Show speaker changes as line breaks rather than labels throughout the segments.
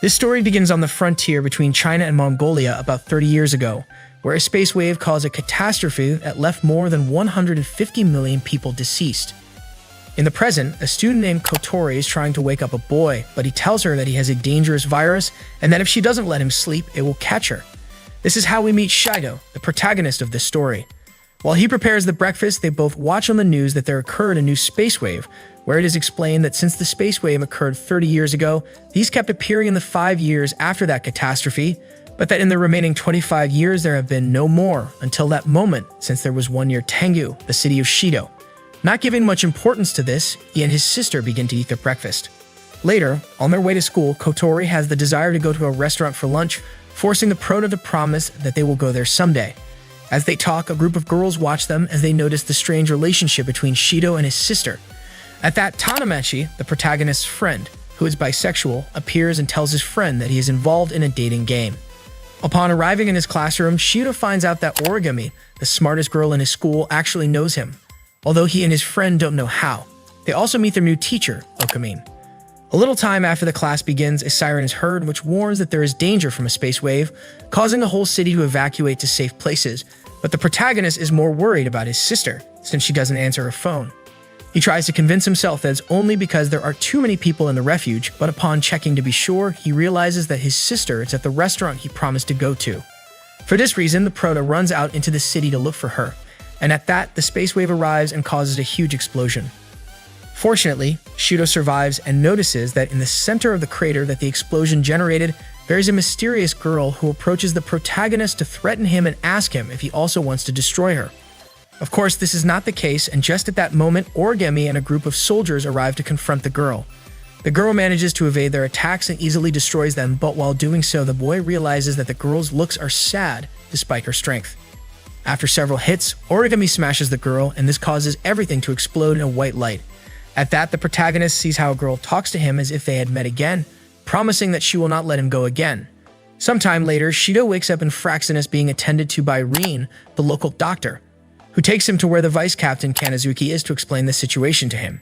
This story begins on the frontier between China and Mongolia about 30 years ago, where a space wave caused a catastrophe that left more than 150 million people deceased. In the present, a student named Kotori is trying to wake up a boy, but he tells her that he has a dangerous virus and that if she doesn't let him sleep, it will catch her. This is how we meet Shidou, the protagonist of this story. While he prepares the breakfast, they both watch on the news that there occurred a new space wave, where it is explained that since the space wave occurred 30 years ago, these kept appearing in the 5 years after that catastrophe, but that in the remaining 25 years there have been no more until that moment, since there was one near Tengu, the city of Shidou. Not giving much importance to this, he and his sister begin to eat their breakfast. Later, on their way to school, Kotori has the desire to go to a restaurant for lunch, forcing the proto to promise that they will go there someday. As they talk, a group of girls watch them as they notice the strange relationship between Shidou and his sister. At that, Tanamachi, the protagonist's friend, who is bisexual, appears and tells his friend that he is involved in a dating game. Upon arriving in his classroom, Shidou finds out that Origami, the smartest girl in his school, actually knows him, although he and his friend don't know how. They also meet their new teacher, Okamin. A little time after the class begins, a siren is heard which warns that there is danger from a space wave, causing the whole city to evacuate to safe places, but the protagonist is more worried about his sister, since she doesn't answer her phone. He tries to convince himself that it's only because there are too many people in the refuge, but upon checking to be sure, he realizes that his sister is at the restaurant he promised to go to. For this reason, the proto runs out into the city to look for her, and at that, the space wave arrives and causes a huge explosion. Fortunately, Shidou survives and notices that in the center of the crater that the explosion generated, there is a mysterious girl who approaches the protagonist to threaten him and ask him if he also wants to destroy her. Of course, this is not the case, and just at that moment, Origami and a group of soldiers arrive to confront the girl. The girl manages to evade their attacks and easily destroys them, but while doing so, the boy realizes that the girl's looks are sad despite her strength. After several hits, Origami smashes the girl, and this causes everything to explode in a white light. At that, the protagonist sees how a girl talks to him as if they had met again, promising that she will not let him go again. Sometime later, Shidou wakes up in Fraxinus being attended to by Rin, the local doctor, who takes him to where the vice captain Kanazuki is to explain the situation to him.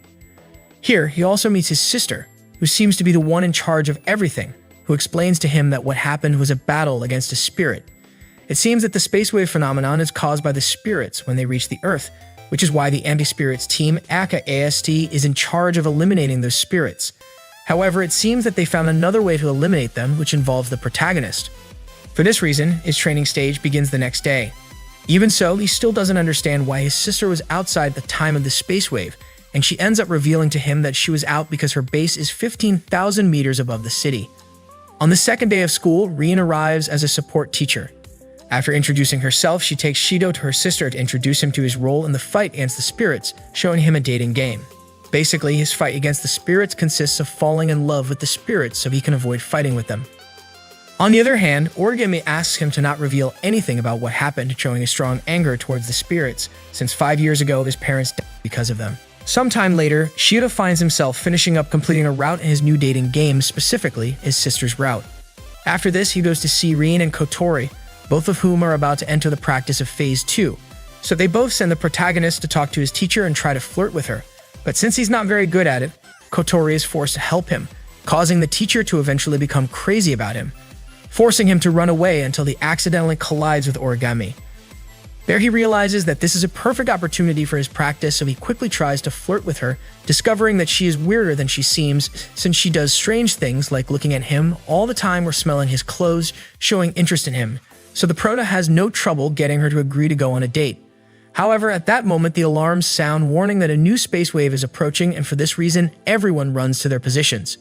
Here, he also meets his sister, who seems to be the one in charge of everything, who explains to him that what happened was a battle against a spirit. It seems that the space wave phenomenon is caused by the spirits when they reach the Earth, which is why the anti-spirits team, aka AST, is in charge of eliminating those spirits. However, it seems that they found another way to eliminate them, which involves the protagonist. For this reason, his training stage begins the next day. Even so, he still doesn't understand why his sister was outside at the time of the space wave, and she ends up revealing to him that she was out because her base is 15,000 meters above the city. On the second day of school, Rin arrives as a support teacher. After introducing herself, she takes Shidou to her sister to introduce him to his role in the fight against the spirits, showing him a dating game. Basically, his fight against the spirits consists of falling in love with the spirits so he can avoid fighting with them. On the other hand, Origami asks him to not reveal anything about what happened, showing a strong anger towards the spirits, since 5 years ago his parents died because of them. Sometime later, Shidou finds himself finishing up completing a route in his new dating game, specifically his sister's route. After this, he goes to see Rin and Kotori, both of whom are about to enter the practice of Phase 2. So they both send the protagonist to talk to his teacher and try to flirt with her. But since he's not very good at it, Kotori is forced to help him, causing the teacher to eventually become crazy about him, forcing him to run away until he accidentally collides with Origami. There he realizes that this is a perfect opportunity for his practice, so he quickly tries to flirt with her, discovering that she is weirder than she seems since she does strange things like looking at him all the time or smelling his clothes, showing interest in him. So the proto has no trouble getting her to agree to go on a date. However, at that moment, the alarms sound warning that a new space wave is approaching, and for this reason, everyone runs to their positions.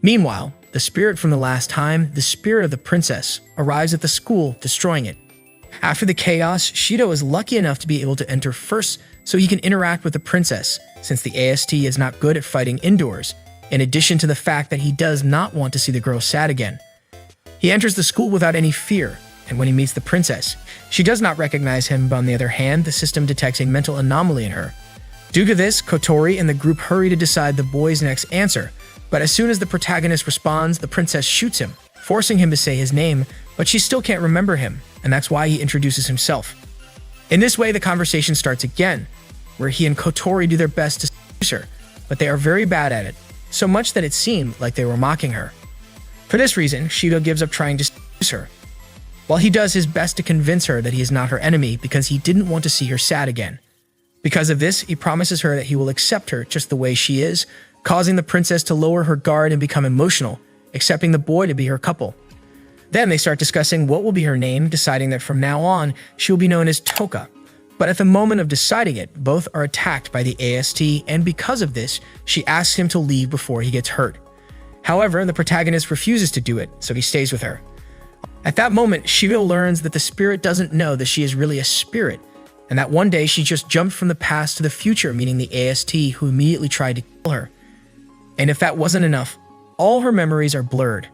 Meanwhile, the spirit from the last time, the spirit of the princess, arrives at the school, destroying it. After the chaos, Shidou is lucky enough to be able to enter first so he can interact with the princess, since the AST is not good at fighting indoors, in addition to the fact that he does not want to see the girl sad again. He enters the school without any fear, and when he meets the princess, she does not recognize him, but on the other hand, the system detects a mental anomaly in her. Due to this, Kotori and the group hurry to decide the boy's next answer, but as soon as the protagonist responds, the princess shoots him, forcing him to say his name, but she still can't remember him, and that's why he introduces himself. In this way, the conversation starts again, where he and Kotori do their best to seduce her, but they are very bad at it, so much that it seemed like they were mocking her. For this reason, Shidou gives up trying to seduce her, while he does his best to convince her that he is not her enemy because he didn't want to see her sad again. Because of this, he promises her that he will accept her just the way she is, causing the princess to lower her guard and become emotional, accepting the boy to be her couple. Then they start discussing what will be her name, deciding that from now on, she will be known as Toka. But at the moment of deciding it, both are attacked by the AST, and because of this, she asks him to leave before he gets hurt. However, the protagonist refuses to do it, so he stays with her. At that moment, Shidou learns that the spirit doesn't know that she is really a spirit, and that one day she just jumped from the past to the future, meeting the AST, who immediately tried to kill her. And if that wasn't enough, all her memories are blurred.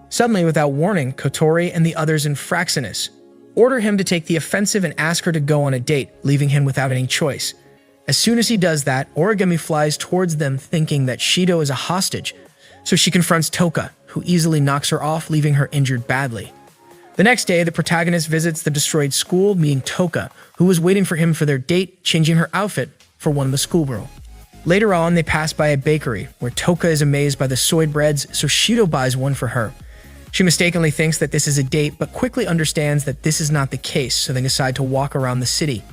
Suddenly, without warning, Kotori and the others in Fraxinus order him to take the offensive and ask her to go on a date, leaving him without any choice. As soon as he does that, Origami flies towards them thinking that Shidou is a hostage, so she confronts Toka, who easily knocks her off, leaving her injured badly. The next day, the protagonist visits the destroyed school, meeting Toka, who was waiting for him for their date, changing her outfit for one of the schoolgirl. Later on, they pass by a bakery, where Toka is amazed by the soy breads, so Shidou buys one for her. She mistakenly thinks that this is a date, but quickly understands that this is not the case, so they decide to walk around the city.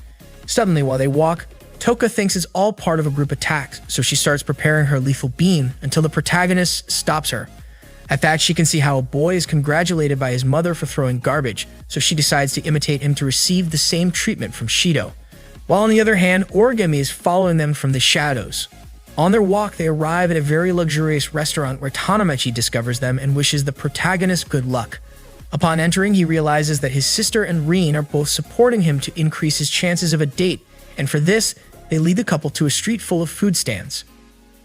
Suddenly, while they walk, Toka thinks it's all part of a group attack, so she starts preparing her lethal beam until the protagonist stops her. At that, she can see how a boy is congratulated by his mother for throwing garbage, so she decides to imitate him to receive the same treatment from Shidou. While on the other hand, Origami is following them from the shadows. On their walk, they arrive at a very luxurious restaurant where Tanamachi discovers them and wishes the protagonist good luck. Upon entering, he realizes that his sister and Rin are both supporting him to increase his chances of a date, and for this, they lead the couple to a street full of food stands.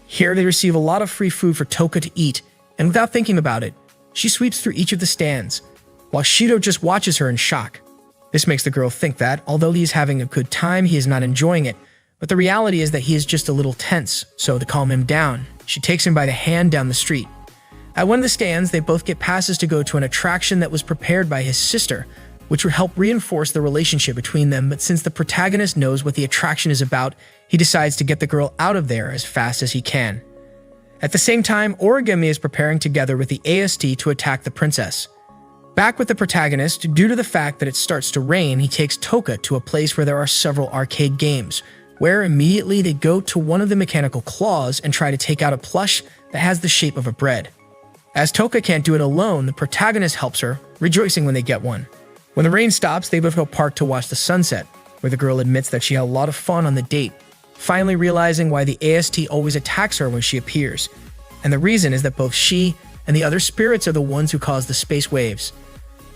Here, they receive a lot of free food for Toka to eat, and without thinking about it, she sweeps through each of the stands, while Shidou just watches her in shock. This makes the girl think that, although he is having a good time, he is not enjoying it, but the reality is that he is just a little tense, so to calm him down, she takes him by the hand down the street. At one of the stands, they both get passes to go to an attraction that was prepared by his sister, which would help reinforce the relationship between them, but since the protagonist knows what the attraction is about, he decides to get the girl out of there as fast as he can. At the same time, Origami is preparing together with the AST to attack the princess. Back with the protagonist, due to the fact that it starts to rain, he takes Toka to a place where there are several arcade games, where immediately they go to one of the mechanical claws and try to take out a plush that has the shape of a bread. As Toka can't do it alone, the protagonist helps her, rejoicing when they get one. When the rain stops, they both go park to watch the sunset, where the girl admits that she had a lot of fun on the date, finally realizing why the AST always attacks her when she appears. And the reason is that both she and the other spirits are the ones who cause the space waves.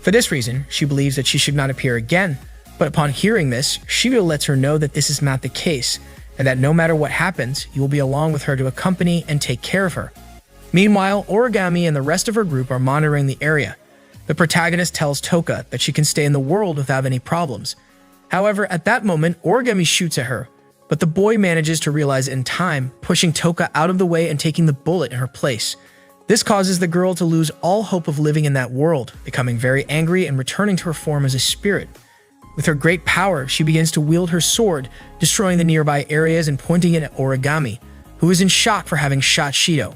For this reason, she believes that she should not appear again, but upon hearing this, Shidou lets her know that this is not the case, and that no matter what happens, you will be along with her to accompany and take care of her. Meanwhile, Origami and the rest of her group are monitoring the area. The protagonist tells Toka that she can stay in the world without any problems. However, at that moment, Origami shoots at her, but the boy manages to realize in time, pushing Toka out of the way and taking the bullet in her place. This causes the girl to lose all hope of living in that world, becoming very angry and returning to her form as a spirit. With her great power, she begins to wield her sword, destroying the nearby areas and pointing it at Origami, who is in shock for having shot Shidou.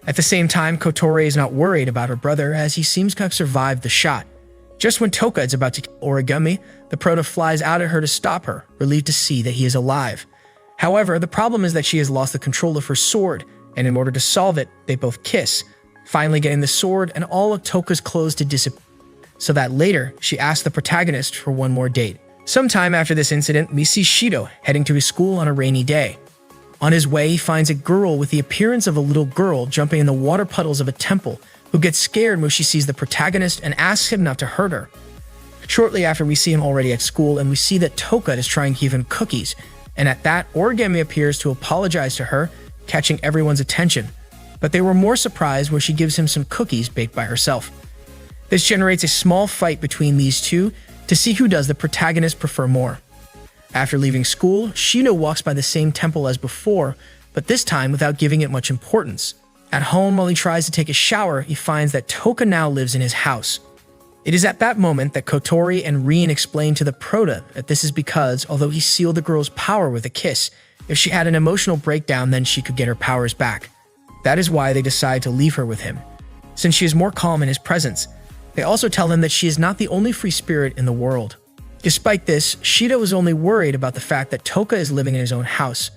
At the same time, Kotori is not worried about her brother as he seems to have survived the shot. Just when Toka is about to kill Origami, the Proto flies out at her to stop her, relieved to see that he is alive. However, the problem is that she has lost the control of her sword, and in order to solve it, they both kiss, finally getting the sword and all of Toka's clothes to disappear, so that later, she asks the protagonist for one more date. Sometime after this incident, we see Shidou heading to his school on a rainy day. On his way, he finds a girl with the appearance of a little girl jumping in the water puddles of a temple, who gets scared when she sees the protagonist and asks him not to hurt her. Shortly after, we see him already at school, and we see that Toka is trying to give him cookies, and at that, Origami appears to apologize to her, catching everyone's attention. But they were more surprised when she gives him some cookies baked by herself. This generates a small fight between these two to see who does the protagonist prefer more. After leaving school, Shidou walks by the same temple as before, but this time without giving it much importance. At home, while he tries to take a shower, he finds that Toka now lives in his house. It is at that moment that Kotori and Rin explain to the Proto that this is because, although he sealed the girl's power with a kiss, if she had an emotional breakdown, then she could get her powers back. That is why they decide to leave her with him. since she is more calm in his presence. They also tell him that she is not the only free spirit in the world. Despite this, Shidou is only worried about the fact that Toka is living in his own house,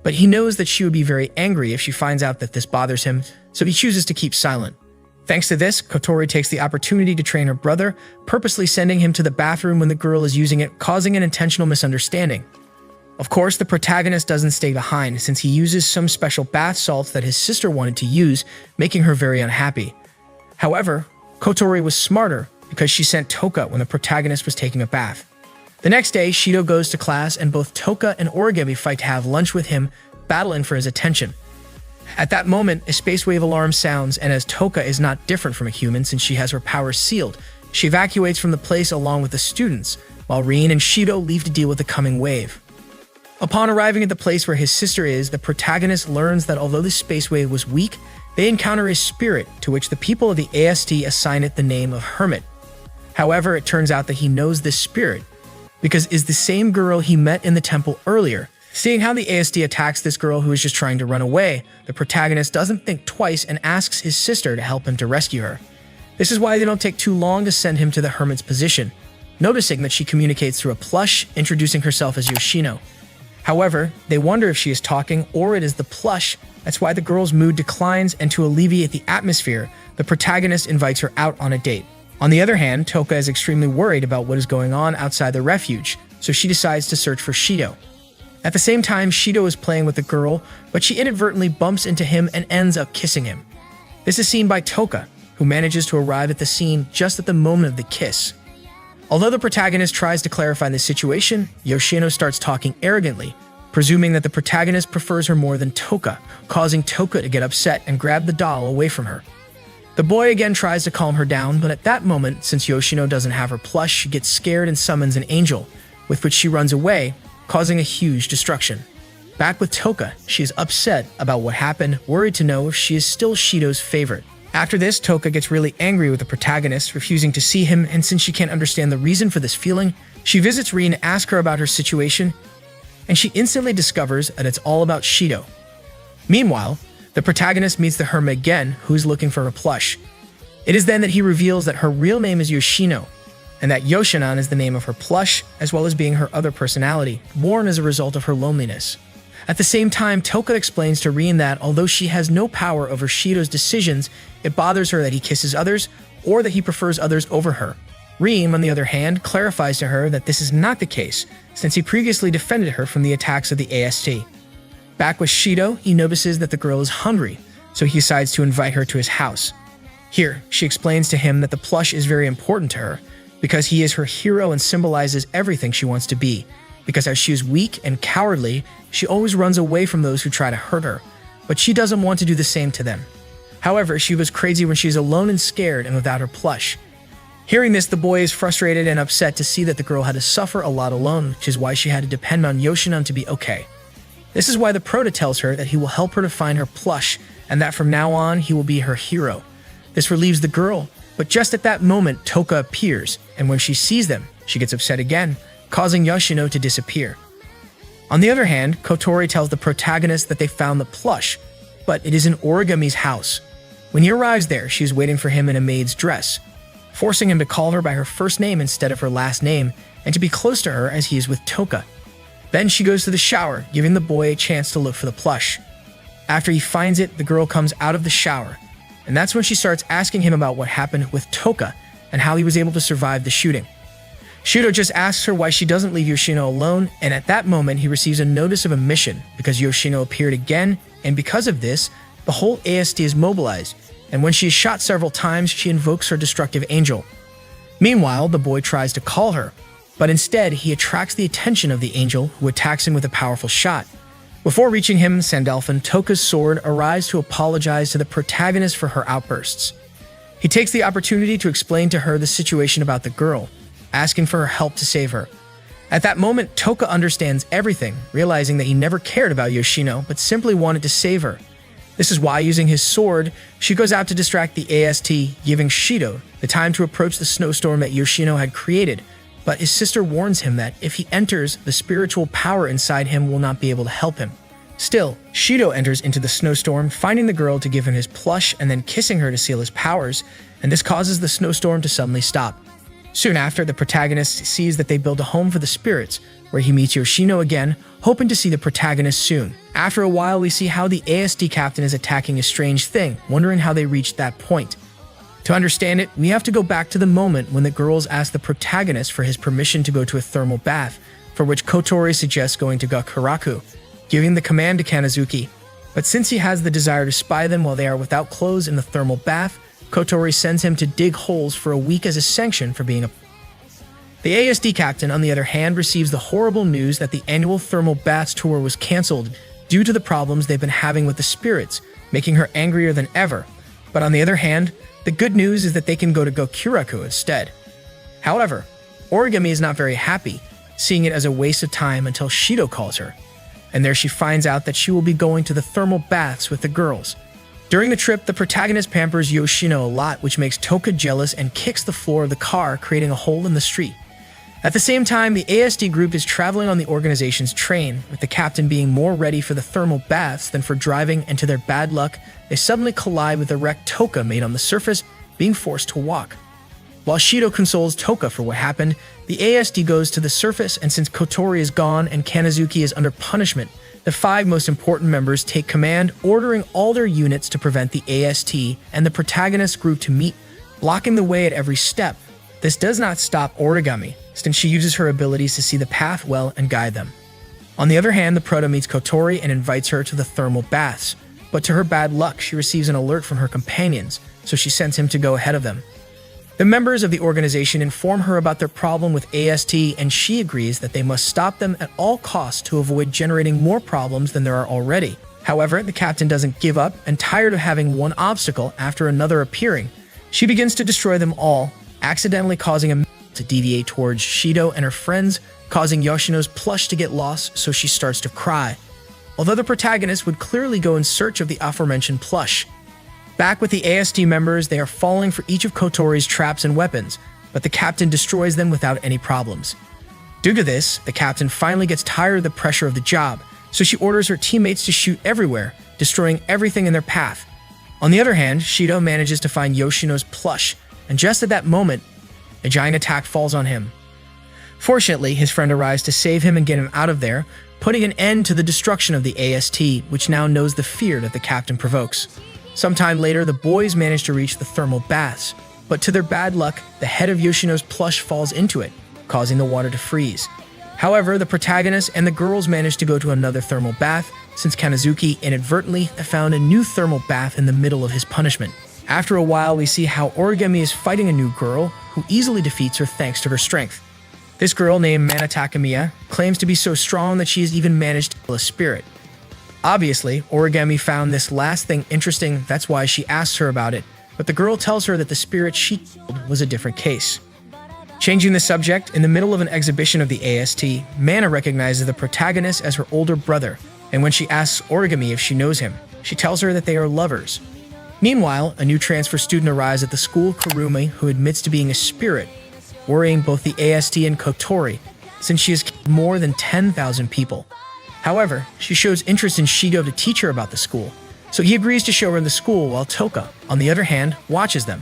but he knows that she would be very angry if she finds out that this bothers him, so he chooses to keep silent. Thanks to this, Kotori takes the opportunity to train her brother, purposely sending him to the bathroom when the girl is using it, causing an intentional misunderstanding. Of course, the protagonist doesn't stay behind, since he uses some special bath salts that his sister wanted to use, making her very unhappy. However, Kotori was smarter because she sent Toka when the protagonist was taking a bath. The next day, Shidou goes to class and both Toka and Origami fight to have lunch with him, battling for his attention. At that moment, a space wave alarm sounds, and as Toka is not different from a human since she has her powers sealed, she evacuates from the place along with the students, while Rin and Shidou leave to deal with the coming wave. Upon arriving at the place where his sister is, the protagonist learns that although the space wave was weak, they encounter a spirit to which the people of the AST assign it the name of Hermit. However, it turns out that he knows this spirit because is the same girl he met in the temple earlier. Seeing how the AST attacks this girl who is just trying to run away, the protagonist doesn't think twice and asks his sister to help him to rescue her. This is why they don't take too long to send him to the Hermit's position, noticing that she communicates through a plush, introducing herself as Yoshino. However, they wonder if she is talking or it is the plush. That's why the girl's mood declines, and to alleviate the atmosphere, the protagonist invites her out on a date. On the other hand, Toka is extremely worried about what is going on outside the refuge, so she decides to search for Shidou. At the same time, Shidou is playing with the girl, but she inadvertently bumps into him and ends up kissing him. This is seen by Toka, who manages to arrive at the scene just at the moment of the kiss. Although the protagonist tries to clarify the situation, Yoshino starts talking arrogantly, presuming that the protagonist prefers her more than Toka, causing Toka to get upset and grab the doll away from her. The boy again tries to calm her down, but at that moment, since Yoshino doesn't have her plush, she gets scared and summons an angel, with which she runs away, causing a huge destruction. Back with Toka, she is upset about what happened, worried to know if she is still Shidou's favorite. After this, Toka gets really angry with the protagonist, refusing to see him, and since she can't understand the reason for this feeling, she visits Rin to ask her about her situation, and she instantly discovers that it's all about Shidou. Meanwhile, the protagonist meets the Hermit again, who is looking for her plush. It is then that he reveals that her real name is Yoshino, and that Yoshinan is the name of her plush, as well as being her other personality, born as a result of her loneliness. At the same time, Toka explains to Rin that although she has no power over Shidou's decisions, it bothers her that he kisses others, or that he prefers others over her. Rin, on the other hand, clarifies to her that this is not the case, since he previously defended her from the attacks of the AST. Back with Shidou, he notices that the girl is hungry, so he decides to invite her to his house. Here, she explains to him that the plush is very important to her, because he is her hero and symbolizes everything she wants to be, because as she is weak and cowardly, she always runs away from those who try to hurt her, but she doesn't want to do the same to them. However, she was crazy when she is alone and scared and without her plush. Hearing this, the boy is frustrated and upset to see that the girl had to suffer a lot alone, which is why she had to depend on Yoshinan to be okay. This is why the Prota tells her that he will help her to find her plush, and that from now on, he will be her hero. This relieves the girl, but just at that moment, Toka appears, and when she sees them, she gets upset again, causing Yoshino to disappear. On the other hand, Kotori tells the protagonist that they found the plush, but it is in Origami's house. When he arrives there, she is waiting for him in a maid's dress, forcing him to call her by her first name instead of her last name, and to be close to her as he is with Toka. Then she goes to the shower, giving the boy a chance to look for the plush. After he finds it, the girl comes out of the shower, and that's when she starts asking him about what happened with Toka and how he was able to survive the shooting. Shidou just asks her why she doesn't leave Yoshino alone, and at that moment he receives a notice of a mission because Yoshino appeared again, and because of this, the whole AST is mobilized, and when she is shot several times, she invokes her destructive angel. Meanwhile, the boy tries to call her, but instead he attracts the attention of the angel, who attacks him with a powerful shot. Before reaching him, Sandalphon, Toka's sword arrives to apologize to the protagonist for her outbursts. He takes the opportunity to explain to her the situation about the girl, asking for her help to save her. At that moment, Toka understands everything, realizing that he never cared about Yoshino, but simply wanted to save her. This is why, using his sword, she goes out to distract the AST, giving Shidou the time to approach the snowstorm that Yoshino had created, but his sister warns him that if he enters, the spiritual power inside him will not be able to help him. Still, Shidou enters into the snowstorm, finding the girl to give him his plush and then kissing her to seal his powers, and this causes the snowstorm to suddenly stop. Soon after, the protagonist sees that they build a home for the spirits, where he meets Yoshino again, hoping to see the protagonist soon. After a while, we see how the ASD captain is attacking a strange thing, wondering how they reached that point. To understand it, we have to go back to the moment when the girls ask the protagonist for his permission to go to a thermal bath, for which Kotori suggests going to Gakuraku, giving the command to Kanazuki. But since he has the desire to spy them while they are without clothes in the thermal bath, Kotori sends him to dig holes for a week as a sanction for being a... The ASD captain, on the other hand, receives the horrible news that the annual thermal baths tour was cancelled due to the problems they've been having with the spirits, making her angrier than ever. But on the other hand, the good news is that they can go to Gakuraku instead. However, Origami is not very happy, seeing it as a waste of time until Shidou calls her. And there she finds out that she will be going to the thermal baths with the girls. During the trip, the protagonist pampers Yoshino a lot, which makes Toka jealous and kicks the floor of the car, creating a hole in the street. At the same time, the ASD group is traveling on the organization's train, with the captain being more ready for the thermal baths than for driving, and to their bad luck, they suddenly collide with a wrecked Toka made on the surface, being forced to walk. While Shidou consoles Toka for what happened, the ASD goes to the surface, and since Kotori is gone and Kanazuki is under punishment, the 5 most important members take command, ordering all their units to prevent the AST and the protagonist group to meet, blocking the way at every step. This does not stop Origami, since she uses her abilities to see the path well and guide them. On the other hand, the Proto meets Kotori and invites her to the thermal baths, but to her bad luck, she receives an alert from her companions, so she sends him to go ahead of them. The members of the organization inform her about their problem with AST, and she agrees that they must stop them at all costs to avoid generating more problems than there are already. However, the captain doesn't give up, and tired of having one obstacle after another appearing, she begins to destroy them all, accidentally causing a to deviate towards Shidou and her friends, causing Yoshino's plush to get lost, so she starts to cry. Although the protagonist would clearly go in search of the aforementioned plush. Back with the ASD members, they are falling for each of Kotori's traps and weapons, but the captain destroys them without any problems. Due to this, the captain finally gets tired of the pressure of the job, so she orders her teammates to shoot everywhere, destroying everything in their path. On the other hand, Shidou manages to find Yoshino's plush, and just at that moment, a giant attack falls on him. Fortunately, his friend arrives to save him and get him out of there, putting an end to the destruction of the AST, which now knows the fear that the captain provokes. Sometime later, the boys manage to reach the thermal baths, but to their bad luck, the head of Yoshino's plush falls into it, causing the water to freeze. However, the protagonist and the girls manage to go to another thermal bath, since Kanazuki inadvertently found a new thermal bath in the middle of his punishment. After a while, we see how Origami is fighting a new girl, who easily defeats her thanks to her strength. This girl, named Mana Takamiya, claims to be so strong that she has even managed to kill a spirit. Obviously, Origami found this last thing interesting, that's why she asks her about it, but the girl tells her that the spirit she killed was a different case. Changing the subject, in the middle of an exhibition of the AST, Mana recognizes the protagonist as her older brother, and when she asks Origami if she knows him, she tells her that they are lovers. Meanwhile, a new transfer student arrives at the school, Kurumi, who admits to being a spirit, worrying both the AST and Kotori, since she has killed more than 10,000 people. However, she shows interest in Shidou to teach her about the school, so he agrees to show her the school while Toka, on the other hand, watches them.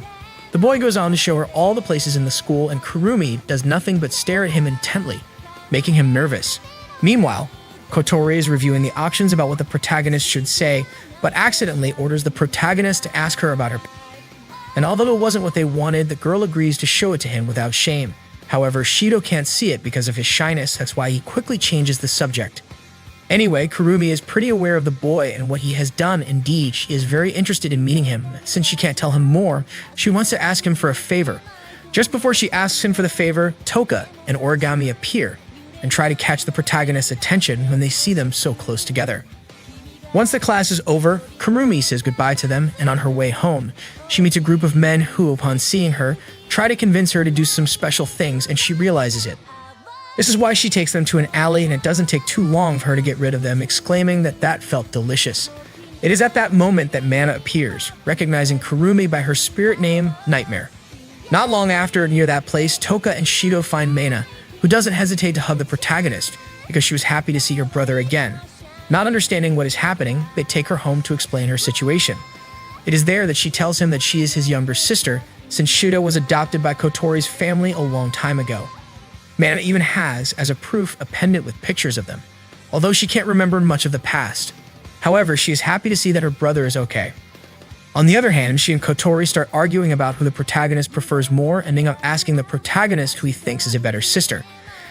The boy goes on to show her all the places in the school, and Kurumi does nothing but stare at him intently, making him nervous. Meanwhile, Kotori is reviewing the options about what the protagonist should say, but accidentally orders the protagonist to ask her about her. And although it wasn't what they wanted, the girl agrees to show it to him without shame. However, Shidou can't see it because of his shyness, that's why he quickly changes the subject. Anyway, Kurumi is pretty aware of the boy and what he has done. Indeed, she is very interested in meeting him. Since she can't tell him more, she wants to ask him for a favor. Just before she asks him for the favor, Toka and Origami appear and try to catch the protagonist's attention when they see them so close together. Once the class is over, Kurumi says goodbye to them, and on her way home, she meets a group of men who, upon seeing her, try to convince her to do some special things, and she realizes it. This is why she takes them to an alley, and it doesn't take too long for her to get rid of them, exclaiming that felt delicious. It is at that moment that Mana appears, recognizing Kurumi by her spirit name, Nightmare. Not long after, near that place, Toka and Shidou find Mana, who doesn't hesitate to hug the protagonist, because she was happy to see her brother again. Not understanding what is happening, they take her home to explain her situation. It is there that she tells him that she is his younger sister, since Shidou was adopted by Kotori's family a long time ago. Mana even has, as a proof, a pendant with pictures of them, although she can't remember much of the past. However, she is happy to see that her brother is okay. On the other hand, she and Kotori start arguing about who the protagonist prefers more, ending up asking the protagonist who he thinks is a better sister.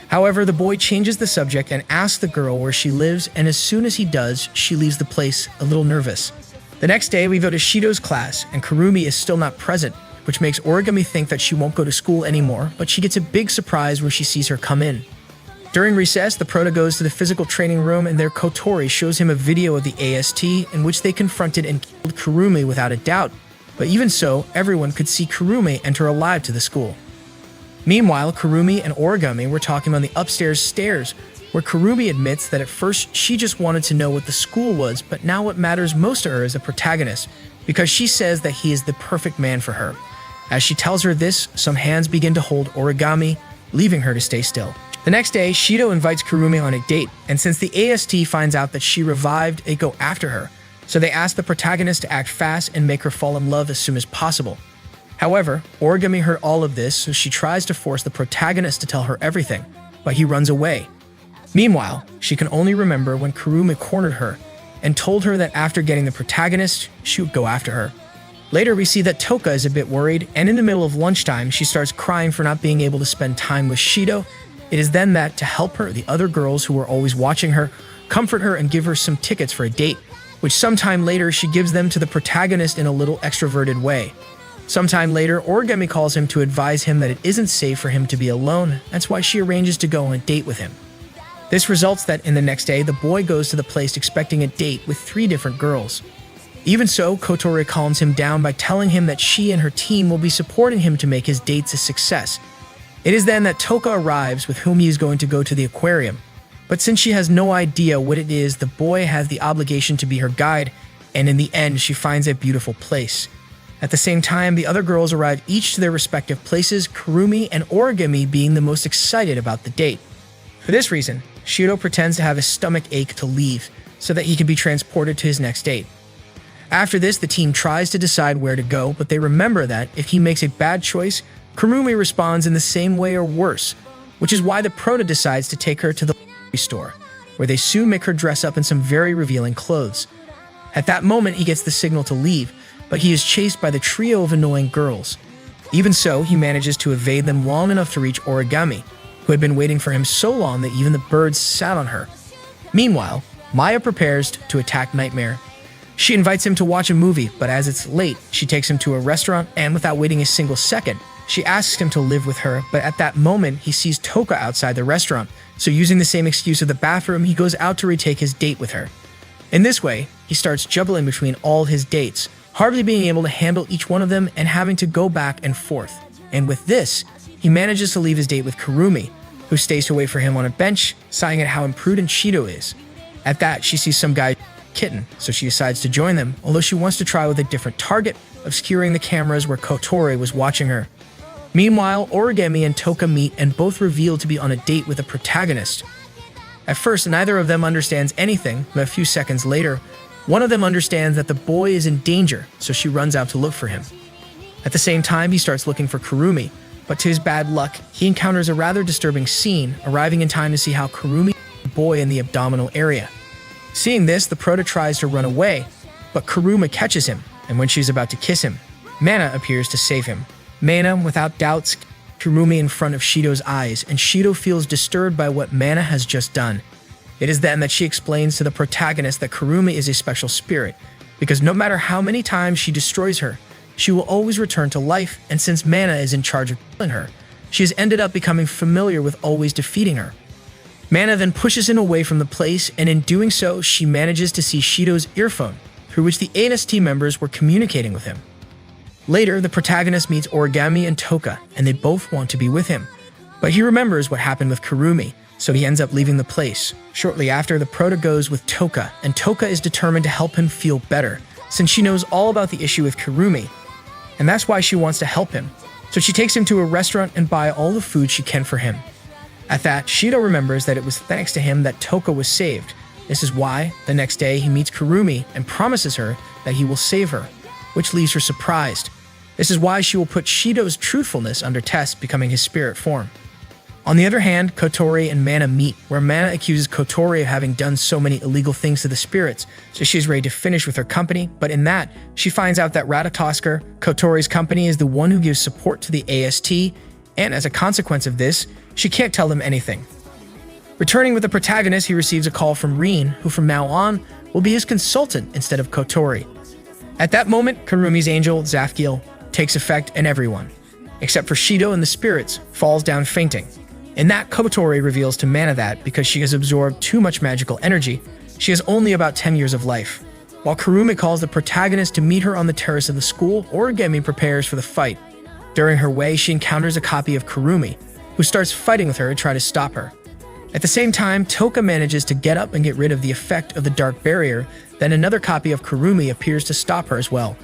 However, the boy changes the subject and asks the girl where she lives, and as soon as he does, she leaves the place a little nervous. The next day, we go to Shidou's class, and Kurumi is still not present, which makes Origami think that she won't go to school anymore, but she gets a big surprise where she sees her come in. During recess, the prota goes to the physical training room, and there Kotori shows him a video of the AST in which they confronted and killed Kurumi without a doubt, but even so, everyone could see Kurumi enter alive to the school. Meanwhile, Kurumi and Origami were talking on the upstairs stairs, where Kurumi admits that at first she just wanted to know what the school was, but now what matters most to her is the protagonist, because she says that he is the perfect man for her. As she tells her this, some hands begin to hold Origami, leaving her to stay still. The next day, Shidou invites Kurumi on a date, and since the AST finds out that she revived, they go after her, so they ask the protagonist to act fast and make her fall in love as soon as possible. However, Origami heard all of this, so she tries to force the protagonist to tell her everything, but he runs away. Meanwhile, she can only remember when Kurumi cornered her and told her that after getting the protagonist, she would go after her. Later, we see that Toka is a bit worried, and in the middle of lunchtime, she starts crying for not being able to spend time with Shidou. It is then that, to help her, the other girls who were always watching her comfort her and give her some tickets for a date, which sometime later she gives them to the protagonist in a little extroverted way. Sometime later, Origami calls him to advise him that it isn't safe for him to be alone. That's why she arranges to go on a date with him. This results that in the next day, the boy goes to the place expecting a date with 3 different girls. Even so, Kotori calms him down by telling him that she and her team will be supporting him to make his dates a success. It is then that Toka arrives, with whom he is going to go to the aquarium. But since she has no idea what it is, the boy has the obligation to be her guide, and in the end, she finds a beautiful place. At the same time, the other girls arrive each to their respective places, Kurumi and Origami being the most excited about the date. For this reason, Shidou pretends to have a stomach ache to leave, so that he can be transported to his next date. After this, the team tries to decide where to go, but they remember that if he makes a bad choice, Kurumi responds in the same way or worse, which is why the prota decides to take her to the store, where they soon make her dress up in some very revealing clothes. At that moment, he gets the signal to leave, but he is chased by the trio of annoying girls. Even so, he manages to evade them long enough to reach Origami, who had been waiting for him so long that even the birds sat on her. Meanwhile, Maya prepares to attack Nightmare. She invites him to watch a movie, but as it's late, she takes him to a restaurant, and without waiting a single second, she asks him to live with her, but at that moment, he sees Toka outside the restaurant, so using the same excuse of the bathroom, he goes out to retake his date with her. In this way, he starts juggling between all his dates, hardly being able to handle each one of them and having to go back and forth. And with this, he manages to leave his date with Kurumi, who stays to wait for him on a bench, sighing at how imprudent Shidou is. At that, she sees some guy kitten, so she decides to join them, although she wants to try with a different target, obscuring the cameras where Kotori was watching her. Meanwhile, Origami and Toka meet and both reveal to be on a date with a protagonist. At first, neither of them understands anything, but a few seconds later, one of them understands that the boy is in danger, so she runs out to look for him. At the same time, he starts looking for Kurumi, but to his bad luck, he encounters a rather disturbing scene, arriving in time to see how Kurumi hit the boy in the abdominal area. Seeing this, the prota tries to run away, but Kurumi catches him, and when she's about to kiss him, Mana appears to save him. Mana, without doubts, Kurumi in front of Shidou's eyes, and Shidou feels disturbed by what Mana has just done. It is then that she explains to the protagonist that Kurumi is a special spirit, because no matter how many times she destroys her, she will always return to life, and since Mana is in charge of killing her, she has ended up becoming familiar with always defeating her. Mana then pushes him away from the place, and in doing so, she manages to see Shidou's earphone, through which the AST members were communicating with him. Later, the protagonist meets Origami and Toka, and they both want to be with him. But he remembers what happened with Kurumi, so he ends up leaving the place. Shortly after, the prota goes with Toka, and Toka is determined to help him feel better, since she knows all about the issue with Kurumi, and that's why she wants to help him. So she takes him to a restaurant and buy all the food she can for him. At that, Shidou remembers that it was thanks to him that Toka was saved, This is why, the next day, he meets Kurumi and promises her that he will save her, which leaves her surprised. This is why she will put Shidou's truthfulness under test, becoming his spirit form. On the other hand, Kotori and Mana meet, where Mana accuses Kotori of having done so many illegal things to the spirits, so she's ready to finish with her company, but in that, she finds out that Ratatosker, Kotori's company, is the one who gives support to the AST, and as a consequence of this, she can't tell them anything. Returning with the protagonist, he receives a call from Rin, who from now on will be his consultant instead of Kotori. At that moment, Kurumi's angel, Zafkiel, takes effect and everyone, except for Shidou and the spirits, falls down fainting. In that, Kotori reveals to Mana that, because she has absorbed too much magical energy, she has only about 10 years of life. While Kurumi calls the protagonist to meet her on the terrace of the school, Origami prepares for the fight. During her way, she encounters a copy of Kurumi, who starts fighting with her to try to stop her. At the same time, Toka manages to get up and get rid of the effect of the dark barrier, then another copy of Kurumi appears to stop her as well.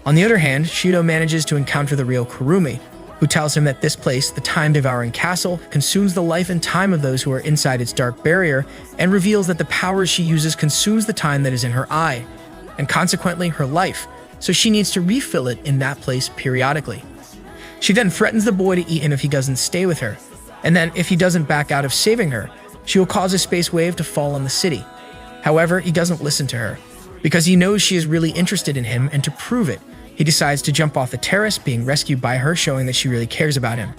On the other hand, Shidou manages to encounter the real Kurumi, who tells him that this place, the time-devouring castle, consumes the life and time of those who are inside its dark barrier, and reveals that the powers she uses consumes the time that is in her eye, and consequently her life, so she needs to refill it in that place periodically. She then threatens the boy to eat him if he doesn't stay with her, and then if he doesn't back out of saving her, she will cause a space wave to fall on the city. However, he doesn't listen to her, because he knows she is really interested in him, and to prove it, he decides to jump off the terrace, being rescued by her, showing that she really cares about him.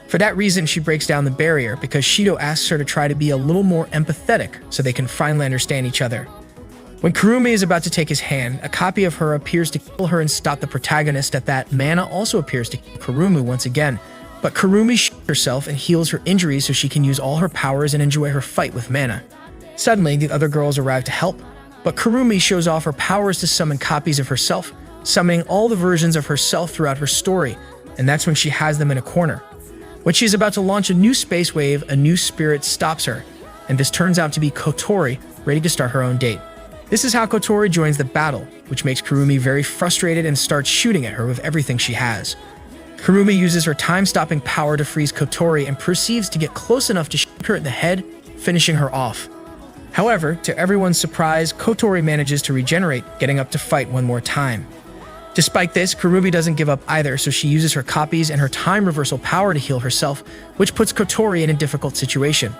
For that reason, she breaks down the barrier, because Shidou asks her to try to be a little more empathetic so they can finally understand each other. When Kurumi is about to take his hand, a copy of her appears to kill her and stop the protagonist. At that, Mana also appears to kill Kurumi once again, but Kurumi shoots herself and heals her injuries so she can use all her powers and enjoy her fight with Mana. Suddenly, the other girls arrive to help, but Kurumi shows off her powers to summon copies of herself, summoning all the versions of herself throughout her story, and that's when she has them in a corner. When she is about to launch a new space wave, a new spirit stops her, and this turns out to be Kotori, ready to start her own date. This is how Kotori joins the battle, which makes Kurumi very frustrated and starts shooting at her with everything she has. Kurumi uses her time-stopping power to freeze Kotori and proceeds to get close enough to shoot her in the head, finishing her off. However, to everyone's surprise, Kotori manages to regenerate, getting up to fight one more time. Despite this, Kurumi doesn't give up either, so she uses her copies and her time reversal power to heal herself, which puts Kotori in a difficult situation.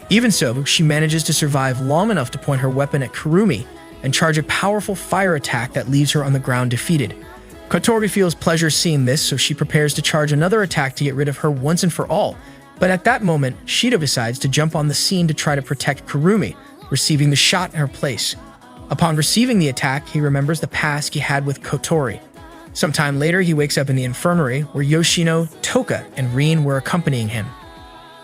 Even so, she manages to survive long enough to point her weapon at Kurumi and charge a powerful fire attack that leaves her on the ground defeated. Kotori feels pleasure seeing this, so she prepares to charge another attack to get rid of her once and for all. But at that moment, Shidou decides to jump on the scene to try to protect Kurumi, receiving the shot in her place. Upon receiving the attack, he remembers the past he had with Kotori. Sometime later, he wakes up in the infirmary, where Yoshino, Toka, and Rin were accompanying him.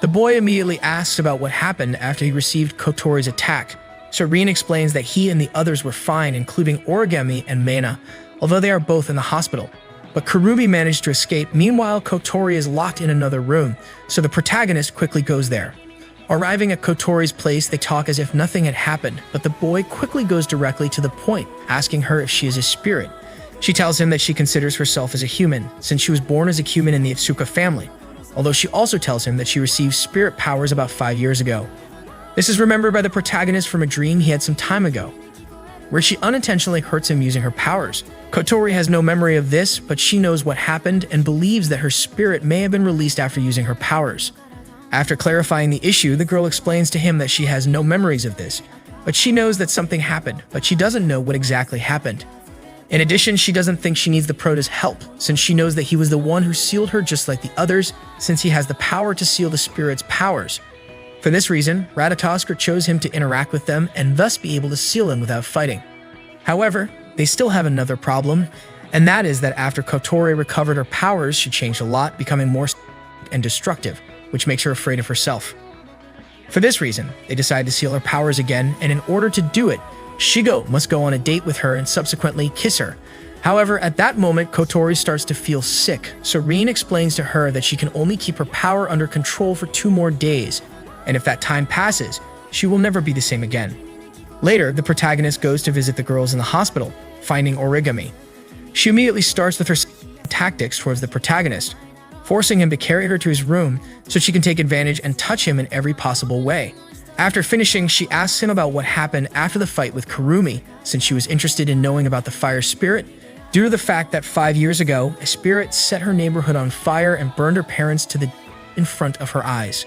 The boy immediately asks about what happened after he received Kotori's attack, so Rin explains that he and the others were fine, including Origami and Mana, although they are both in the hospital. But Kurumi managed to escape. Meanwhile, Kotori is locked in another room, so the protagonist quickly goes there. Arriving at Kotori's place, they talk as if nothing had happened, but the boy quickly goes directly to the point, asking her if she is a spirit. She tells him that she considers herself as a human, since she was born as a human in the Itsuka family, although she also tells him that she received spirit powers about 5 years ago. This is remembered by the protagonist from a dream he had some time ago, where she unintentionally hurts him using her powers. Kotori has no memory of this, but she knows what happened and believes that her spirit may have been released after using her powers. After clarifying the issue, the girl explains to him that she has no memories of this, but she knows that something happened, but she doesn't know what exactly happened. In addition, she doesn't think she needs the Prota's help, since she knows that he was the one who sealed her just like the others, since he has the power to seal the spirit's powers. For this reason, Ratatosker chose him to interact with them and thus be able to seal him without fighting. However, they still have another problem, and that is that after Kotori recovered her powers, she changed a lot, becoming more and destructive, which makes her afraid of herself. For this reason, they decide to seal her powers again, and in order to do it, Shidou must go on a date with her and subsequently kiss her. However, at that moment, Kotori starts to feel sick, so Rin explains to her that she can only keep her power under control for 2 more days, and if that time passes, she will never be the same again. Later, the protagonist goes to visit the girls in the hospital, finding Origami. She immediately starts with her tactics towards the protagonist, forcing him to carry her to his room so she can take advantage and touch him in every possible way. After finishing, she asks him about what happened after the fight with Kurumi, since she was interested in knowing about the fire spirit, due to the fact that 5 years ago, a spirit set her neighborhood on fire and burned her parents in front of her eyes.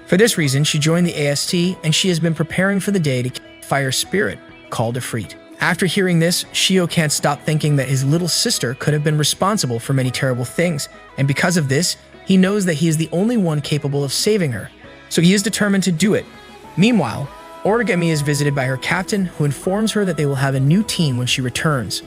For this reason, she joined the AST, and she has been preparing for the day to kill the fire spirit, called Ifrit. After hearing this, Shio can't stop thinking that his little sister could have been responsible for many terrible things, and because of this, he knows that he is the only one capable of saving her, so he is determined to do it. Meanwhile, Origami is visited by her captain, who informs her that they will have a new team when she returns.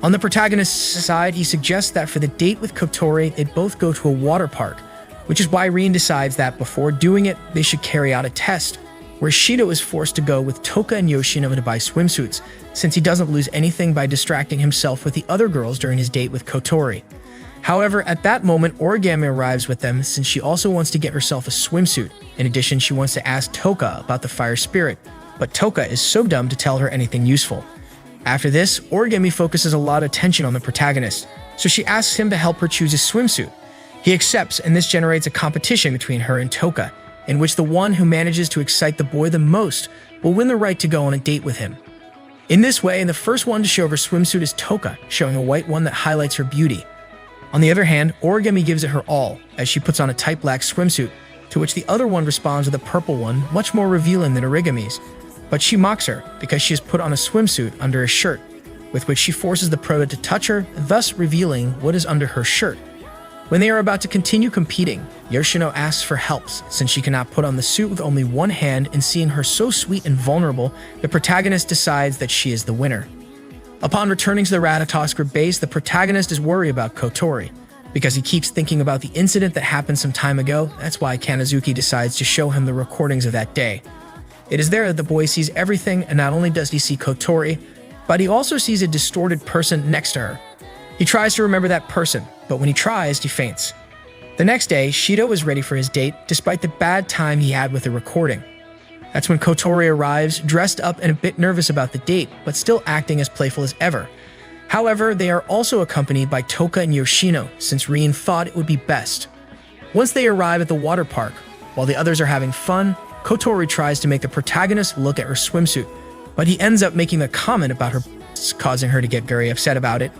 On the protagonist's side, he suggests that for the date with Kotori, they both go to a water park, which is why Rin decides that before doing it, they should carry out a test, where Shidou is forced to go with Toka and Yoshino to buy swimsuits, since he doesn't lose anything by distracting himself with the other girls during his date with Kotori. However, at that moment, Origami arrives with them since she also wants to get herself a swimsuit. In addition, she wants to ask Toka about the fire spirit, but Toka is so dumb to tell her anything useful. After this, Origami focuses a lot of attention on the protagonist, so she asks him to help her choose a swimsuit. He accepts, and this generates a competition between her and Toka, in which the one who manages to excite the boy the most will win the right to go on a date with him. In this way, the first one to show her swimsuit is Toka, showing a white one that highlights her beauty. On the other hand, Origami gives it her all, as she puts on a tight black swimsuit, to which the other one responds with a purple one, much more revealing than Origami's. But she mocks her, because she has put on a swimsuit under a shirt, with which she forces the prota to touch her, thus revealing what is under her shirt. When they are about to continue competing, Yoshino asks for help, since she cannot put on the suit with only one hand, and seeing her so sweet and vulnerable, the protagonist decides that she is the winner. Upon returning to the Ratatoskra base, the protagonist is worried about Kotori, because he keeps thinking about the incident that happened some time ago. That's why Kanazuki decides to show him the recordings of that day. It is there that the boy sees everything, and not only does he see Kotori, but he also sees a distorted person next to her. He tries to remember that person, but when he tries, he faints. The next day, Shidou is ready for his date, despite the bad time he had with the recording. That's when Kotori arrives, dressed up and a bit nervous about the date, but still acting as playful as ever. However, they are also accompanied by Toka and Yoshino, since Rin thought it would be best. Once they arrive at the water park, while the others are having fun, Kotori tries to make the protagonist look at her swimsuit, but he ends up making a comment about her causing her to get very upset about it.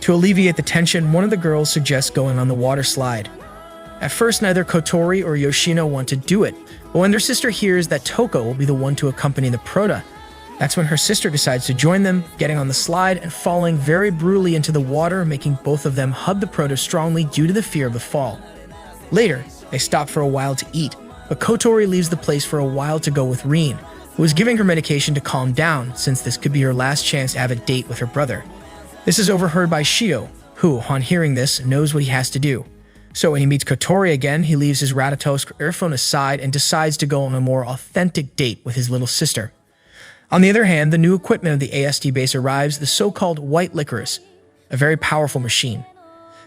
To alleviate the tension, one of the girls suggests going on the water slide. At first, neither Kotori or Yoshino want to do it, but when their sister hears that Toka will be the one to accompany the prota, that's when her sister decides to join them, getting on the slide and falling very brutally into the water, making both of them hug the prota strongly due to the fear of the fall. Later, they stop for a while to eat, but Kotori leaves the place for a while to go with Rin, who is giving her medication to calm down, since this could be her last chance to have a date with her brother. This is overheard by Shio, who, on hearing this, knows what he has to do. So when he meets Kotori again, he leaves his Ratatosk earphone aside and decides to go on a more authentic date with his little sister. On the other hand, the new equipment of the AST base arrives, the so-called white licorice, a very powerful machine.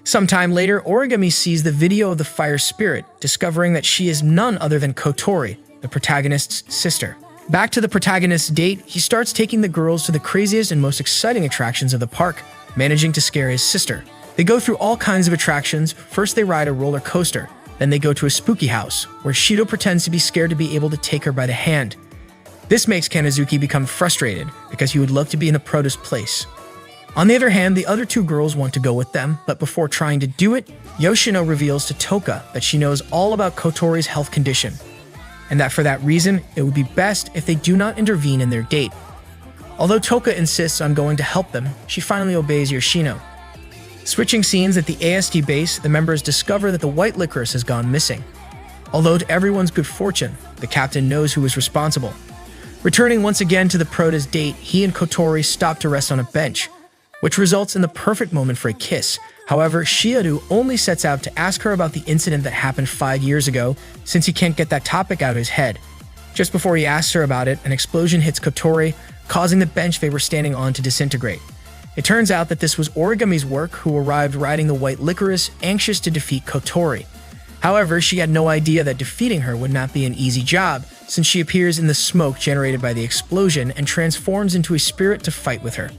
Sometime later, Origami sees the video of the fire spirit, discovering that she is none other than Kotori, the protagonist's sister. Back to the protagonist's date, he starts taking the girls to the craziest and most exciting attractions of the park, managing to scare his sister. They go through all kinds of attractions. First they ride a roller coaster, then they go to a spooky house, where Shidou pretends to be scared to be able to take her by the hand. This makes Kanazuki become frustrated, because he would love to be in the prota's place. On the other hand, the other two girls want to go with them, but before trying to do it, Yoshino reveals to Toka that she knows all about Kotori's health condition, and that for that reason, it would be best if they do not intervene in their date. Although Toka insists on going to help them, she finally obeys Yoshino. Switching scenes at the AST base, the members discover that the white licorice has gone missing. Although to everyone's good fortune, the captain knows who is responsible. Returning once again to the prota's date, he and Kotori stop to rest on a bench, which results in the perfect moment for a kiss. However, Shidou only sets out to ask her about the incident that happened 5 years ago, since he can't get that topic out of his head. Just before he asks her about it, an explosion hits Kotori, causing the bench they were standing on to disintegrate. It turns out that this was Origami's work, who arrived riding the white licorice, anxious to defeat Kotori. However, she had no idea that defeating her would not be an easy job, since she appears in the smoke generated by the explosion and transforms into a spirit to fight with her.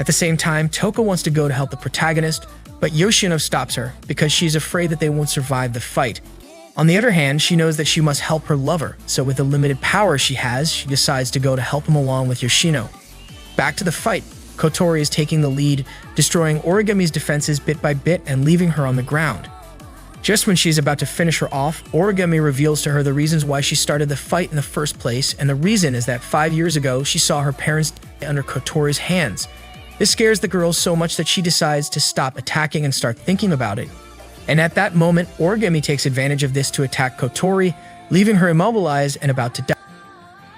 At the same time, Toka wants to go to help the protagonist, but Yoshino stops her because she is afraid that they won't survive the fight. On the other hand, she knows that she must help her lover, so with the limited power she has, she decides to go to help him along with Yoshino. Back to the fight, Kotori is taking the lead, destroying Origami's defenses bit by bit and leaving her on the ground. Just when she's about to finish her off, Origami reveals to her the reasons why she started the fight in the first place, and the reason is that 5 years ago she saw her parents die under Kotori's hands. This scares the girl so much that she decides to stop attacking and start thinking about it. And at that moment, Origami takes advantage of this to attack Kotori, leaving her immobilized and about to die.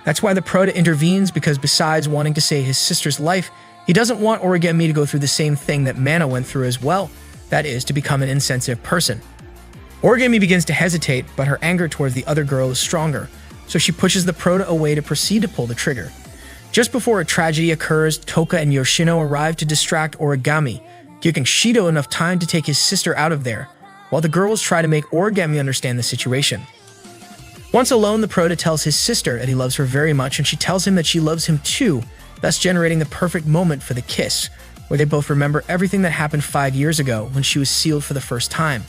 That's why the Prota intervenes, because besides wanting to save his sister's life, he doesn't want Origami to go through the same thing that Mana went through as well, that is, to become an insensitive person. Origami begins to hesitate, but her anger towards the other girl is stronger, so she pushes the Prota away to proceed to pull the trigger. Just before a tragedy occurs, Toka and Yoshino arrive to distract Origami, giving Shidou enough time to take his sister out of there, while the girls try to make Origami understand the situation. Once alone, the Prota tells his sister that he loves her very much, and she tells him that she loves him too, thus generating the perfect moment for the kiss, where they both remember everything that happened 5 years ago when she was sealed for the first time.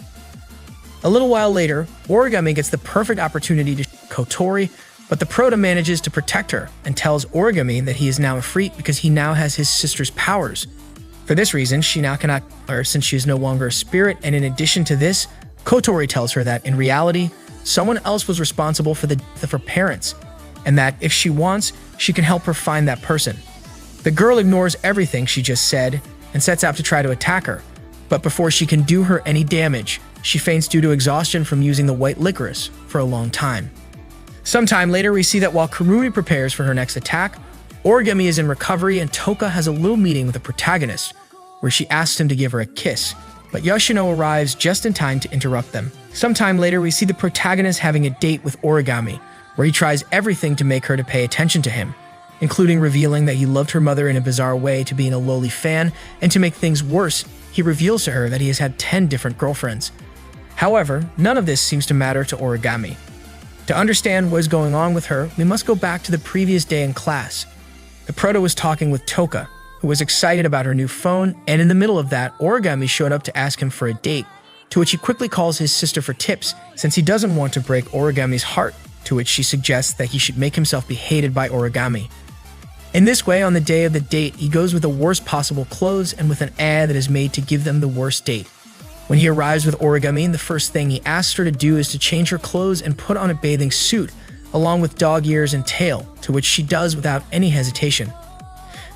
A little while later, Origami gets the perfect opportunity to shoot Kotori, but the Prota manages to protect her and tells Origami that he is now a freak because he now has his sister's powers. For this reason, she now cannot kill her since she is no longer a spirit, and in addition to this, Kotori tells her that in reality, someone else was responsible for the death of her parents, and that if she wants, she can help her find that person. The girl ignores everything she just said and sets out to try to attack her, but before she can do her any damage, she faints due to exhaustion from using the white licorice for a long time. Sometime later, we see that while Karuri prepares for her next attack, Origami is in recovery and Toka has a little meeting with the protagonist, where she asks him to give her a kiss, but Yoshino arrives just in time to interrupt them. Sometime later, we see the protagonist having a date with Origami, where he tries everything to make her to pay attention to him, including revealing that he loved her mother in a bizarre way to being a lowly fan, and to make things worse, he reveals to her that he has had 10 different girlfriends. However, none of this seems to matter to Origami. To understand what is going on with her, we must go back to the previous day in class. The Prota was talking with Toka, who was excited about her new phone, and in the middle of that, Origami showed up to ask him for a date, to which he quickly calls his sister for tips, since he doesn't want to break Origami's heart, to which she suggests that he should make himself be hated by Origami. In this way, on the day of the date, he goes with the worst possible clothes and with an ad that is made to give them the worst date. When he arrives with Origami, the first thing he asks her to do is to change her clothes and put on a bathing suit, along with dog ears and tail, to which she does without any hesitation.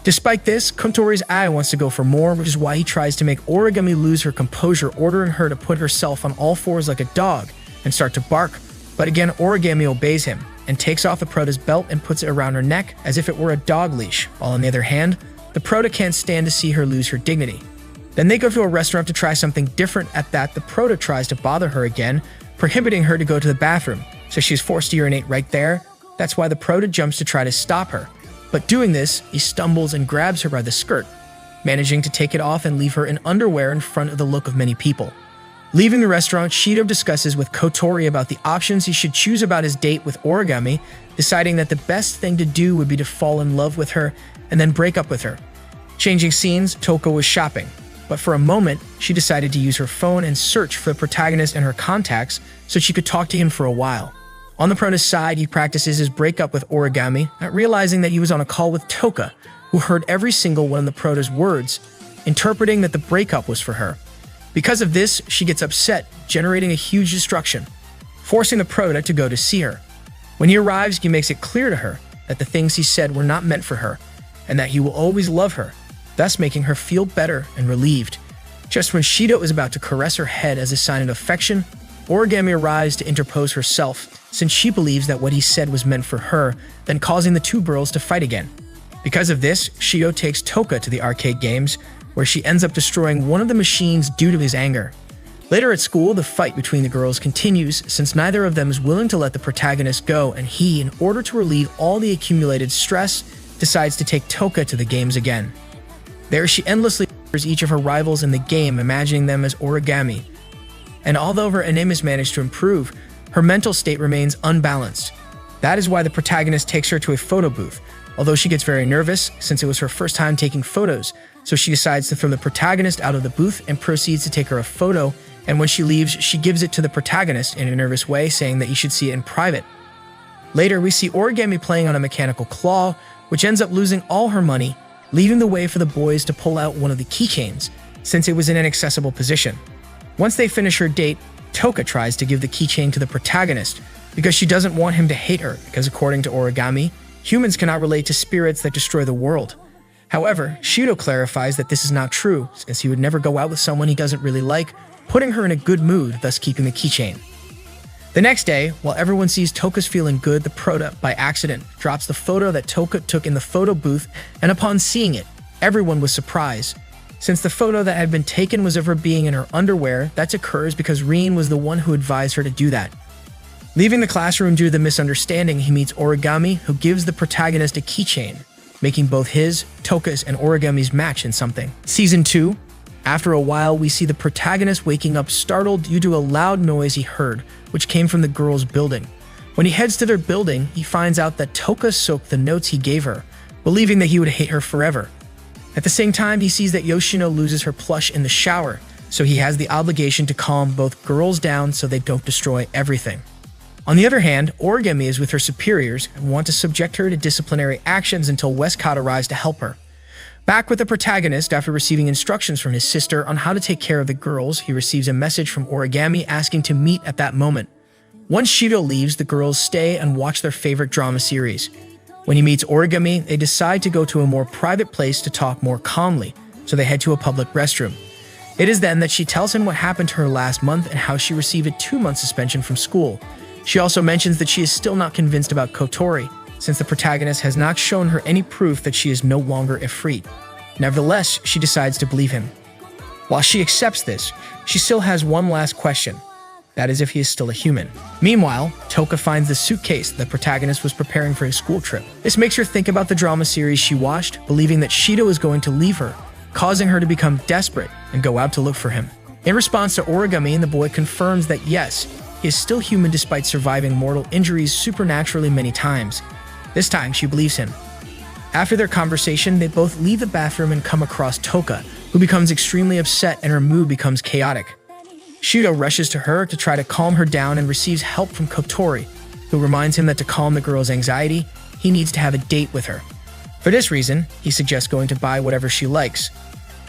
Despite this, Kotori's eye wants to go for more, which is why he tries to make Origami lose her composure, ordering her to put herself on all fours like a dog and start to bark, but again Origami obeys him and takes off the Prota's belt and puts it around her neck as if it were a dog leash, while on the other hand, the Prota can't stand to see her lose her dignity. Then they go to a restaurant to try something different. At that, the Prota tries to bother her again, prohibiting her to go to the bathroom, so she's forced to urinate right there. That's why the Prota jumps to try to stop her. But doing this, he stumbles and grabs her by the skirt, managing to take it off and leave her in underwear in front of the look of many people. Leaving the restaurant, Shidou discusses with Kotori about the options he should choose about his date with Origami, deciding that the best thing to do would be to fall in love with her and then break up with her. Changing scenes, Toka was shopping, but for a moment, she decided to use her phone and search for the protagonist and her contacts so she could talk to him for a while. On the Prota's side, he practices his breakup with Origami, not realizing that he was on a call with Toka, who heard every single one of the Prota's words, interpreting that the breakup was for her. Because of this, she gets upset, generating a huge destruction, forcing the Prota to go to see her. When he arrives, he makes it clear to her that the things he said were not meant for her, and that he will always love her, thus making her feel better and relieved. Just when Shidou is about to caress her head as a sign of affection, Origami arrives to interpose herself, since she believes that what he said was meant for her, then causing the two girls to fight again. Because of this, Shidou takes Toka to the arcade games, where she ends up destroying one of the machines due to his anger. Later at school, the fight between the girls continues, since neither of them is willing to let the protagonist go, and he, in order to relieve all the accumulated stress, decides to take Toka to the games again. There, she endlessly each of her rivals in the game, imagining them as Origami. And although her aim has managed to improve, her mental state remains unbalanced. That is why the protagonist takes her to a photo booth, although she gets very nervous since it was her first time taking photos, so she decides to throw the protagonist out of the booth and proceeds to take her a photo and when she leaves, she gives it to the protagonist in a nervous way, saying that he should see it in private. Later, we see Origami playing on a mechanical claw, which ends up losing all her money, leaving the way for the boys to pull out one of the keychains, since it was in an inaccessible position. Once they finish her date, Toka tries to give the keychain to the protagonist because she doesn't want him to hate her, because according to Origami, humans cannot relate to spirits that destroy the world. However, Shidou clarifies that this is not true, since he would never go out with someone he doesn't really like, putting her in a good mood, thus keeping the keychain. The next day, while everyone sees Toka's feeling good, the Prota, by accident, drops the photo that Toka took in the photo booth, and upon seeing it, everyone was surprised. Since the photo that had been taken was of her being in her underwear, that occurs because Rin was the one who advised her to do that. Leaving the classroom due to the misunderstanding, he meets Origami, who gives the protagonist a keychain, making both his, Toka's, and Origami's match in something. Season 2. After a while, we see the protagonist waking up startled due to a loud noise he heard, which came from the girls' building. When he heads to their building, he finds out that Toka soaked the notes he gave her, believing that he would hate her forever. At the same time, he sees that Yoshino loses her plush in the shower, so he has the obligation to calm both girls down so they don't destroy everything. On the other hand, Origami is with her superiors and want to subject her to disciplinary actions until Westcott arrives to help her. Back with the protagonist, after receiving instructions from his sister on how to take care of the girls, he receives a message from Origami asking to meet at that moment. Once Shidou leaves, the girls stay and watch their favorite drama series. When he meets Origami, they decide to go to a more private place to talk more calmly, so they head to a public restroom. It is then that she tells him what happened to her last month and how she received a 2-month suspension from school. She also mentions that she is still not convinced about Kotori, since the protagonist has not shown her any proof that she is no longer Ifrit. Nevertheless, she decides to believe him. While she accepts this, she still has one last question. That is if he is still a human. Meanwhile, Toka finds the suitcase the protagonist was preparing for his school trip. This makes her think about the drama series she watched, believing that Shidou is going to leave her, causing her to become desperate and go out to look for him. In response to Origami, the boy confirms that yes, he is still human despite surviving mortal injuries supernaturally many times. This time, she believes him. After their conversation, they both leave the bathroom and come across Toka, who becomes extremely upset and her mood becomes chaotic. Shidou rushes to her to try to calm her down and receives help from Kotori, who reminds him that to calm the girl's anxiety, he needs to have a date with her. For this reason, he suggests going to buy whatever she likes.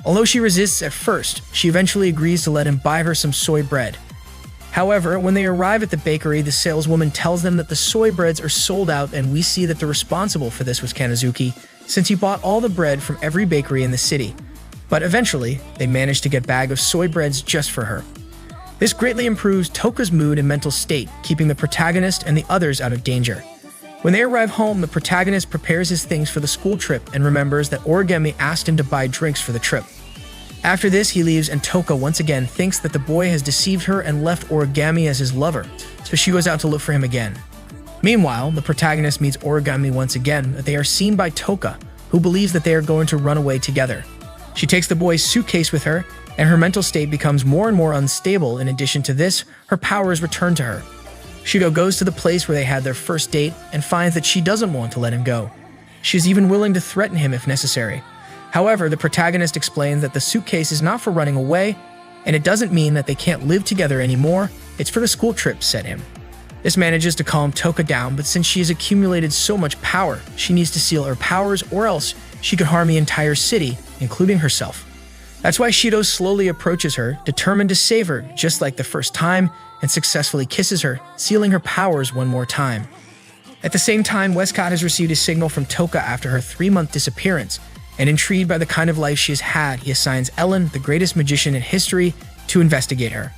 Although she resists at first, she eventually agrees to let him buy her some soy bread. However, when they arrive at the bakery, the saleswoman tells them that the soy breads are sold out, and we see that the responsible for this was Kanazuki, since he bought all the bread from every bakery in the city. But eventually, they manage to get a bag of soy breads just for her. This greatly improves Toka's mood and mental state, keeping the protagonist and the others out of danger. When they arrive home, the protagonist prepares his things for the school trip and remembers that Origami asked him to buy drinks for the trip. After this, he leaves and Toka once again thinks that the boy has deceived her and left Origami as his lover, so she goes out to look for him again. Meanwhile, the protagonist meets Origami once again, but they are seen by Toka, who believes that they are going to run away together. She takes the boy's suitcase with her, and her mental state becomes more and more unstable. In addition to this, her powers return to her. Shidou goes to the place where they had their first date and finds that she doesn't want to let him go. She is even willing to threaten him if necessary. However, the protagonist explains that the suitcase is not for running away, and it doesn't mean that they can't live together anymore, it's for the school trip, said him. This manages to calm Toka down, but since she has accumulated so much power, she needs to seal her powers or else she could harm the entire city, including herself. That's why Shidou slowly approaches her, determined to save her just like the first time, and successfully kisses her, sealing her powers one more time. At the same time, Westcott has received a signal from Toka after her 3-month disappearance, and intrigued by the kind of life she has had, he assigns Ellen, the greatest magician in history, to investigate her.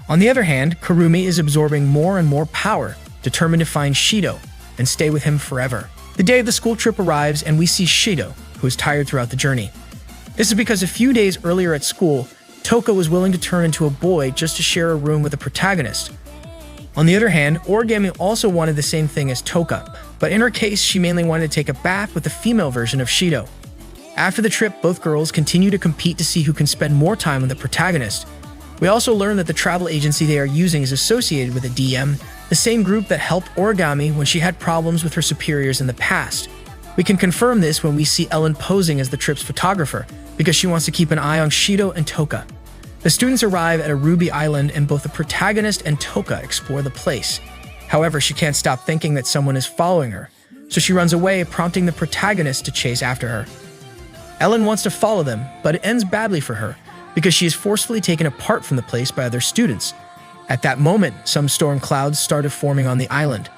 On the other hand, Kurumi is absorbing more and more power, determined to find Shidou and stay with him forever. The day of the school trip arrives and we see Shidou, who is tired throughout the journey. This is because a few days earlier at school, Toka was willing to turn into a boy just to share a room with the protagonist. On the other hand, Origami also wanted the same thing as Toka, but in her case, she mainly wanted to take a bath with the female version of Shidou. After the trip, both girls continue to compete to see who can spend more time with the protagonist. We also learn that the travel agency they are using is associated with a DM, the same group that helped Origami when she had problems with her superiors in the past. We can confirm this when we see Ellen posing as the trip's photographer, because she wants to keep an eye on Shidou and Toka. The students arrive at a ruby island and both the protagonist and Toka explore the place. However, she can't stop thinking that someone is following her, so she runs away, prompting the protagonist to chase after her. Ellen wants to follow them, but it ends badly for her because she is forcefully taken apart from the place by other students. At that moment, some storm clouds started forming on the island.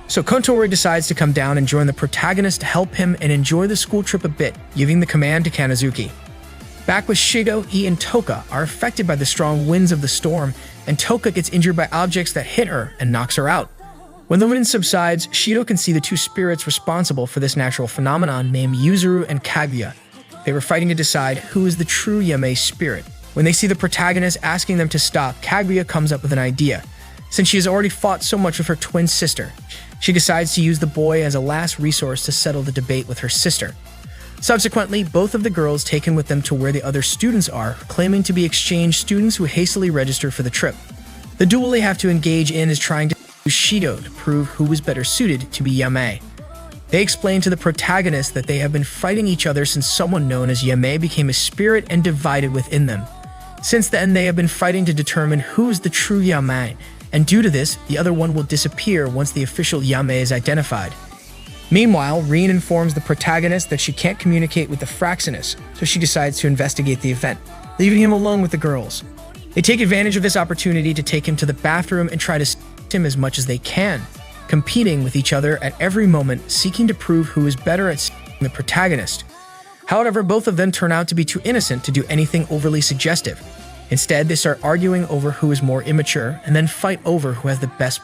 So Kotori decides to come down and join the protagonist to help him and enjoy the school trip a bit, giving the command to Kanazuki. Back with Shidou, E, and Toka are affected by the strong winds of the storm, and Toka gets injured by objects that hit her and knocks her out. When the wind subsides, Shidou can see the two spirits responsible for this natural phenomenon named Yuzuru and Kaguya. They were fighting to decide who is the true Yamei spirit. When they see the protagonist asking them to stop, Kaguya comes up with an idea. Since she has already fought so much with her twin sister, she decides to use the boy as a last resource to settle the debate with her sister. Subsequently, both of the girls taken with them to where the other students are, claiming to be exchange students who hastily registered for the trip. The duel they have to engage in is trying to use Shidou to prove who was better suited to be Yamei. They explain to the protagonist that they have been fighting each other since someone known as Yamei became a spirit and divided within them. Since then, they have been fighting to determine who is the true Yamei, and due to this, the other one will disappear once the official Yamei is identified. Meanwhile, Rin informs the protagonist that she can't communicate with the Fraxinus, so she decides to investigate the event, leaving him alone with the girls. They take advantage of this opportunity to take him to the bathroom and try to stop him as much as they can, competing with each other at every moment, seeking to prove who is better at the protagonist. However, both of them turn out to be too innocent to do anything overly suggestive. Instead, they start arguing over who is more immature and then fight over who has the best.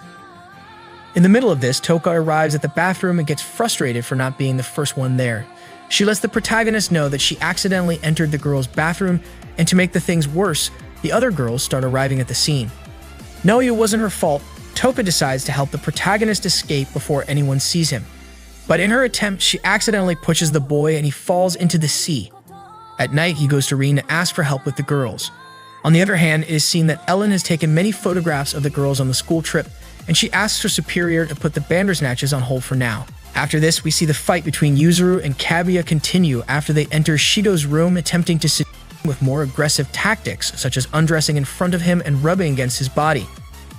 In the middle of this, Toka arrives at the bathroom and gets frustrated for not being the first one there. She lets the protagonist know that she accidentally entered the girls' bathroom, and to make the things worse, the other girls start arriving at the scene. Knowing it wasn't her fault, Toka decides to help the protagonist escape before anyone sees him. But in her attempt, she accidentally pushes the boy and he falls into the sea. At night, he goes to Rin to ask for help with the girls. On the other hand, it is seen that Ellen has taken many photographs of the girls on the school trip, and she asks her superior to put the Bandersnatches on hold for now. After this, we see the fight between Yuzuru and Kaguya continue after they enter Shidou's room, attempting to seduce him with more aggressive tactics, such as undressing in front of him and rubbing against his body.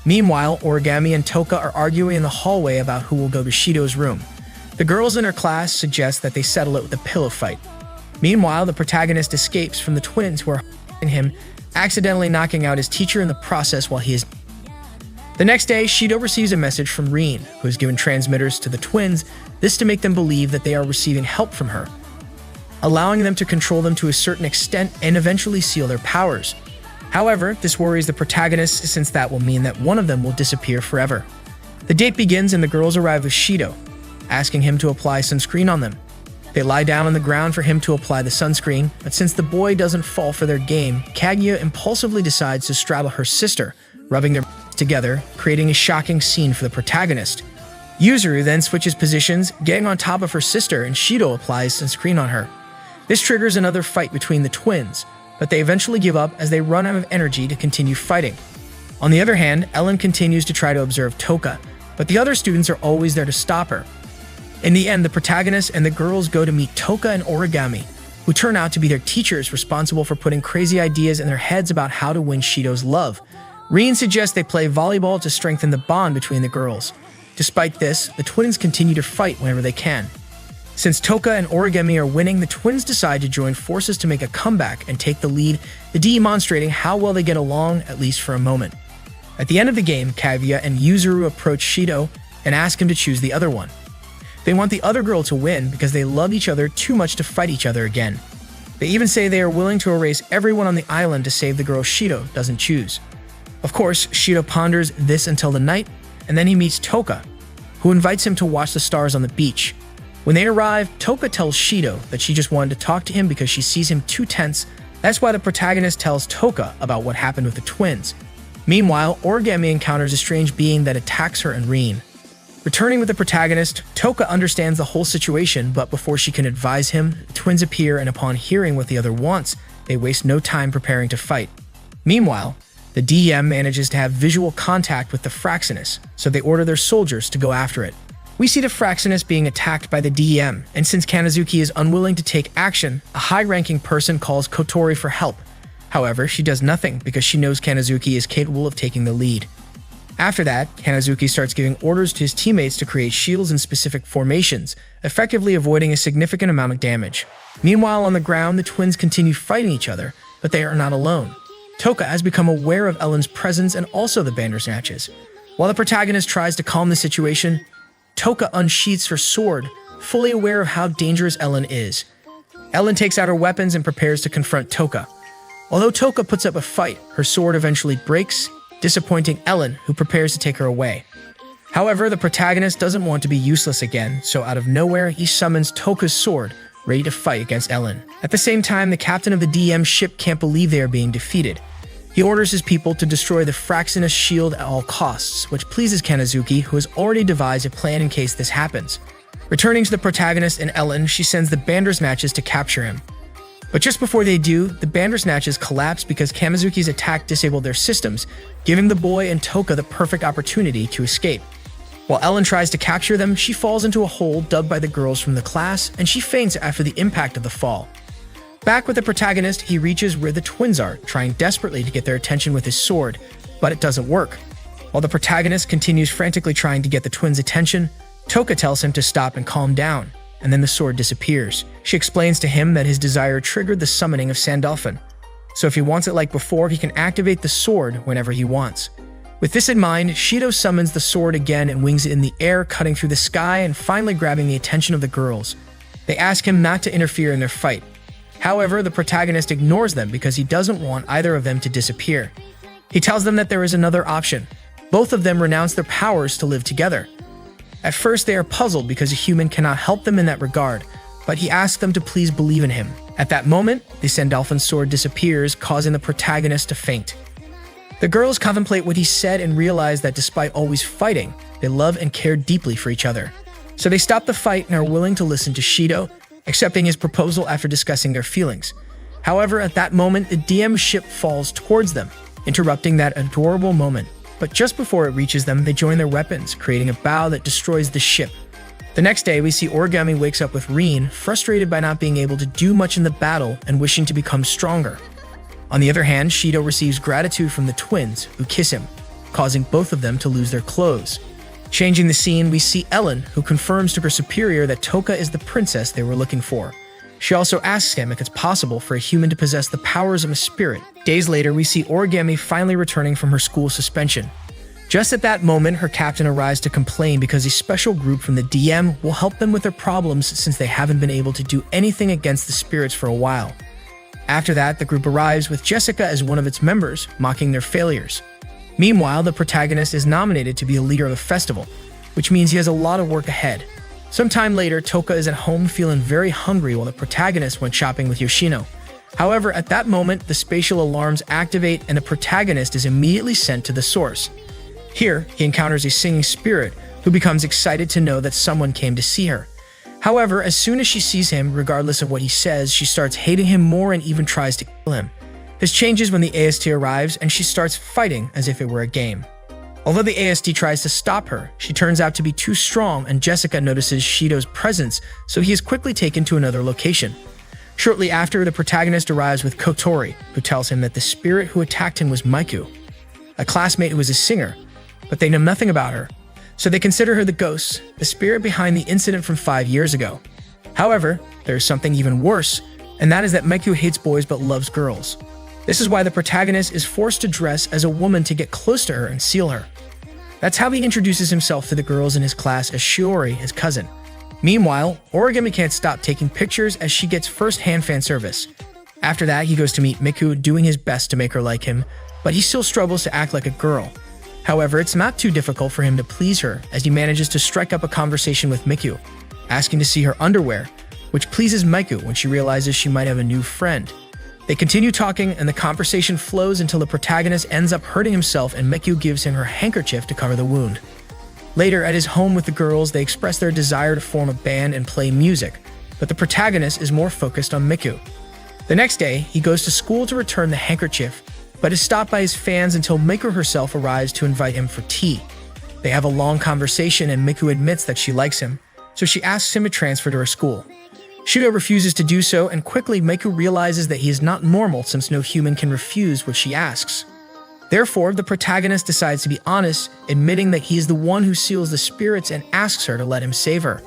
Meanwhile, Origami and Toka are arguing in the hallway about who will go to Shidou's room. The girls in her class suggest that they settle it with a pillow fight. Meanwhile, the protagonist escapes from the twins who are holding him, accidentally knocking out his teacher in the process while he is. The next day, Shidou receives a message from Rin, who has given transmitters to the twins, this to make them believe that they are receiving help from her, allowing them to control them to a certain extent and eventually seal their powers. However, this worries the protagonist since that will mean that one of them will disappear forever. The date begins and the girls arrive with Shidou, asking him to apply sunscreen on them. They lie down on the ground for him to apply the sunscreen, but since the boy doesn't fall for their game, Kaguya impulsively decides to straddle her sister, rubbing their together, creating a shocking scene for the protagonist. Yuzuru then switches positions, getting on top of her sister, and Shidou applies sunscreen on her. This triggers another fight between the twins, but they eventually give up as they run out of energy to continue fighting. On the other hand, Ellen continues to try to observe Toka, but the other students are always there to stop her. In the end, the protagonist and the girls go to meet Toka and Origami, who turn out to be their teachers responsible for putting crazy ideas in their heads about how to win Shidou's love. Rin suggests they play volleyball to strengthen the bond between the girls. Despite this, the twins continue to fight whenever they can. Since Toka and Origami are winning, the twins decide to join forces to make a comeback and take the lead, demonstrating how well they get along, at least for a moment. At the end of the game, Kaguya and Yuzuru approach Shidou and ask him to choose the other one. They want the other girl to win because they love each other too much to fight each other again. They even say they are willing to erase everyone on the island to save the girl Shidou doesn't choose. Of course, Shidou ponders this until the night, and then he meets Toka, who invites him to watch the stars on the beach. When they arrive, Toka tells Shidou that she just wanted to talk to him because she sees him too tense. That's why the protagonist tells Toka about what happened with the twins. Meanwhile, Origami encounters a strange being that attacks her and Rin. Returning with the protagonist, Toka understands the whole situation, but before she can advise him, the twins appear, and upon hearing what the other wants, they waste no time preparing to fight. Meanwhile, the DM manages to have visual contact with the Fraxinus, so they order their soldiers to go after it. We see the Fraxinus being attacked by the DM, and since Kanazuki is unwilling to take action, a high-ranking person calls Kotori for help. However, she does nothing because she knows Kanazuki is capable of taking the lead. After that, Kanazuki starts giving orders to his teammates to create shields in specific formations, effectively avoiding a significant amount of damage. Meanwhile, on the ground, the twins continue fighting each other, but they are not alone. Toka has become aware of Ellen's presence and also the Bandersnatches. While the protagonist tries to calm the situation, Toka unsheaths her sword, fully aware of how dangerous Ellen is. Ellen takes out her weapons and prepares to confront Toka. Although Toka puts up a fight, her sword eventually breaks, disappointing Ellen, who prepares to take her away. However, the protagonist doesn't want to be useless again, so out of nowhere, he summons Toka's sword, ready to fight against Ellen. At the same time, the captain of the DM ship can't believe they are being defeated. He orders his people to destroy the Fraxinus shield at all costs, which pleases Kanazuki, who has already devised a plan in case this happens. Returning to the protagonist and Ellen, she sends the Bandersnatches to capture him. But just before they do, the Bandersnatches collapse because Kanazuki's attack disabled their systems, giving the boy and Toka the perfect opportunity to escape. While Ellen tries to capture them, she falls into a hole dug by the girls from the class, and she faints after the impact of the fall. Back with the protagonist, he reaches where the twins are, trying desperately to get their attention with his sword, but it doesn't work. While the protagonist continues frantically trying to get the twins' attention, Toka tells him to stop and calm down, and then the sword disappears. She explains to him that his desire triggered the summoning of Sandalphon, so if he wants it like before, he can activate the sword whenever he wants. With this in mind, Shidou summons the sword again and wings it in the air, cutting through the sky and finally grabbing the attention of the girls. They ask him not to interfere in their fight. However, the protagonist ignores them because he doesn't want either of them to disappear. He tells them that there is another option. Both of them renounce their powers to live together. At first, they are puzzled because a human cannot help them in that regard, but he asks them to please believe in him. At that moment, the Sandalphon sword disappears, causing the protagonist to faint. The girls contemplate what he said and realize that despite always fighting, they love and care deeply for each other. So they stop the fight and are willing to listen to Shidou, accepting his proposal after discussing their feelings. However, at that moment, the DM ship falls towards them, interrupting that adorable moment. But just before it reaches them, they join their weapons, creating a bow that destroys the ship. The next day, we see Origami wakes up with Rin, frustrated by not being able to do much in the battle and wishing to become stronger. On the other hand, Shidou receives gratitude from the twins, who kiss him, causing both of them to lose their clothes. Changing the scene, we see Ellen, who confirms to her superior that Toka is the princess they were looking for. She also asks him if it's possible for a human to possess the powers of a spirit. Days later, we see Origami finally returning from her school suspension. Just at that moment, her captain arrives to complain because a special group from the DM will help them with their problems since they haven't been able to do anything against the spirits for a while. After that, the group arrives with Jessica as one of its members, mocking their failures. Meanwhile, the protagonist is nominated to be a leader of the festival, which means he has a lot of work ahead. Sometime later, Toka is at home feeling very hungry while the protagonist went shopping with Yoshino. However, at that moment, the spatial alarms activate and the protagonist is immediately sent to the source. Here, he encounters a singing spirit who becomes excited to know that someone came to see her. However, as soon as she sees him, regardless of what he says, she starts hating him more and even tries to kill him. This changes when the AST arrives and she starts fighting as if it were a game. Although the AST tries to stop her, she turns out to be too strong and Jessica notices Shidou's presence, so he is quickly taken to another location. Shortly after, the protagonist arrives with Kotori, who tells him that the spirit who attacked him was Maiku, a classmate who was a singer, but they know nothing about her. So they consider her the ghost, the spirit behind the incident from 5 years ago. However, there is something even worse, and that is that Maiku hates boys but loves girls. This is why the protagonist is forced to dress as a woman to get close to her and seal her. That's how he introduces himself to the girls in his class as Shiori, his cousin. Meanwhile, Origami can't stop taking pictures as she gets first-hand fan service. After that, he goes to meet Miku, doing his best to make her like him, but he still struggles to act like a girl. However, it's not too difficult for him to please her as he manages to strike up a conversation with Miku, asking to see her underwear, which pleases Maiku when she realizes she might have a new friend. They continue talking and the conversation flows until the protagonist ends up hurting himself and Miku gives him her handkerchief to cover the wound. Later, at his home with the girls, they express their desire to form a band and play music, but the protagonist is more focused on Miku. The next day, he goes to school to return the handkerchief, but is stopped by his fans until Miku herself arrives to invite him for tea. They have a long conversation and Miku admits that she likes him, so she asks him to transfer to her school. Shidou refuses to do so, and quickly Miku realizes that he is not normal since no human can refuse what she asks. Therefore, the protagonist decides to be honest, admitting that he is the one who seals the spirits and asks her to let him save her.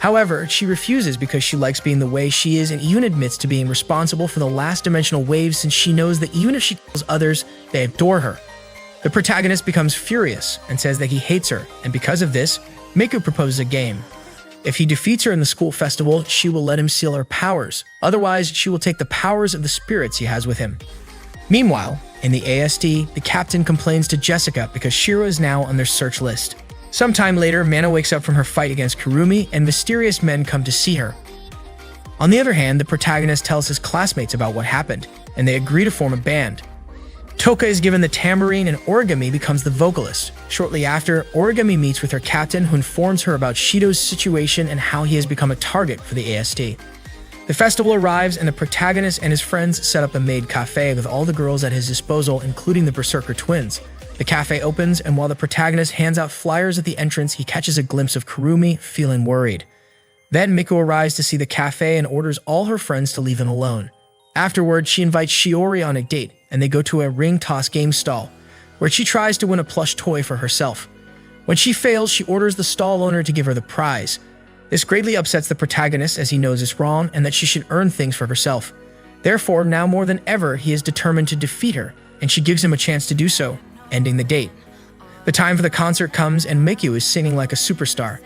However, she refuses because she likes being the way she is and even admits to being responsible for the last dimensional waves since she knows that even if she kills others, they adore her. The protagonist becomes furious and says that he hates her, and because of this, Miku proposes a game. If he defeats her in the school festival, she will let him seal her powers. Otherwise, she will take the powers of the spirits he has with him. Meanwhile, in the ASD, the captain complains to Jessica because Shiro is now on their search list. Sometime later, Mana wakes up from her fight against Kurumi, and mysterious men come to see her. On the other hand, the protagonist tells his classmates about what happened, and they agree to form a band. Toka is given the tambourine and Origami becomes the vocalist. Shortly after, Origami meets with her captain who informs her about Shidou's situation and how he has become a target for the ASD. The festival arrives and the protagonist and his friends set up a maid cafe with all the girls at his disposal, including the Berserker twins. The cafe opens, and while the protagonist hands out flyers at the entrance, he catches a glimpse of Kurumi, feeling worried. Then Miku arrives to see the cafe and orders all her friends to leave him alone. Afterward, she invites Shiori on a date, and they go to a ring toss game stall, where she tries to win a plush toy for herself. When she fails, she orders the stall owner to give her the prize. This greatly upsets the protagonist as he knows it's wrong and that she should earn things for herself. Therefore, now more than ever, he is determined to defeat her, and she gives him a chance to do so, ending the date. The time for the concert comes, and Miku is singing like a superstar.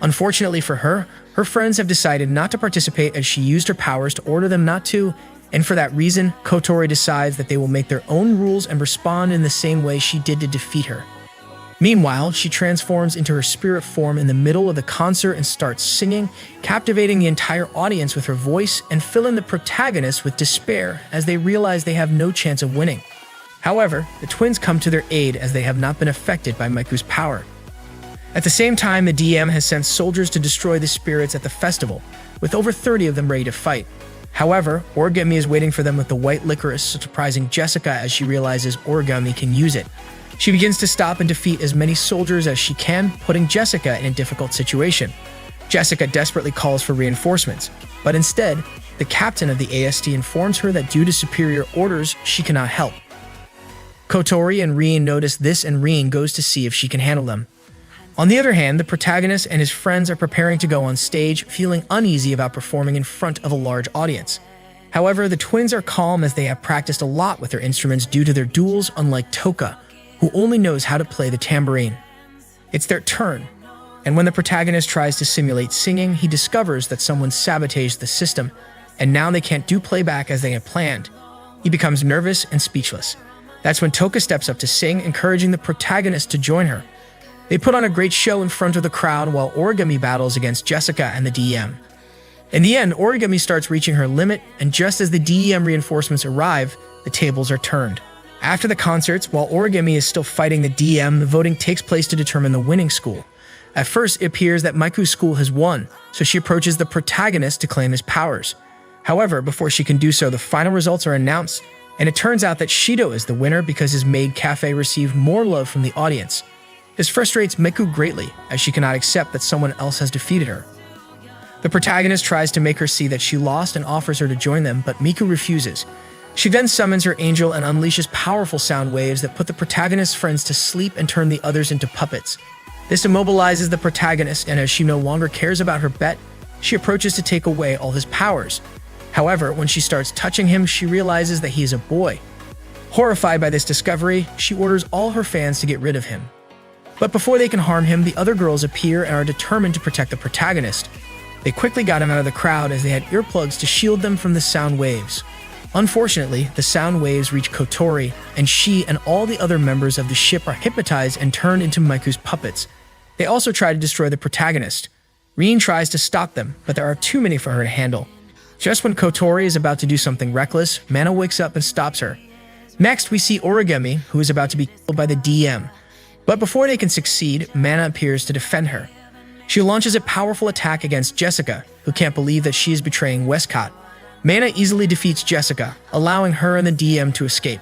Unfortunately for her, her friends have decided not to participate as she used her powers to order them not to, and for that reason, Kotori decides that they will make their own rules and respond in the same way she did to defeat her. Meanwhile, she transforms into her spirit form in the middle of the concert and starts singing, captivating the entire audience with her voice and filling the protagonist with despair as they realize they have no chance of winning. However, the twins come to their aid as they have not been affected by Miku's power. At the same time, the DM has sent soldiers to destroy the spirits at the festival, with over 30 of them ready to fight. However, Origami is waiting for them with the white licorice, surprising Jessica as she realizes Origami can use it. She begins to stop and defeat as many soldiers as she can, putting Jessica in a difficult situation. Jessica desperately calls for reinforcements, but instead, the captain of the ASD informs her that due to superior orders, she cannot help. Kotori and Rin notice this, and Rin goes to see if she can handle them. On the other hand, the protagonist and his friends are preparing to go on stage, feeling uneasy about performing in front of a large audience. However, the twins are calm as they have practiced a lot with their instruments due to their duels, unlike Toka, who only knows how to play the tambourine. It's their turn, and when the protagonist tries to simulate singing, he discovers that someone sabotaged the system, and now they can't do playback as they had planned. He becomes nervous and speechless. That's when Toka steps up to sing, encouraging the protagonist to join her. They put on a great show in front of the crowd while Origami battles against Jessica and the DM. In the end, Origami starts reaching her limit, and just as the DM reinforcements arrive, the tables are turned. After the concerts, while Origami is still fighting the DM, the voting takes place to determine the winning school. At first, it appears that Miku's school has won, so she approaches the protagonist to claim his powers. However, before she can do so, the final results are announced, and it turns out that Shidou is the winner because his maid cafe received more love from the audience. This frustrates Miku greatly, as she cannot accept that someone else has defeated her. The protagonist tries to make her see that she lost and offers her to join them, but Miku refuses. She then summons her angel and unleashes powerful sound waves that put the protagonist's friends to sleep and turn the others into puppets. This immobilizes the protagonist, and as she no longer cares about her bet, she approaches to take away all his powers. However, when she starts touching him, she realizes that he is a boy. Horrified by this discovery, she orders all her fans to get rid of him. But before they can harm him, the other girls appear and are determined to protect the protagonist. They quickly got him out of the crowd as they had earplugs to shield them from the sound waves. Unfortunately, the sound waves reach Kotori, and she and all the other members of the ship are hypnotized and turned into Miku's puppets. They also try to destroy the protagonist. Rin tries to stop them, but there are too many for her to handle. Just when Kotori is about to do something reckless, Mana wakes up and stops her. Next, we see Origami, who is about to be killed by the DM. But before they can succeed, Mana appears to defend her. She launches a powerful attack against Jessica, who can't believe that she is betraying Westcott. Mana easily defeats Jessica, allowing her and the DM to escape.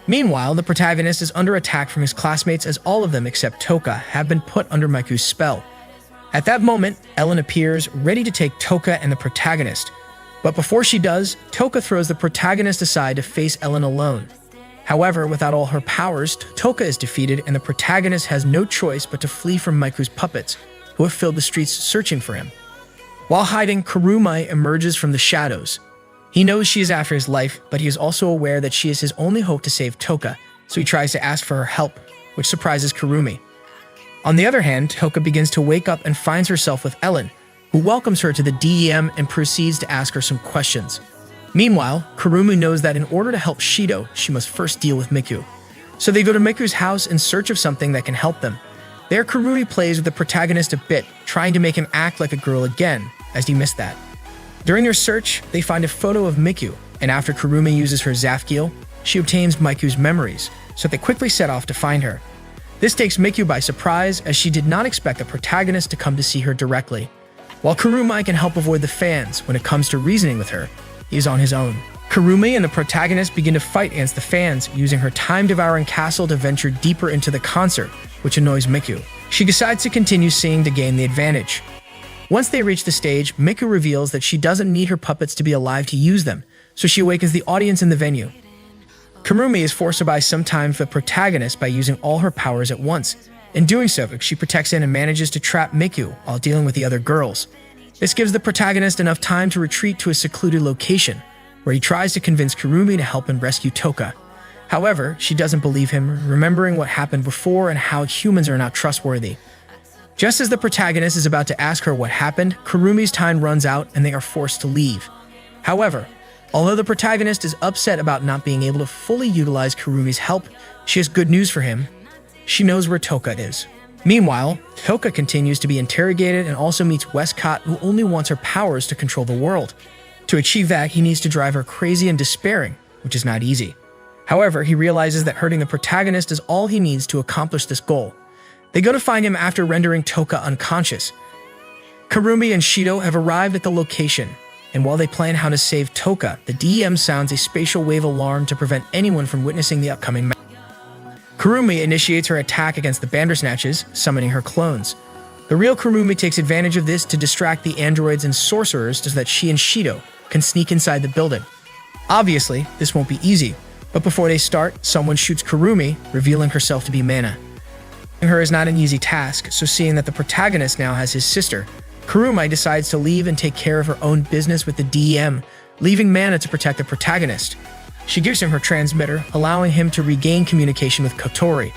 Meanwhile, the protagonist is under attack from his classmates as all of them except Toka have been put under Miku's spell. At that moment, Ellen appears, ready to take Toka and the protagonist. But before she does, Toka throws the protagonist aside to face Ellen alone. However, without all her powers, Toka is defeated and the protagonist has no choice but to flee from Maiku's puppets, who have filled the streets searching for him. While hiding, Kurumai emerges from the shadows. He knows she is after his life, but he is also aware that she is his only hope to save Toka, so he tries to ask for her help, which surprises Kurumi. On the other hand, Toka begins to wake up and finds herself with Ellen, who welcomes her to the DEM and proceeds to ask her some questions. Meanwhile, Kurumi knows that in order to help Shidou, she must first deal with Miku. So they go to Miku's house in search of something that can help them. There, Kurumi plays with the protagonist a bit, trying to make him act like a girl again, as he missed that. During their search, they find a photo of Miku, and after Kurumi uses her Zafkiel, she obtains Miku's memories, so they quickly set off to find her. This takes Miku by surprise, as she did not expect the protagonist to come to see her directly. While Kurumi can help avoid the fans when it comes to reasoning with her, he is on his own. Kurumi and the protagonist begin to fight against the fans, using her time-devouring castle to venture deeper into the concert, which annoys Miku. She decides to continue singing to gain the advantage. Once they reach the stage, Miku reveals that she doesn't need her puppets to be alive to use them, so she awakens the audience in the venue. Kurumi is forced to buy some time for the protagonist by using all her powers at once. In doing so, she protects in and manages to trap Miku while dealing with the other girls. This gives the protagonist enough time to retreat to a secluded location, where he tries to convince Kurumi to help him rescue Toka. However, she doesn't believe him, remembering what happened before and how humans are not trustworthy. Just as the protagonist is about to ask her what happened, Kurumi's time runs out and they are forced to leave. However, although the protagonist is upset about not being able to fully utilize Kurumi's help, she has good news for him. She knows where Toka is. Meanwhile, Toka continues to be interrogated and also meets Westcott, who only wants her powers to control the world. To achieve that, he needs to drive her crazy and despairing, which is not easy. However, he realizes that hurting the protagonist is all he needs to accomplish this goal. They go to find him after rendering Toka unconscious. Kurumi and Shidou have arrived at the location, and while they plan how to save Toka, the DEM sounds a spatial wave alarm to prevent anyone from witnessing the upcoming match. Kurumi initiates her attack against the Bandersnatches, summoning her clones. The real Kurumi takes advantage of this to distract the androids and sorcerers so that she and Shidou can sneak inside the building. Obviously, this won't be easy, but before they start, someone shoots Kurumi, revealing herself to be Mana. Her is not an easy task, so seeing that the protagonist now has his sister, Kurumi decides to leave and take care of her own business with the DEM, leaving Mana to protect the protagonist. She gives him her transmitter, allowing him to regain communication with Kotori.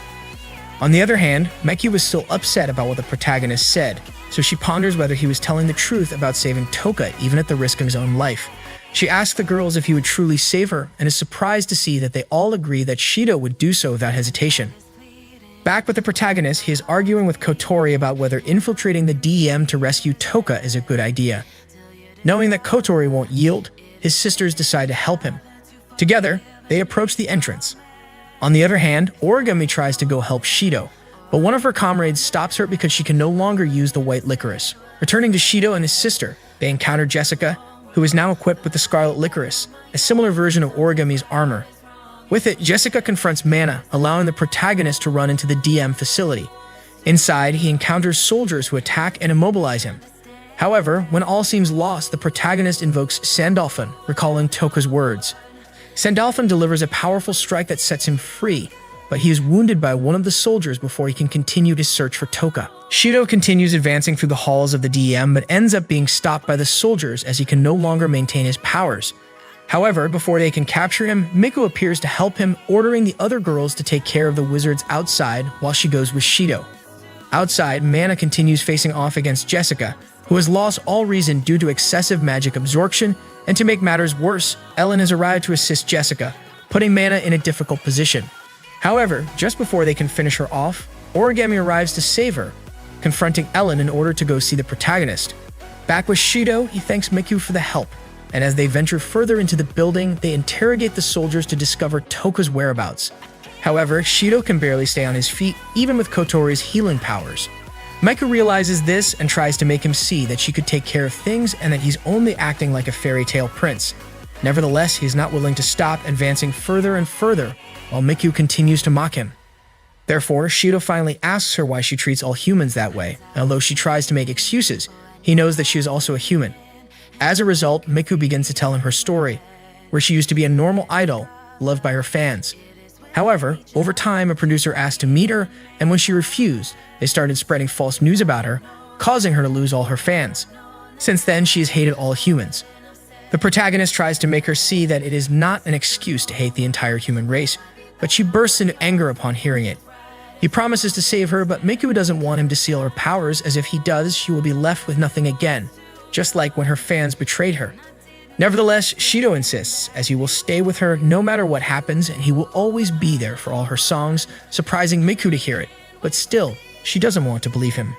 On the other hand, Miku was still upset about what the protagonist said, so she ponders whether he was telling the truth about saving Toka even at the risk of his own life. She asks the girls if he would truly save her, and is surprised to see that they all agree that Shidou would do so without hesitation. Back with the protagonist, he is arguing with Kotori about whether infiltrating the DEM to rescue Toka is a good idea. Knowing that Kotori won't yield, his sisters decide to help him. Together, they approach the entrance. On the other hand, Origami tries to go help Shidou, but one of her comrades stops her because she can no longer use the white licorice. Returning to Shidou and his sister, they encounter Jessica, who is now equipped with the scarlet licorice, a similar version of Origami's armor. With it, Jessica confronts Mana, allowing the protagonist to run into the DM facility. Inside, he encounters soldiers who attack and immobilize him. However, when all seems lost, the protagonist invokes Sandalphon, recalling Toka's words. Sandalphon delivers a powerful strike that sets him free, but he is wounded by one of the soldiers before he can continue his search for Toka. Shidou continues advancing through the halls of the DM, but ends up being stopped by the soldiers as he can no longer maintain his powers. However, before they can capture him, Miku appears to help him, ordering the other girls to take care of the wizards outside while she goes with Shidou. Outside, Mana continues facing off against Jessica, who has lost all reason due to excessive magic absorption, and to make matters worse, Ellen has arrived to assist Jessica, putting Mana in a difficult position. However, just before they can finish her off, Origami arrives to save her, confronting Ellen in order to go see the protagonist. Back with Shidou, he thanks Miku for the help, and as they venture further into the building, they interrogate the soldiers to discover Toka's whereabouts. However, Shidou can barely stay on his feet, even with Kotori's healing powers. Miku realizes this and tries to make him see that she could take care of things and that he's only acting like a fairy tale prince. Nevertheless, he is not willing to stop, advancing further and further, while Miku continues to mock him. Therefore, Shidou finally asks her why she treats all humans that way, and although she tries to make excuses, he knows that she is also a human. As a result, Miku begins to tell him her story, where she used to be a normal idol, loved by her fans. However, over time, a producer asked to meet her, and when she refused, they started spreading false news about her, causing her to lose all her fans. Since then, she has hated all humans. The protagonist tries to make her see that it is not an excuse to hate the entire human race, but she bursts into anger upon hearing it. He promises to save her, but Miku doesn't want him to steal her powers, as if he does, she will be left with nothing again, just like when her fans betrayed her. Nevertheless, Shidou insists, as he will stay with her no matter what happens, and he will always be there for all her songs, surprising Miku to hear it, but still, she doesn't want to believe him.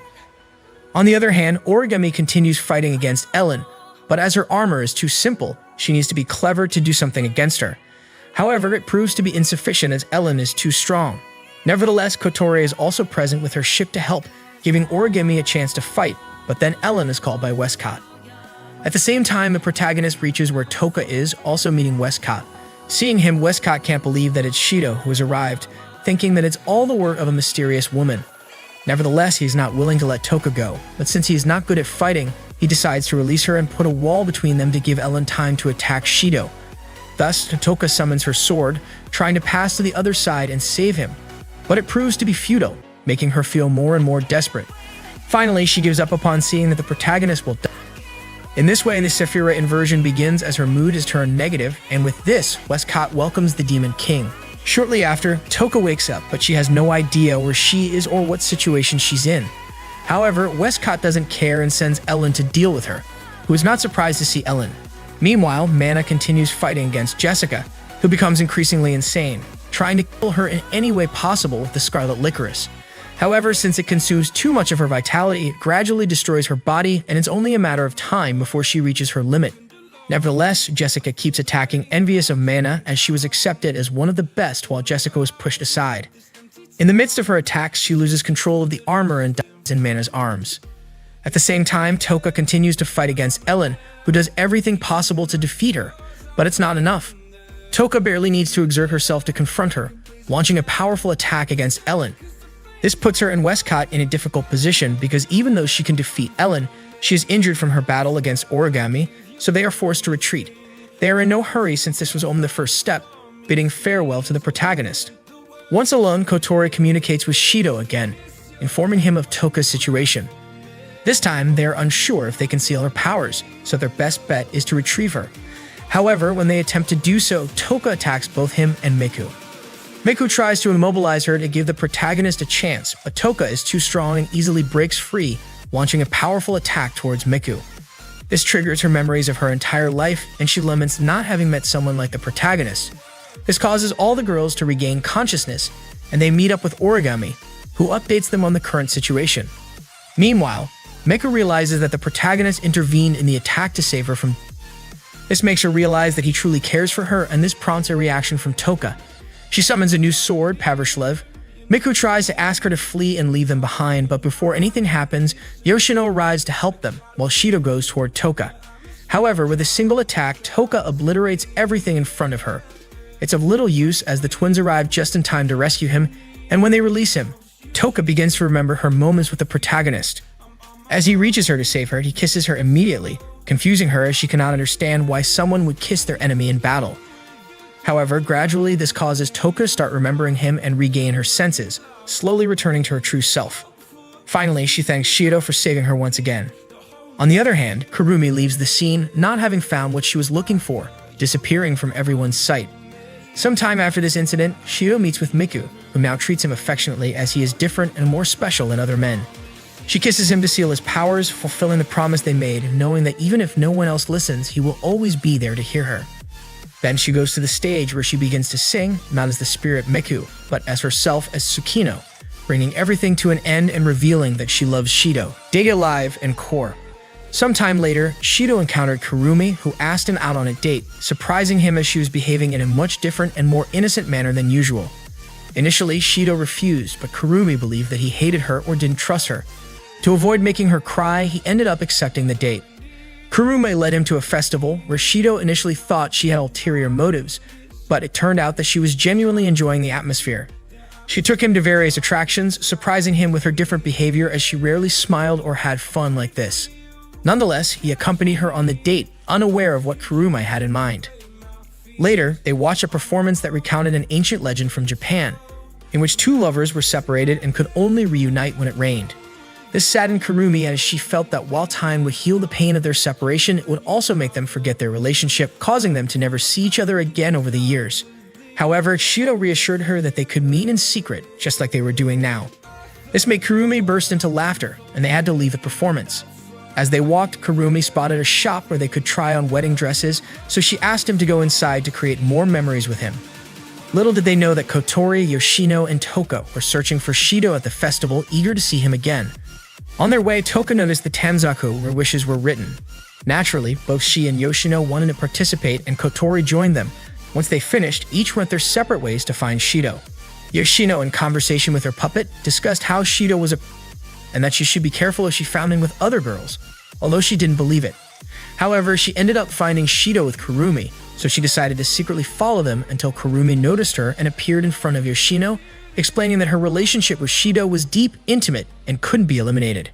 On the other hand, Origami continues fighting against Ellen, but as her armor is too simple, she needs to be clever to do something against her. However, it proves to be insufficient as Ellen is too strong. Nevertheless, Kotori is also present with her ship to help, giving Origami a chance to fight, but then Ellen is called by Westcott. At the same time, the protagonist reaches where Toka is, also meeting Westcott. Seeing him, Westcott can't believe that it's Shidou who has arrived, thinking that it's all the work of a mysterious woman. Nevertheless, he's not willing to let Toka go, but since he is not good at fighting, he decides to release her and put a wall between them to give Ellen time to attack Shidou. Thus, Toka summons her sword, trying to pass to the other side and save him, but it proves to be futile, making her feel more and more desperate. Finally, she gives up upon seeing that the protagonist will die. In this way, the Sephira inversion begins as her mood is turned negative, and with this, Westcott welcomes the Demon King. Shortly after, Toka wakes up, but she has no idea where she is or what situation she's in. However, Westcott doesn't care and sends Ellen to deal with her, who is not surprised to see Ellen. Meanwhile, Mana continues fighting against Jessica, who becomes increasingly insane, trying to kill her in any way possible with the Scarlet Licorice. However, since it consumes too much of her vitality, it gradually destroys her body, and it's only a matter of time before she reaches her limit. Nevertheless, Jessica keeps attacking, envious of Mana, as she was accepted as one of the best while Jessica was pushed aside. In the midst of her attacks, she loses control of the armor and dies in Mana's arms. At the same time, Toka continues to fight against Ellen, who does everything possible to defeat her, but it's not enough. Toka barely needs to exert herself to confront her, launching a powerful attack against Ellen. This puts her and Westcott in a difficult position because even though she can defeat Ellen, she is injured from her battle against Origami, so they are forced to retreat. They are in no hurry since this was only the first step, bidding farewell to the protagonist. Once alone, Kotori communicates with Shidou again, informing him of Toka's situation. This time, they are unsure if they can seal her powers, so their best bet is to retrieve her. However, when they attempt to do so, Toka attacks both him and Miku. Miku tries to immobilize her to give the protagonist a chance, but Toka is too strong and easily breaks free, launching a powerful attack towards Miku. This triggers her memories of her entire life, and she laments not having met someone like the protagonist. This causes all the girls to regain consciousness, and they meet up with Origami, who updates them on the current situation. Meanwhile, Miku realizes that the protagonist intervened in the attack to save her from. This makes her realize that he truly cares for her, and this prompts a reaction from Toka. She summons a new sword, Pavrishlev. Miku tries to ask her to flee and leave them behind, but before anything happens, Yoshino arrives to help them, while Shidou goes toward Toka. However, with a single attack, Toka obliterates everything in front of her. It's of little use as the twins arrive just in time to rescue him, and when they release him, Toka begins to remember her moments with the protagonist. As he reaches her to save her, he kisses her immediately, confusing her as she cannot understand why someone would kiss their enemy in battle. However, gradually this causes Toka to start remembering him and regain her senses, slowly returning to her true self. Finally, she thanks Shidou for saving her once again. On the other hand, Kurumi leaves the scene, not having found what she was looking for, disappearing from everyone's sight. Sometime after this incident, Shidou meets with Miku, who now treats him affectionately as he is different and more special than other men. She kisses him to seal his powers, fulfilling the promise they made, knowing that even if no one else listens, he will always be there to hear her. Then she goes to the stage where she begins to sing, not as the spirit Miku, but as herself as Tsukino, bringing everything to an end and revealing that she loves Shidou, Dig Alive, and Core. Sometime later, Shidou encountered Kurumi, who asked him out on a date, surprising him as she was behaving in a much different and more innocent manner than usual. Initially, Shidou refused, but Kurumi believed that he hated her or didn't trust her. To avoid making her cry, he ended up accepting the date. Kurumi led him to a festival where Shidou initially thought she had ulterior motives, but it turned out that she was genuinely enjoying the atmosphere. She took him to various attractions, surprising him with her different behavior as she rarely smiled or had fun like this. Nonetheless, he accompanied her on the date, unaware of what Kurumi had in mind. Later, they watched a performance that recounted an ancient legend from Japan, in which two lovers were separated and could only reunite when it rained. This saddened Kurumi as she felt that while time would heal the pain of their separation, it would also make them forget their relationship, causing them to never see each other again over the years. However, Shidou reassured her that they could meet in secret, just like they were doing now. This made Kurumi burst into laughter, and they had to leave the performance. As they walked, Kurumi spotted a shop where they could try on wedding dresses, so she asked him to go inside to create more memories with him. Little did they know that Kotori, Yoshino, and Toka were searching for Shidou at the festival, eager to see him again. On their way, Toka noticed the Tanzaku where wishes were written. Naturally, both she and Yoshino wanted to participate, and Kotori joined them. Once they finished, each went their separate ways to find Shidou. Yoshino, in conversation with her puppet, discussed how Shidou was and that she should be careful if she found him with other girls, although she didn't believe it. However, she ended up finding Shidou with Kurumi, so she decided to secretly follow them until Kurumi noticed her and appeared in front of Yoshino, explaining that her relationship with Shidou was deep, intimate, and couldn't be eliminated.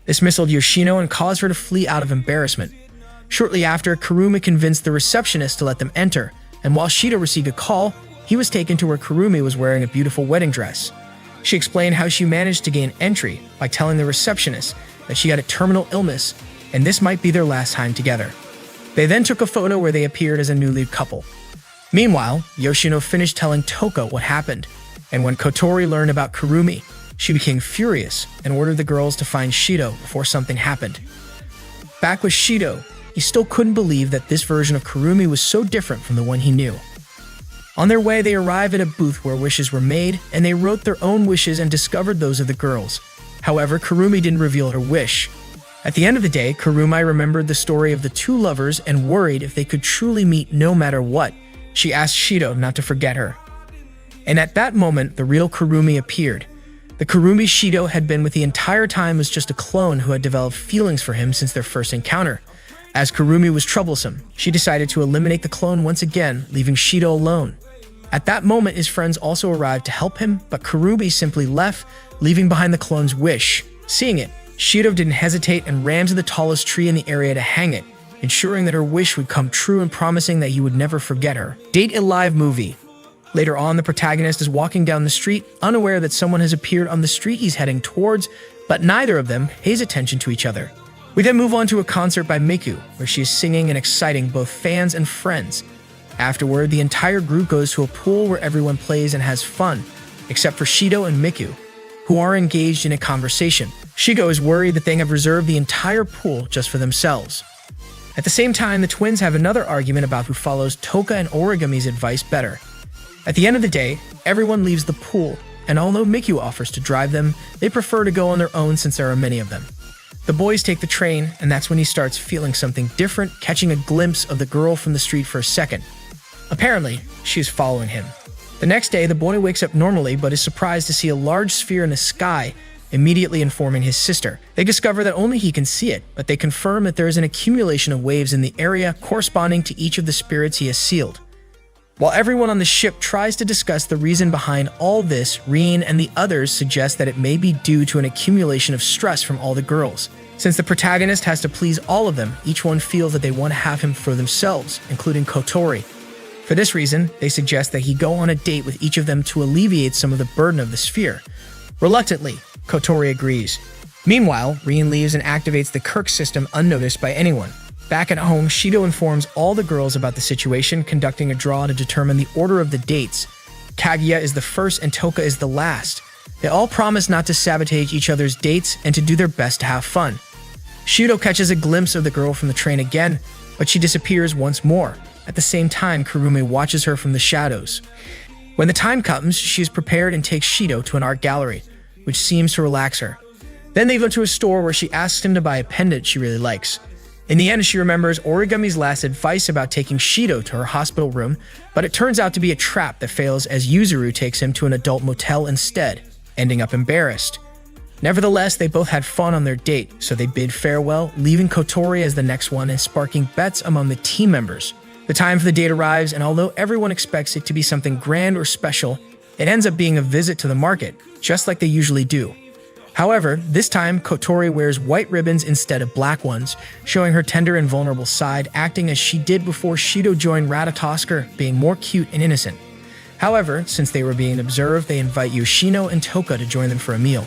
This misled Yoshino and caused her to flee out of embarrassment. Shortly after, Kurumi convinced the receptionist to let them enter, and while Shidou received a call, he was taken to where Kurumi was wearing a beautiful wedding dress. She explained how she managed to gain entry by telling the receptionist that she had a terminal illness, and this might be their last time together. They then took a photo where they appeared as a newly couple. Meanwhile, Yoshino finished telling Toka what happened, and when Kotori learned about Kurumi, she became furious and ordered the girls to find Shidou before something happened. Back with Shidou, he still couldn't believe that this version of Kurumi was so different from the one he knew. On their way, they arrived at a booth where wishes were made, and they wrote their own wishes and discovered those of the girls. However, Kurumi didn't reveal her wish. At the end of the day, Kurumi remembered the story of the two lovers and worried if they could truly meet no matter what. She asked Shidou not to forget her. And at that moment, the real Kurumi appeared. The Kurumi Shidou had been with the entire time was just a clone who had developed feelings for him since their first encounter. As Kurumi was troublesome, she decided to eliminate the clone once again, leaving Shidou alone. At that moment, his friends also arrived to help him, but Kurumi simply left, leaving behind the clone's wish. Seeing it, Shidou didn't hesitate and ran to the tallest tree in the area to hang it, ensuring that her wish would come true and promising that he would never forget her. Date a live movie. Later on, the protagonist is walking down the street, unaware that someone has appeared on the street he's heading towards, but neither of them pays attention to each other. We then move on to a concert by Miku, where she is singing and exciting both fans and friends. Afterward, the entire group goes to a pool where everyone plays and has fun, except for Shidou and Miku, who are engaged in a conversation. Shidou is worried that they have reserved the entire pool just for themselves. At the same time, the twins have another argument about who follows Toka and Origami's advice better. At the end of the day, everyone leaves the pool, and although Miku offers to drive them, they prefer to go on their own since there are many of them. The boys take the train, and that's when he starts feeling something different, catching a glimpse of the girl from the street for a second. Apparently, she is following him. The next day, the boy wakes up normally but is surprised to see a large sphere in the sky, immediately informing his sister. They discover that only he can see it, but they confirm that there is an accumulation of waves in the area corresponding to each of the spirits he has sealed. While everyone on the ship tries to discuss the reason behind all this, Rin and the others suggest that it may be due to an accumulation of stress from all the girls. Since the protagonist has to please all of them, each one feels that they want to have him for themselves, including Kotori. For this reason, they suggest that he go on a date with each of them to alleviate some of the burden of the sphere. Reluctantly, Kotori agrees. Meanwhile, Rin leaves and activates the Kirk system unnoticed by anyone. Back at home, Shidou informs all the girls about the situation, conducting a draw to determine the order of the dates. Kaguya is the first and Toka is the last. They all promise not to sabotage each other's dates and to do their best to have fun. Shidou catches a glimpse of the girl from the train again, but she disappears once more. At the same time, Kurumi watches her from the shadows. When the time comes, she is prepared and takes Shidou to an art gallery, which seems to relax her. Then they go to a store where she asks him to buy a pendant she really likes. In the end, she remembers Origami's last advice about taking Shidou to her hospital room, but it turns out to be a trap that fails as Yuzuru takes him to an adult motel instead, ending up embarrassed. Nevertheless, they both had fun on their date, so they bid farewell, leaving Kotori as the next one and sparking bets among the team members. The time for the date arrives, and although everyone expects it to be something grand or special, It ends up being a visit to the market, just like they usually do. However, this time, Kotori wears white ribbons instead of black ones, showing her tender and vulnerable side, acting as she did before Shidou joined Ratatosker, being more cute and innocent. However, since they were being observed, they invite Yoshino and Toka to join them for a meal.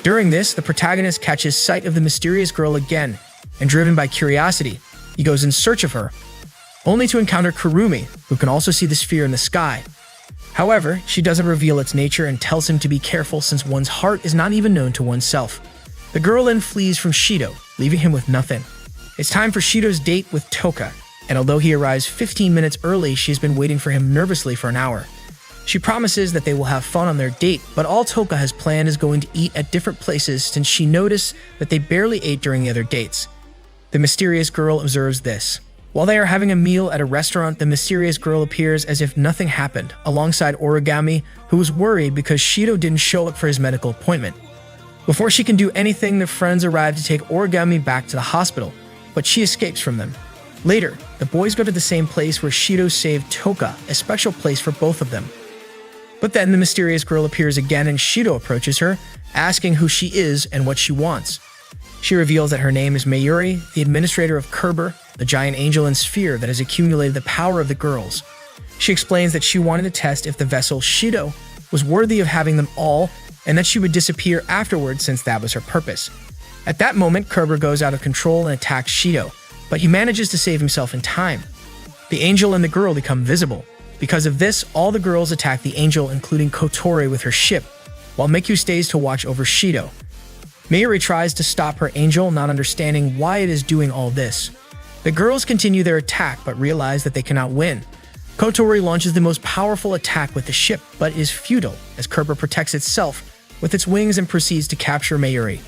During this, the protagonist catches sight of the mysterious girl again, and driven by curiosity, he goes in search of her, only to encounter Kurumi, who can also see the sphere in the sky. However, she doesn't reveal its nature and tells him to be careful since one's heart is not even known to oneself. The girl then flees from Shidou, leaving him with nothing. It's time for Shidou's date with Toka, and although he arrives 15 minutes early, she's been waiting for him nervously for an hour. She promises that they will have fun on their date, but all Toka has planned is going to eat at different places since she noticed that they barely ate during the other dates. The mysterious girl observes this. While they are having a meal at a restaurant, the mysterious girl appears as if nothing happened, alongside Origami, who was worried because Shidou didn't show up for his medical appointment. Before she can do anything, the friends arrive to take Origami back to the hospital, but she escapes from them. Later, the boys go to the same place where Shidou saved Toka, a special place for both of them. But then the mysterious girl appears again and Shidou approaches her, asking who she is and what she wants. She reveals that her name is Mayuri, the administrator of Kerber, the giant angel and sphere that has accumulated the power of the girls. She explains that she wanted to test if the vessel Shidou was worthy of having them all, and that she would disappear afterwards since that was her purpose. At that moment, Kerber goes out of control and attacks Shidou, but he manages to save himself in time. The angel and the girl become visible. Because of this, all the girls attack the angel, including Kotori with her ship, while Miku stays to watch over Shidou. Mayuri tries to stop her angel, not understanding why it is doing all this. The girls continue their attack, but realize that they cannot win. Kotori launches the most powerful attack with the ship, but is futile, as Kerber protects itself with its wings and proceeds to capture Mayuri.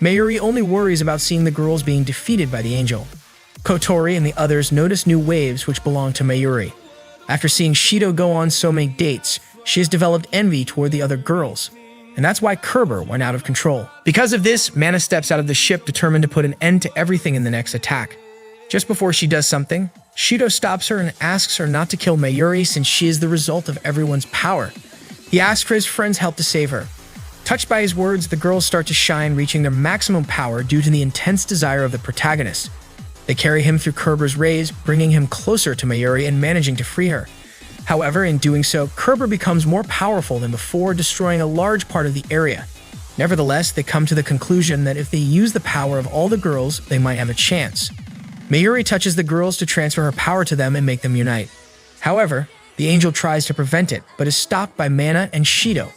Mayuri only worries about seeing the girls being defeated by the angel. Kotori and the others notice new waves which belong to Mayuri. After seeing Shidou go on so many dates, she has developed envy toward the other girls, and that's why Kerber went out of control. Because of this, Mana steps out of the ship determined to put an end to everything in the next attack. Just before she does something, Shidou stops her and asks her not to kill Mayuri since she is the result of everyone's power. He asks for his friend's help to save her. Touched by his words, the girls start to shine, reaching their maximum power due to the intense desire of the protagonist. They carry him through Kerber's rays, bringing him closer to Mayuri and managing to free her. However, in doing so, Kerber becomes more powerful than before, destroying a large part of the area. Nevertheless, they come to the conclusion that if they use the power of all the girls, they might have a chance. Mayuri touches the girls to transfer her power to them and make them unite. However, the angel tries to prevent it, but is stopped by Mana and Shidou.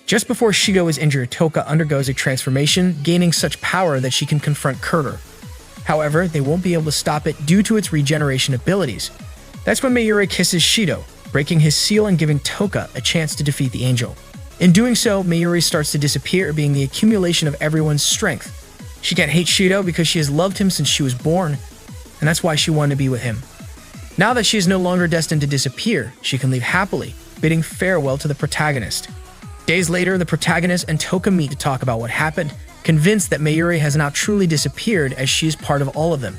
Just before Shidou is injured, Toka undergoes a transformation, gaining such power that she can confront Kerber. However, they won't be able to stop it due to its regeneration abilities. That's when Mayuri kisses Shidou, breaking his seal and giving Toka a chance to defeat the angel. In doing so, Mayuri starts to disappear, being the accumulation of everyone's strength. She can't hate Shidou because she has loved him since she was born, and that's why she wanted to be with him. Now that she is no longer destined to disappear, she can leave happily, bidding farewell to the protagonist. Days later, the protagonist and Toka meet to talk about what happened, convinced that Mayuri has not truly disappeared as she is part of all of them.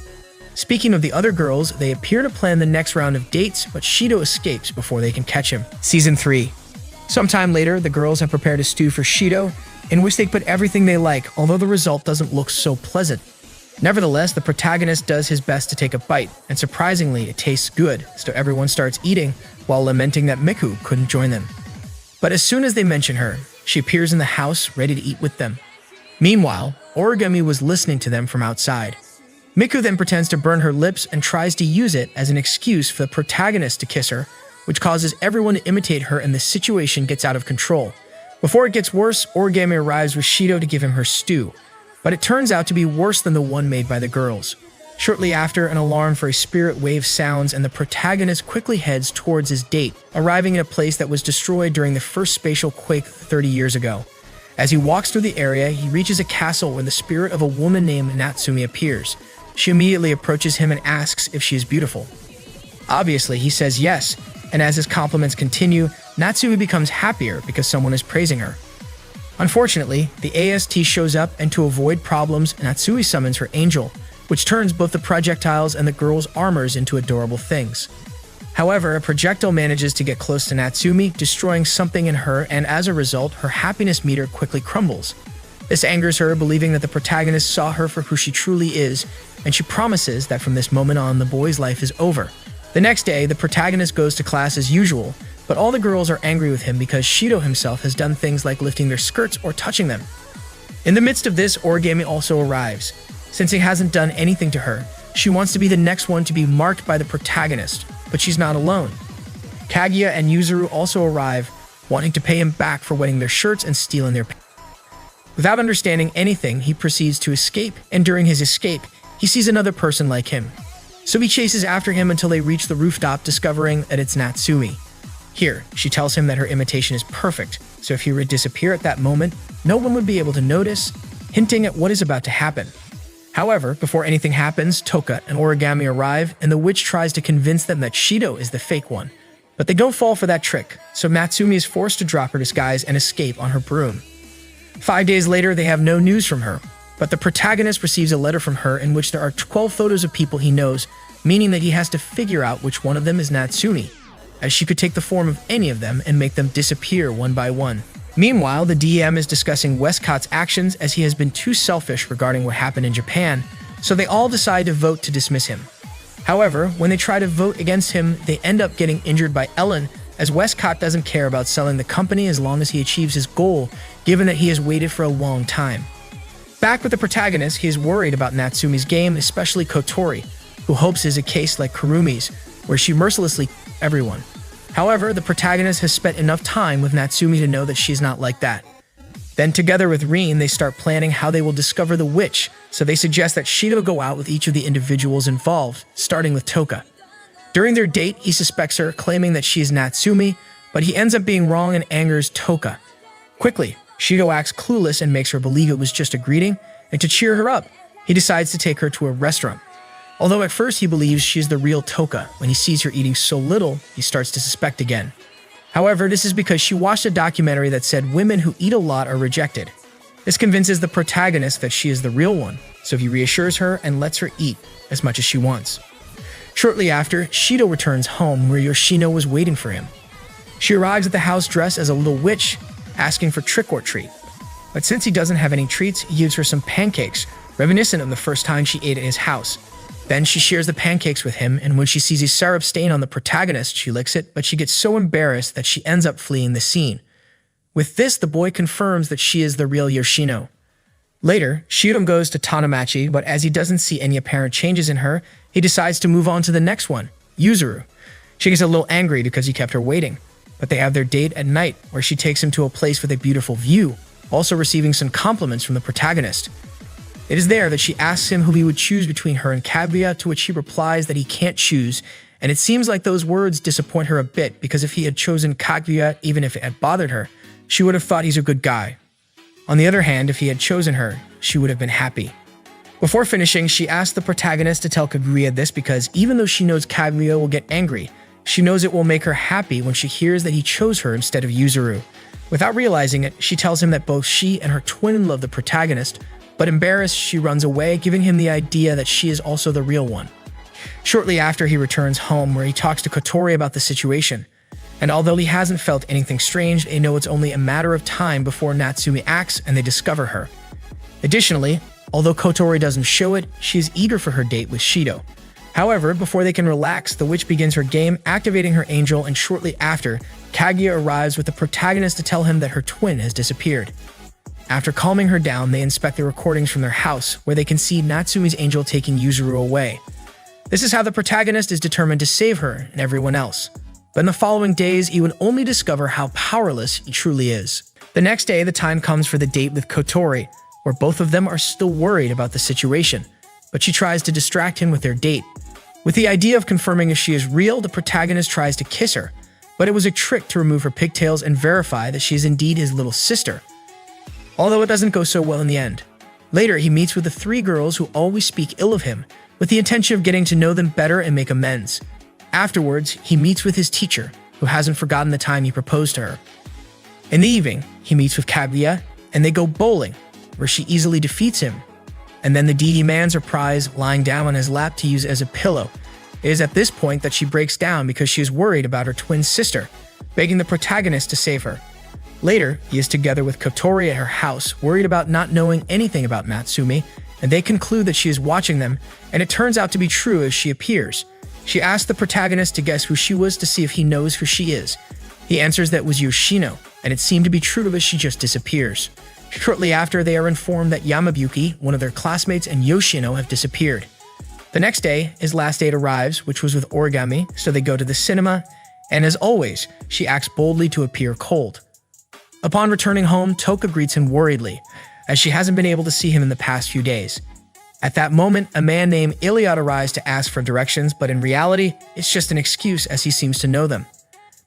Speaking of the other girls, they appear to plan the next round of dates, but Shidou escapes before they can catch him. Season 3. Sometime later, the girls have prepared a stew for Shidou, in which they put everything they like, although the result doesn't look so pleasant. Nevertheless, the protagonist does his best to take a bite, and surprisingly, it tastes good, so everyone starts eating, while lamenting that Miku couldn't join them. But as soon as they mention her, she appears in the house, ready to eat with them. Meanwhile, Origami was listening to them from outside. Miku then pretends to burn her lips and tries to use it as an excuse for the protagonist to kiss her, which causes everyone to imitate her and the situation gets out of control. Before it gets worse, Origami arrives with Shidou to give him her stew, but it turns out to be worse than the one made by the girls. Shortly after, an alarm for a spirit wave sounds and the protagonist quickly heads towards his date, arriving in a place that was destroyed during the first spatial quake 30 years ago. As he walks through the area, he reaches a castle where the spirit of a woman named Natsumi appears. She immediately approaches him and asks if she is beautiful. Obviously, he says yes, and as his compliments continue, Natsumi becomes happier because someone is praising her. Unfortunately, the AST shows up, and to avoid problems, Natsumi summons her angel, which turns both the projectiles and the girls' armors into adorable things. However, a projectile manages to get close to Natsumi, destroying something in her, and as a result, her happiness meter quickly crumbles. This angers her, believing that the protagonist saw her for who she truly is, and she promises that from this moment on, the boy's life is over. The next day, the protagonist goes to class as usual, but all the girls are angry with him because Shidou himself has done things like lifting their skirts or touching them. In the midst of this, Origami also arrives. Since he hasn't done anything to her, she wants to be the next one to be marked by the protagonist, but she's not alone. Kaguya and Yuzuru also arrive, wanting to pay him back for wetting their shirts and stealing their pants. Without understanding anything, he proceeds to escape, and during his escape, he sees another person like him. So he chases after him until they reach the rooftop, discovering that it's Natsumi. Here, she tells him that her imitation is perfect, so if he were to disappear at that moment, no one would be able to notice, hinting at what is about to happen. However, before anything happens, Toka and Origami arrive, and the witch tries to convince them that Shidou is the fake one. But they don't fall for that trick, so Natsumi is forced to drop her disguise and escape on her broom. 5 days later, they have no news from her, but the protagonist receives a letter from her in which there are 12 photos of people he knows, meaning that he has to figure out which one of them is Natsumi, as she could take the form of any of them and make them disappear one by one. Meanwhile, the DM is discussing Westcott's actions as he has been too selfish regarding what happened in Japan, so they all decide to vote to dismiss him. However, when they try to vote against him, they end up getting injured by Ellen, as Westcott doesn't care about selling the company as long as he achieves his goal, given that he has waited for a long time. Back with the protagonist, he is worried about Natsumi's game, especially Kotori, who hopes is a case like Kurumi's, where she mercilessly kills everyone. However, the protagonist has spent enough time with Natsumi to know that she's not like that. Then together with Rin, they start planning how they will discover the witch, so they suggest that Shidou go out with each of the individuals involved, starting with Toka. During their date, he suspects her, claiming that she is Natsumi, but he ends up being wrong and angers Toka. Quickly, Shidou acts clueless and makes her believe it was just a greeting, and to cheer her up, he decides to take her to a restaurant. Although at first he believes she is the real Toka, when he sees her eating so little, he starts to suspect again. However, this is because she watched a documentary that said women who eat a lot are rejected. This convinces the protagonist that she is the real one, so he reassures her and lets her eat as much as she wants. Shortly after, Shidou returns home where Yoshino was waiting for him. She arrives at the house dressed as a little witch, asking for trick or treat. But since he doesn't have any treats, he gives her some pancakes, reminiscent of the first time she ate at his house. Then she shares the pancakes with him, and when she sees a syrup stain on the protagonist, she licks it, but she gets so embarrassed that she ends up fleeing the scene. With this, the boy confirms that she is the real Yoshino. Later, Shidou goes to Tanamachi, but as he doesn't see any apparent changes in her, he decides to move on to the next one, Yuzuru. She gets a little angry because he kept her waiting, but they have their date at night, where she takes him to a place with a beautiful view, also receiving some compliments from the protagonist. It is there that she asks him who he would choose between her and Kaguya, to which he replies that he can't choose, and it seems like those words disappoint her a bit because if he had chosen Kaguya, even if it had bothered her, she would have thought he's a good guy. On the other hand, if he had chosen her, she would have been happy. Before finishing, she asks the protagonist to tell Kaguya this because even though she knows Kaguya will get angry, she knows it will make her happy when she hears that he chose her instead of Yuzuru. Without realizing it, she tells him that both she and her twin love the protagonist, but embarrassed, she runs away, giving him the idea that she is also the real one. Shortly after, he returns home, where he talks to Kotori about the situation. And although he hasn't felt anything strange, they know it's only a matter of time before Natsumi acts and they discover her. Additionally, although Kotori doesn't show it, she is eager for her date with Shidou. However, before they can relax, the witch begins her game, activating her angel, and shortly after, Kaguya arrives with the protagonist to tell him that her twin has disappeared. After calming her down, they inspect the recordings from their house, where they can see Natsumi's angel taking Yuzuru away. This is how the protagonist is determined to save her and everyone else. But in the following days, he would only discover how powerless he truly is. The next day, the time comes for the date with Kotori, where both of them are still worried about the situation, but she tries to distract him with their date. With the idea of confirming if she is real, the protagonist tries to kiss her, but it was a trick to remove her pigtails and verify that she is indeed his little sister. Although it doesn't go so well in the end. Later, he meets with the 3 girls who always speak ill of him, with the intention of getting to know them better and make amends. Afterwards, he meets with his teacher, who hasn't forgotten the time he proposed to her. In the evening, he meets with Kaguya, and they go bowling, where she easily defeats him. And then the D demands her prize lying down on his lap to use as a pillow. It is at this point that she breaks down because she is worried about her twin sister, begging the protagonist to save her. Later, he is together with Kotori at her house, worried about not knowing anything about Natsumi, and they conclude that she is watching them, and it turns out to be true as she appears. She asks the protagonist to guess who she was to see if he knows who she is. He answers that it was Yoshino, and it seemed to be true as she just disappears. Shortly after, they are informed that Yamabuki, one of their classmates, and Yoshino have disappeared. The next day, his last date arrives, which was with origami, so they go to the cinema, and as always, she acts boldly to appear cold. Upon returning home, Toka greets him worriedly, as she hasn't been able to see him in the past few days. At that moment, a man named Iliad arrives to ask for directions, but in reality, it's just an excuse as he seems to know them.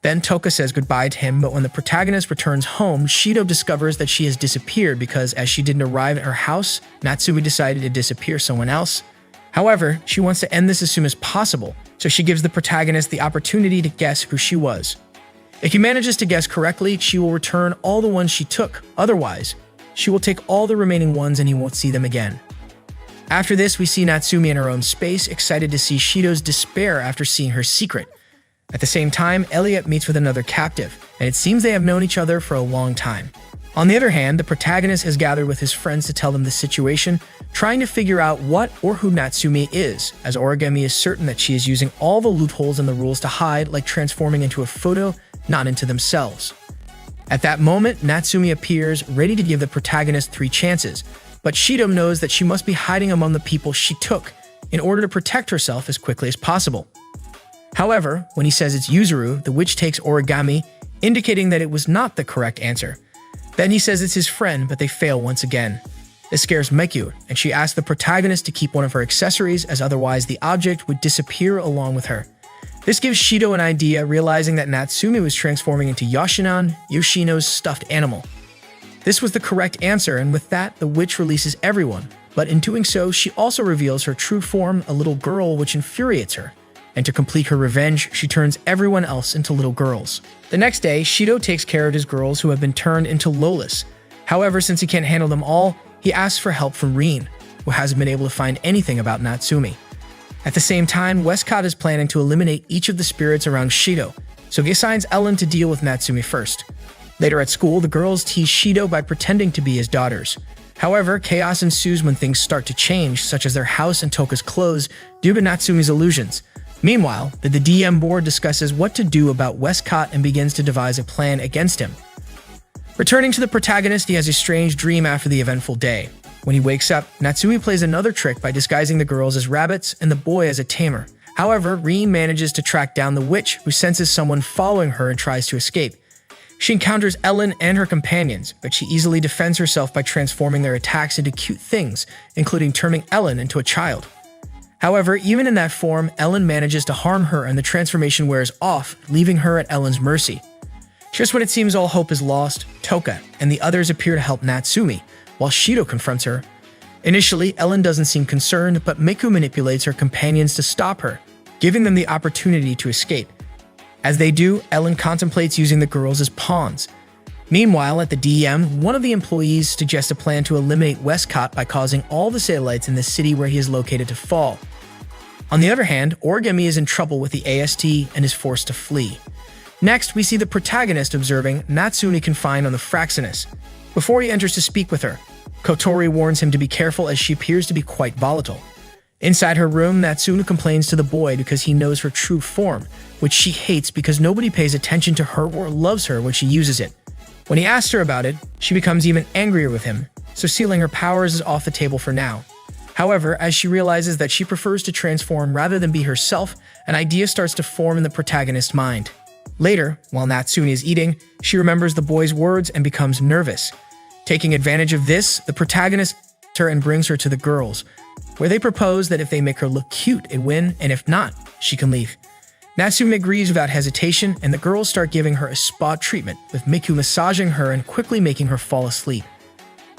Then Toka says goodbye to him, but when the protagonist returns home, Shidou discovers that she has disappeared because as she didn't arrive at her house, Natsumi decided to disappear someone else. However, she wants to end this as soon as possible, so she gives the protagonist the opportunity to guess who she was. If he manages to guess correctly, she will return all the ones she took. Otherwise, she will take all the remaining ones and he won't see them again. After this, we see Natsumi in her own space, excited to see Shidou's despair after seeing her secret. At the same time, Elliot meets with another captive, and it seems they have known each other for a long time. On the other hand, the protagonist has gathered with his friends to tell them the situation, trying to figure out what or who Natsumi is, as Origami is certain that she is using all the loopholes in the rules to hide, like transforming into a photo, not into themselves. At that moment, Natsumi appears, ready to give the protagonist 3 chances, but Shidou knows that she must be hiding among the people she took in order to protect herself as quickly as possible. However, when he says it's Yuzuru, the witch takes origami, indicating that it was not the correct answer. Then he says it's his friend, but they fail once again. This scares Meikyu, and she asks the protagonist to keep one of her accessories, as otherwise the object would disappear along with her. This gives Shidou an idea, realizing that Natsumi was transforming into Yoshinan, Yoshino's stuffed animal. This was the correct answer, and with that, the witch releases everyone, but in doing so, she also reveals her true form, a little girl, which infuriates her. And to complete her revenge, she turns everyone else into little girls. The next day, Shidou takes care of his girls who have been turned into Lolas. However, since he can't handle them all, he asks for help from Rin, who hasn't been able to find anything about Natsumi. At the same time, Westcott is planning to eliminate each of the spirits around Shidou, so he assigns Ellen to deal with Natsumi first. Later at school, the girls tease Shidou by pretending to be his daughters. However, chaos ensues when things start to change, such as their house and Toka's clothes, due to Natsumi's illusions. Meanwhile, the DM board discusses what to do about Westcott and begins to devise a plan against him. Returning to the protagonist, he has a strange dream after the eventful day. When he wakes up, Natsumi plays another trick by disguising the girls as rabbits and the boy as a tamer. However, Rin manages to track down the witch, who senses someone following her and tries to escape. She encounters Ellen and her companions, but she easily defends herself by transforming their attacks into cute things, including turning Ellen into a child. However, even in that form, Ellen manages to harm her and the transformation wears off, leaving her at Ellen's mercy. Just when it seems all hope is lost, Toka and the others appear to help Natsumi, while Shidou confronts her. Initially, Ellen doesn't seem concerned, but Miku manipulates her companions to stop her, giving them the opportunity to escape. As they do, Ellen contemplates using the girls as pawns. Meanwhile, at the DM, one of the employees suggests a plan to eliminate Westcott by causing all the satellites in the city where he is located to fall. On the other hand, Origami is in trouble with the AST and is forced to flee. Next, we see the protagonist observing Natsumi confined on the Fraxinus. Before he enters to speak with her, Kotori warns him to be careful as she appears to be quite volatile. Inside her room, Natsumi complains to the boy because he knows her true form, which she hates because nobody pays attention to her or loves her when she uses it. When he asks her about it, she becomes even angrier with him, so sealing her powers is off the table for now. However, as she realizes that she prefers to transform rather than be herself, an idea starts to form in the protagonist's mind. Later, while Natsumi is eating, she remembers the boy's words and becomes nervous. Taking advantage of this, the protagonist takes her and brings her to the girls, where they propose that if they make her look cute, they win, and if not, she can leave. Natsumi agrees without hesitation, and the girls start giving her a spa treatment, with Miku massaging her and quickly making her fall asleep.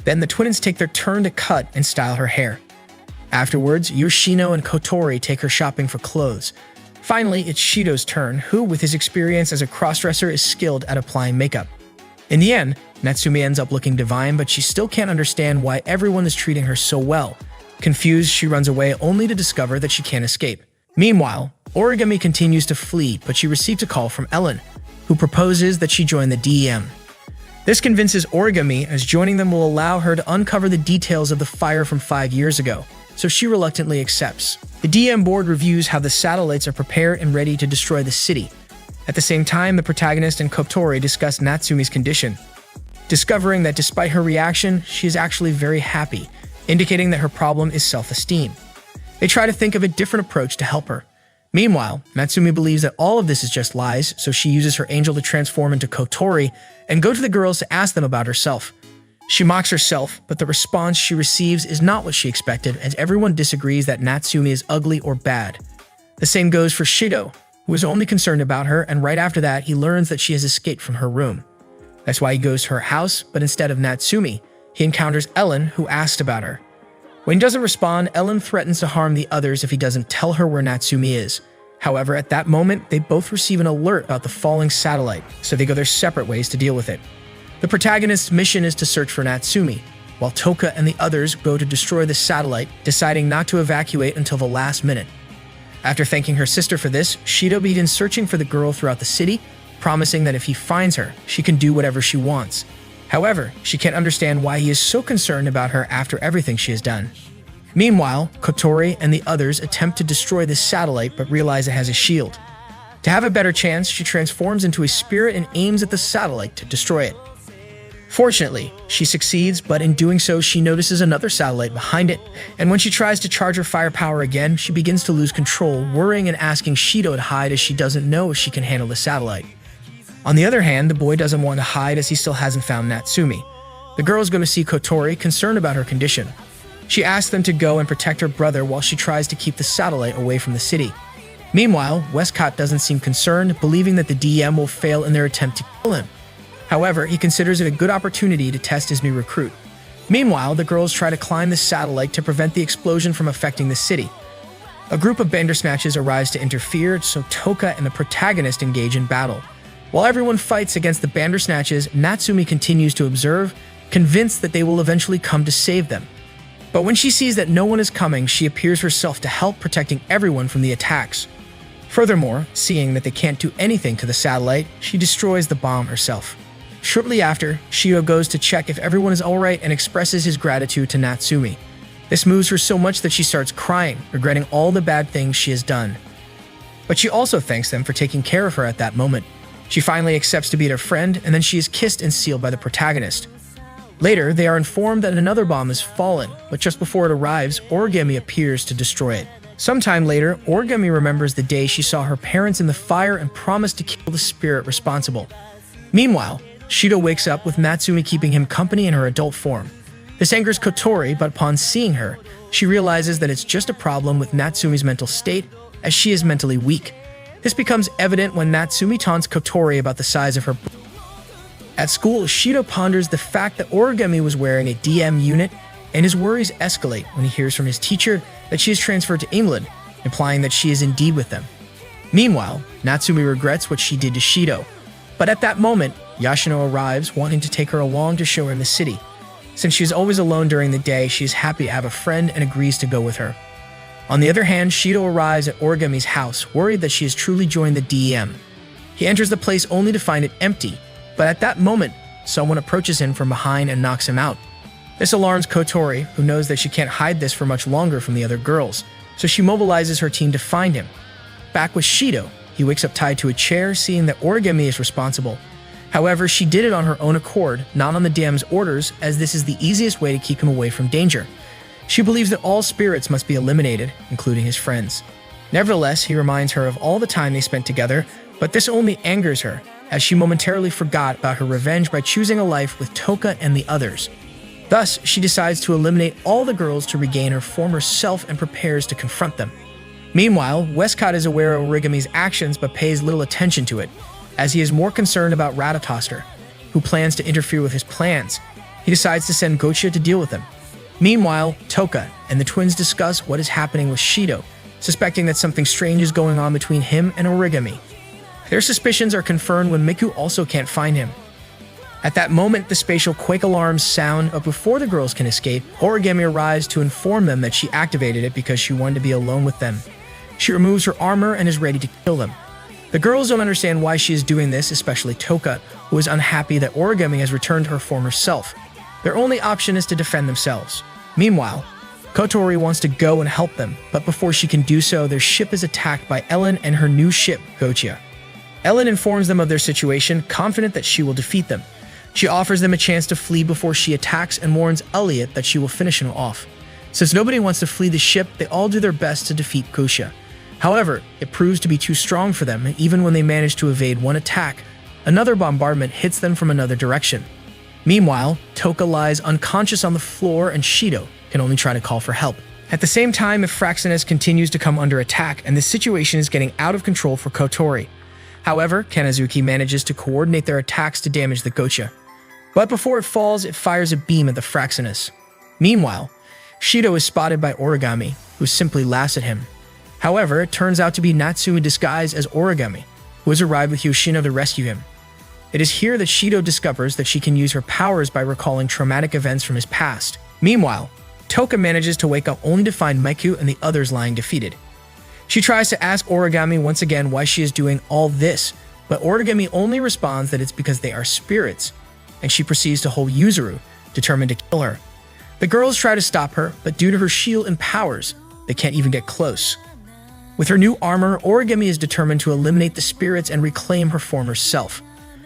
Then the twins take their turn to cut and style her hair. Afterwards, Yoshino and Kotori take her shopping for clothes. Finally, it's Shidou's turn, who, with his experience as a crossdresser, is skilled at applying makeup. In the end, Natsumi ends up looking divine, but she still can't understand why everyone is treating her so well. Confused, she runs away only to discover that she can't escape. Meanwhile, Origami continues to flee, but she receives a call from Ellen, who proposes that she join the DEM. This convinces Origami, as joining them will allow her to uncover the details of the fire from 5 years ago, so she reluctantly accepts. The DEM board reviews how the satellites are prepared and ready to destroy the city. At the same time, the protagonist and Kotori discuss Natsumi's condition, discovering that despite her reaction, she is actually very happy, indicating that her problem is self-esteem. They try to think of a different approach to help her. Meanwhile, Natsumi believes that all of this is just lies, so she uses her angel to transform into Kotori and go to the girls to ask them about herself. She mocks herself, but the response she receives is not what she expected, as everyone disagrees that Natsumi is ugly or bad. The same goes for Shidou, who is only concerned about her, and right after that, he learns that she has escaped from her room. That's why he goes to her house, but instead of Natsumi, he encounters Ellen, who asked about her. When he doesn't respond, Ellen threatens to harm the others if he doesn't tell her where Natsumi is. However, at that moment, they both receive an alert about the falling satellite, so they go their separate ways to deal with it. The protagonist's mission is to search for Natsumi, while Toka and the others go to destroy the satellite, deciding not to evacuate until the last minute. After thanking her sister for this, Shidou begins searching for the girl throughout the city, promising that if he finds her, she can do whatever she wants. However, she can't understand why he is so concerned about her after everything she has done. Meanwhile, Kotori and the others attempt to destroy the satellite but realize it has a shield. To have a better chance, she transforms into a spirit and aims at the satellite to destroy it. Fortunately, she succeeds, but in doing so, she notices another satellite behind it, and when she tries to charge her firepower again, she begins to lose control, worrying and asking Shidou to hide as she doesn't know if she can handle the satellite. On the other hand, the boy doesn't want to hide as he still hasn't found Natsumi. The girl is going to see Kotori, concerned about her condition. She asks them to go and protect her brother while she tries to keep the satellite away from the city. Meanwhile, Westcott doesn't seem concerned, believing that the DM will fail in their attempt to kill him. However, he considers it a good opportunity to test his new recruit. Meanwhile, the girls try to climb the satellite to prevent the explosion from affecting the city. A group of Bandersnatches arrives to interfere, so Toka and the protagonist engage in battle. While everyone fights against the Bandersnatches, Natsumi continues to observe, convinced that they will eventually come to save them. But when she sees that no one is coming, she appears herself to help, protecting everyone from the attacks. Furthermore, seeing that they can't do anything to the satellite, she destroys the bomb herself. Shortly after, Shidou goes to check if everyone is alright and expresses his gratitude to Natsumi. This moves her so much that she starts crying, regretting all the bad things she has done. But she also thanks them for taking care of her at that moment. She finally accepts to be their friend, and then she is kissed and sealed by the protagonist. Later, they are informed that another bomb has fallen, but just before it arrives, Origami appears to destroy it. Sometime later, Origami remembers the day she saw her parents in the fire and promised to kill the spirit responsible. Meanwhile, Shidou wakes up with Natsumi keeping him company in her adult form. This angers Kotori, but upon seeing her, she realizes that it's just a problem with Natsumi's mental state, as she is mentally weak. This becomes evident when Natsumi taunts Kotori about the size of her. At school, Shidou ponders the fact that Origami was wearing a DM unit, and his worries escalate when he hears from his teacher that she is transferred to England, implying that she is indeed with them. Meanwhile, Natsumi regrets what she did to Shidou, but at that moment, Yashino arrives, wanting to take her along to show her the city. Since she is always alone during the day, she is happy to have a friend and agrees to go with her. On the other hand, Shidou arrives at Origami's house, worried that she has truly joined the DEM. He enters the place only to find it empty, but at that moment, someone approaches him from behind and knocks him out. This alarms Kotori, who knows that she can't hide this for much longer from the other girls, so she mobilizes her team to find him. Back with Shidou, he wakes up tied to a chair, seeing that Origami is responsible. However, she did it on her own accord, not on the DM's orders, as this is the easiest way to keep him away from danger. She believes that all spirits must be eliminated, including his friends. Nevertheless, he reminds her of all the time they spent together, but this only angers her, as she momentarily forgot about her revenge by choosing a life with Toka and the others. Thus, she decides to eliminate all the girls to regain her former self and prepares to confront them. Meanwhile, Westcott is aware of Origami's actions but pays little attention to it, as he is more concerned about Ratatoster, who plans to interfere with his plans. He decides to send Gochia to deal with him. Meanwhile, Toka and the twins discuss what is happening with Shidou, suspecting that something strange is going on between him and Origami. Their suspicions are confirmed when Miku also can't find him. At that moment, the spatial quake alarms sound, but before the girls can escape, Origami arrives to inform them that she activated it because she wanted to be alone with them. She removes her armor and is ready to kill them. The girls don't understand why she is doing this, especially Toka, who is unhappy that Origami has returned to her former self. Their only option is to defend themselves. Meanwhile, Kotori wants to go and help them, but before she can do so, their ship is attacked by Ellen and her new ship, Gochia. Ellen informs them of their situation, confident that she will defeat them. She offers them a chance to flee before she attacks and warns Elliot that she will finish him off. Since nobody wants to flee the ship, they all do their best to defeat Gochia. However, it proves to be too strong for them, and even when they manage to evade one attack, another bombardment hits them from another direction. Meanwhile, Toka lies unconscious on the floor and Shidou can only try to call for help. At the same time, Euphraxinus continues to come under attack, and the situation is getting out of control for Kotori. However, Kanazuki manages to coordinate their attacks to damage the Gochia. But before it falls, it fires a beam at the Fraxinus. Meanwhile, Shidou is spotted by Origami, who simply laughs at him. However, it turns out to be Natsu in disguise as Origami, who has arrived with Yoshino to rescue him. It is here that Shidou discovers that she can use her powers by recalling traumatic events from his past. Meanwhile, Toka manages to wake up only to find Miku and the others lying defeated. She tries to ask Origami once again why she is doing all this, but Origami only responds that it's because they are spirits, and she proceeds to hold Yuzuru, determined to kill her. The girls try to stop her, but due to her shield and powers, they can't even get close. With her new armor, Origami is determined to eliminate the spirits and reclaim her former self.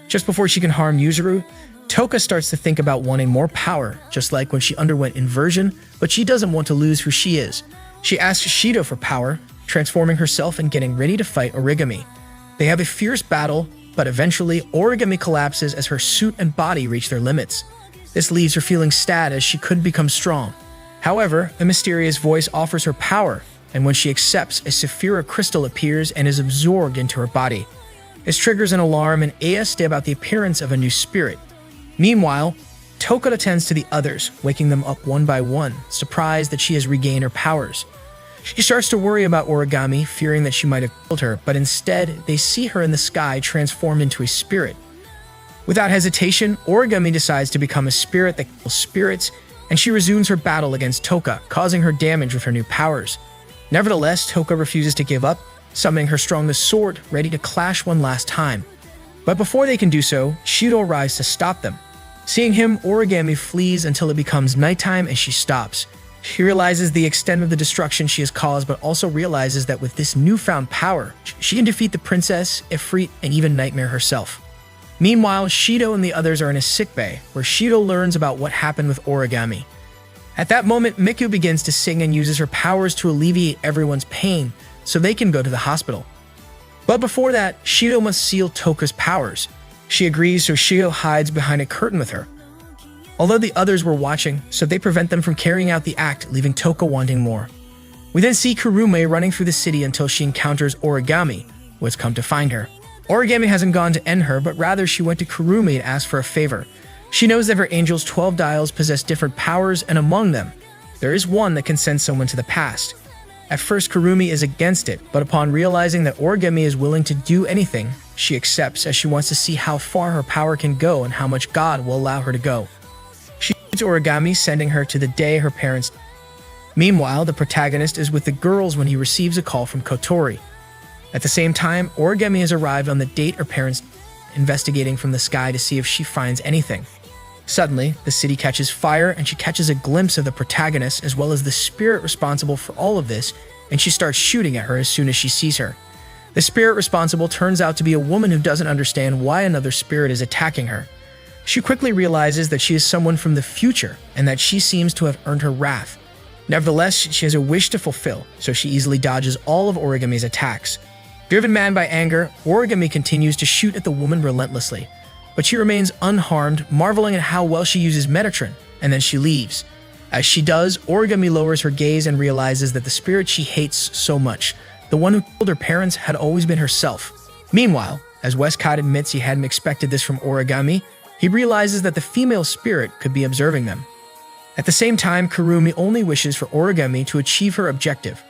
Just before she can harm Yuzuru, Toka starts to think about wanting more power, just like when she underwent inversion, but she doesn't want to lose who she is. She asks Shidou for power, transforming herself and getting ready to fight Origami. They have a fierce battle, but eventually Origami collapses as her suit and body reach their limits. This leaves her feeling sad as she could become strong. However, a mysterious voice offers her power, and when she accepts, a Saphira crystal appears and is absorbed into her body. This triggers an alarm and asks about the appearance of a new spirit. Meanwhile, Toka attends to the others, waking them up one by one, surprised that she has regained her powers. She starts to worry about Origami, fearing that she might have killed her, but instead, they see her in the sky transformed into a spirit. Without hesitation, Origami decides to become a spirit that kills spirits, and she resumes her battle against Toka, causing her damage with her new powers. Nevertheless, Toka refuses to give up, summoning her strongest sword, ready to clash one last time. But before they can do so, Shidou arrives to stop them. Seeing him, Origami flees until it becomes nighttime and she stops. She realizes the extent of the destruction she has caused, but also realizes that with this newfound power, she can defeat the princess, Ifrit, and even Nightmare herself. Meanwhile, Shidou and the others are in a sickbay, where Shidou learns about what happened with Origami. At that moment, Miku begins to sing and uses her powers to alleviate everyone's pain, so they can go to the hospital. But before that, Shidou must seal Toka's powers. She agrees, so Shidou hides behind a curtain with her. Although the others were watching, so they prevent them from carrying out the act, leaving Toka wanting more. We then see Kurume running through the city until she encounters Origami, who has come to find her. Origami hasn't gone to end her, but rather she went to Kurume to ask for a favor. She knows that her angel's 12 dials possess different powers, and among them, there is one that can send someone to the past. At first, Kurumi is against it, but upon realizing that Origami is willing to do anything, she accepts as she wants to see how far her power can go and how much God will allow her to go. She shoots Origami, sending her to the day her parents died. Meanwhile, the protagonist is with the girls when he receives a call from Kotori. At the same time, Origami has arrived on the date her parents died, investigating from the sky to see if she finds anything. Suddenly, the city catches fire and she catches a glimpse of the protagonist as well as the spirit responsible for all of this, and she starts shooting at her as soon as she sees her. The spirit responsible turns out to be a woman who doesn't understand why another spirit is attacking her. She quickly realizes that she is someone from the future and that she seems to have earned her wrath. Nevertheless, she has a wish to fulfill, so she easily dodges all of Origami's attacks. Driven mad by anger, Origami continues to shoot at the woman relentlessly. But she remains unharmed, marveling at how well she uses Metatron, and then she leaves. As she does, Origami lowers her gaze and realizes that the spirit she hates so much, the one who killed her parents, had always been herself. Meanwhile, as Westcott admits he hadn't expected this from Origami, he realizes that the female spirit could be observing them. At the same time, Kurumi only wishes for Origami to achieve her objective.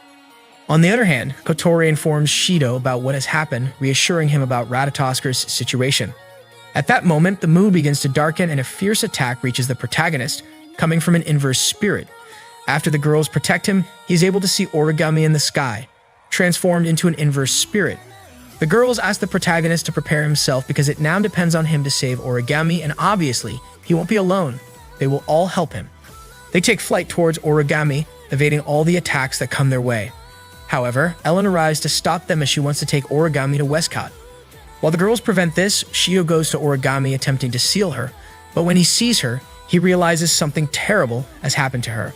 On the other hand, Kotori informs Shidou about what has happened, reassuring him about Ratatosker's situation. At that moment, the moon begins to darken and a fierce attack reaches the protagonist, coming from an inverse spirit. After the girls protect him, he's able to see Origami in the sky. transformed into an inverse spirit. The girls ask the protagonist to prepare himself because it now depends on him to save Origami, and obviously, he won't be alone. They will all help him. They take flight towards Origami, evading all the attacks that come their way. However, Ellen arrives to stop them as she wants to take Origami to Westcott. While the girls prevent this, Shidou goes to Origami attempting to seal her, but when he sees her, he realizes something terrible has happened to her.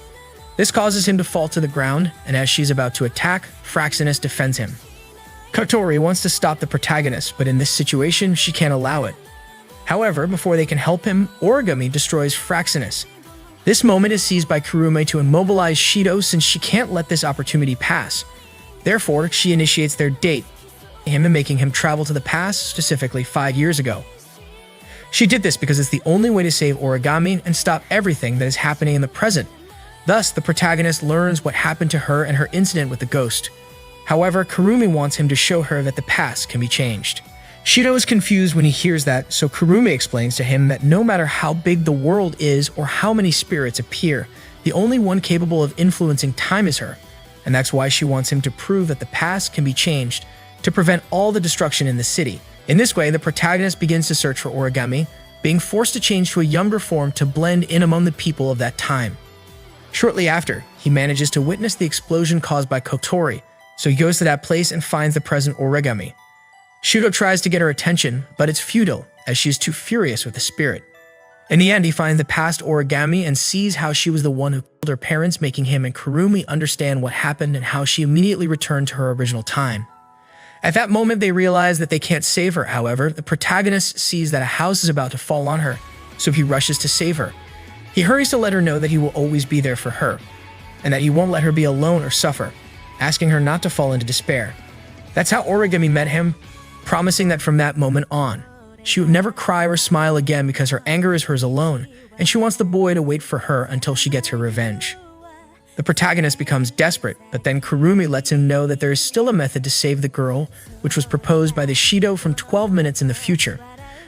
This causes him to fall to the ground, and as she's about to attack, Fraxinus defends him. Kotori wants to stop the protagonist, but in this situation, she can't allow it. However, before they can help him, Origami destroys Fraxinus. This moment is seized by Kurume to immobilize Shidou since she can't let this opportunity pass. Therefore, she initiates their date, him and making him travel to the past, specifically 5 years ago. She did this because it's the only way to save Origami and stop everything that is happening in the present. Thus, the protagonist learns what happened to her and her incident with the ghost. However, Kurumi wants him to show her that the past can be changed. Shidou is confused when he hears that, so Kurumi explains to him that no matter how big the world is or how many spirits appear, the only one capable of influencing time is her. And that's why she wants him to prove that the past can be changed to prevent all the destruction in the city. In this way, the protagonist begins to search for Origami, being forced to change to a younger form to blend in among the people of that time. Shortly after, he manages to witness the explosion caused by Kotori, so he goes to that place and finds the present Origami. Shidou tries to get her attention, but it's futile, as she is too furious with the spirit. In the end, he finds the past Origami and sees how she was the one who killed her parents, making him and Kurumi understand what happened and how she immediately returned to her original time. At that moment, they realize that they can't save her. However, the protagonist sees that a house is about to fall on her, so he rushes to save her. He hurries to let her know that he will always be there for her, and that he won't let her be alone or suffer, asking her not to fall into despair. That's how Origami met him, promising that from that moment on, she would never cry or smile again because her anger is hers alone, and she wants the boy to wait for her until she gets her revenge. The protagonist becomes desperate, but then Kurumi lets him know that there is still a method to save the girl, which was proposed by the Shidou from 12 minutes in the future.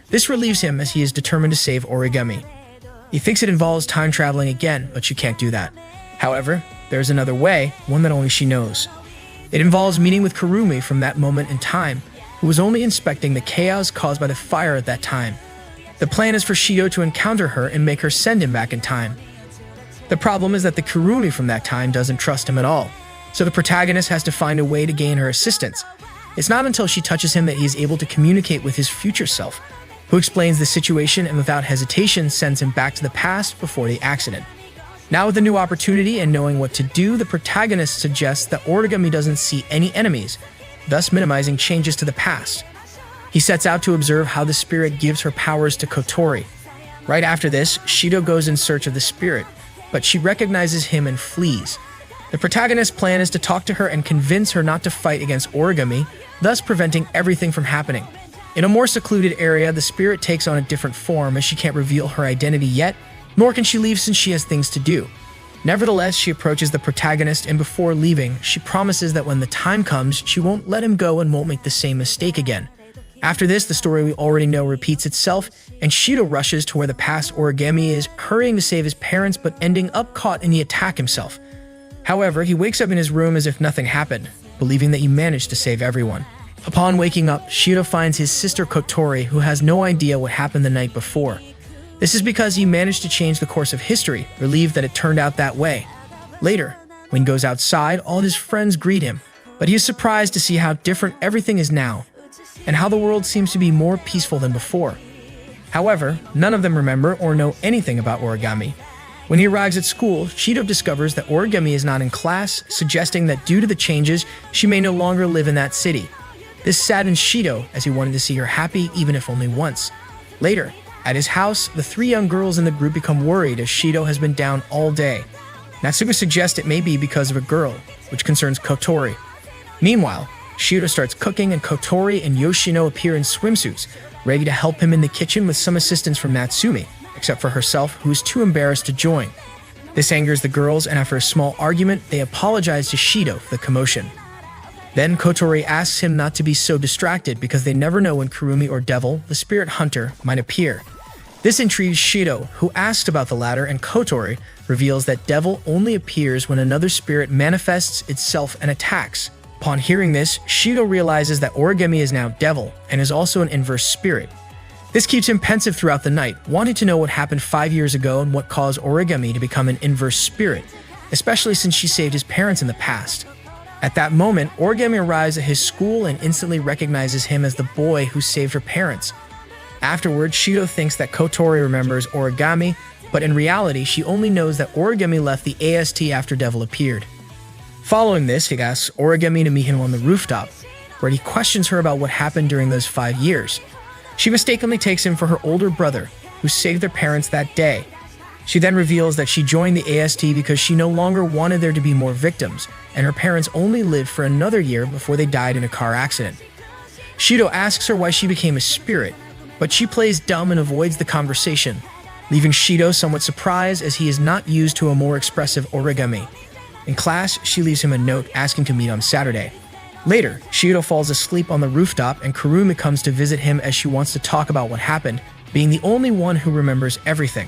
This relieves him as he is determined to save Origami. He thinks it involves time traveling again, but she can't do that. However, there is another way, one that only she knows. It involves meeting with Kurumi from that moment in time, who was only inspecting the chaos caused by the fire at that time. The plan is for Shidou to encounter her and make her send him back in time. The problem is that the Kurumi from that time doesn't trust him at all, so the protagonist has to find a way to gain her assistance. It's not until she touches him that he is able to communicate with his future self, who explains the situation and without hesitation sends him back to the past before the accident. Now with a new opportunity and knowing what to do, the protagonist suggests that Origami doesn't see any enemies, thus minimizing changes to the past. He sets out to observe how the spirit gives her powers to Kotori. Right after this, Shidou goes in search of the spirit, but she recognizes him and flees. The protagonist's plan is to talk to her and convince her not to fight against Origami, thus preventing everything from happening. In a more secluded area, the spirit takes on a different form as she can't reveal her identity yet, nor can she leave since she has things to do. Nevertheless, she approaches the protagonist, and before leaving, she promises that when the time comes, she won't let him go and won't make the same mistake again. After this, the story we already know repeats itself, and Shidou rushes to where the past Origami is, hurrying to save his parents but ending up caught in the attack himself. However, he wakes up in his room as if nothing happened, believing that he managed to save everyone. Upon waking up, Shidou finds his sister Kotori, who has no idea what happened the night before. This is because he managed to change the course of history, relieved that it turned out that way. Later, when he goes outside, all his friends greet him, but he is surprised to see how different everything is now, and how the world seems to be more peaceful than before. However, none of them remember or know anything about Origami. When he arrives at school, Shidou discovers that Origami is not in class, suggesting that due to the changes, she may no longer live in that city. This saddens Shidou, as he wanted to see her happy even if only once. Later, at his house, the three young girls in the group become worried as Shidou has been down all day. Natsuko suggests it may be because of a girl, which concerns Kotori. Meanwhile, Shidou starts cooking and Kotori and Yoshino appear in swimsuits, ready to help him in the kitchen with some assistance from Natsumi, except for herself, who is too embarrassed to join. This angers the girls, and after a small argument, they apologize to Shidou for the commotion. Then Kotori asks him not to be so distracted because they never know when Kurumi or Devil, the spirit hunter, might appear. This intrigues Shidou, who asks about the latter, and Kotori reveals that Devil only appears when another spirit manifests itself and attacks. Upon hearing this, Shidou realizes that origami is now devil and is also an inverse spirit. This keeps him pensive throughout the night, wanting to know what happened 5 years ago and what caused origami to become an inverse spirit, especially since she saved his parents in the past. At that moment, origami arrives at his school and instantly recognizes him as the boy who saved her parents. Afterwards, Shidou thinks that Kotori remembers origami, but in reality, she only knows that origami left the AST after Devil appeared. Following this, he asks origami to meet him on the rooftop, where he questions her about what happened during those 5 years. She mistakenly takes him for her older brother, who saved their parents that day. She then reveals that she joined the AST because she no longer wanted there to be more victims, and her parents only lived for another year before they died in a car accident. Shidou asks her why she became a spirit, but she plays dumb and avoids the conversation, leaving Shidou somewhat surprised as he is not used to a more expressive origami. In class, she leaves him a note asking to meet on Saturday. Later, Shidou falls asleep on the rooftop and Kurumi comes to visit him as she wants to talk about what happened, being the only one who remembers everything.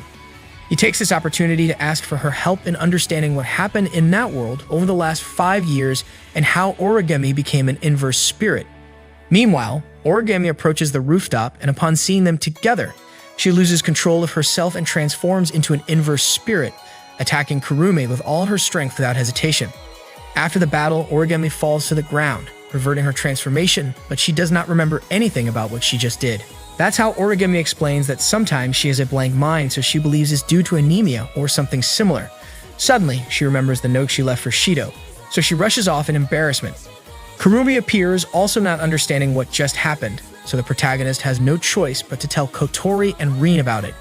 He takes this opportunity to ask for her help in understanding what happened in that world over the last 5 years and how origami became an inverse spirit. Meanwhile, origami approaches the rooftop, and upon seeing them together, she loses control of herself and transforms into an inverse spirit, attacking Kurumi with all her strength without hesitation. After the battle, origami falls to the ground, reverting her transformation, but she does not remember anything about what she just did. That's how origami explains that sometimes she has a blank mind, so she believes it's due to anemia or something similar. Suddenly, she remembers the note she left for Shidou, so she rushes off in embarrassment. Kurumi appears, also not understanding what just happened, so the protagonist has no choice but to tell Kotori and Rin about it.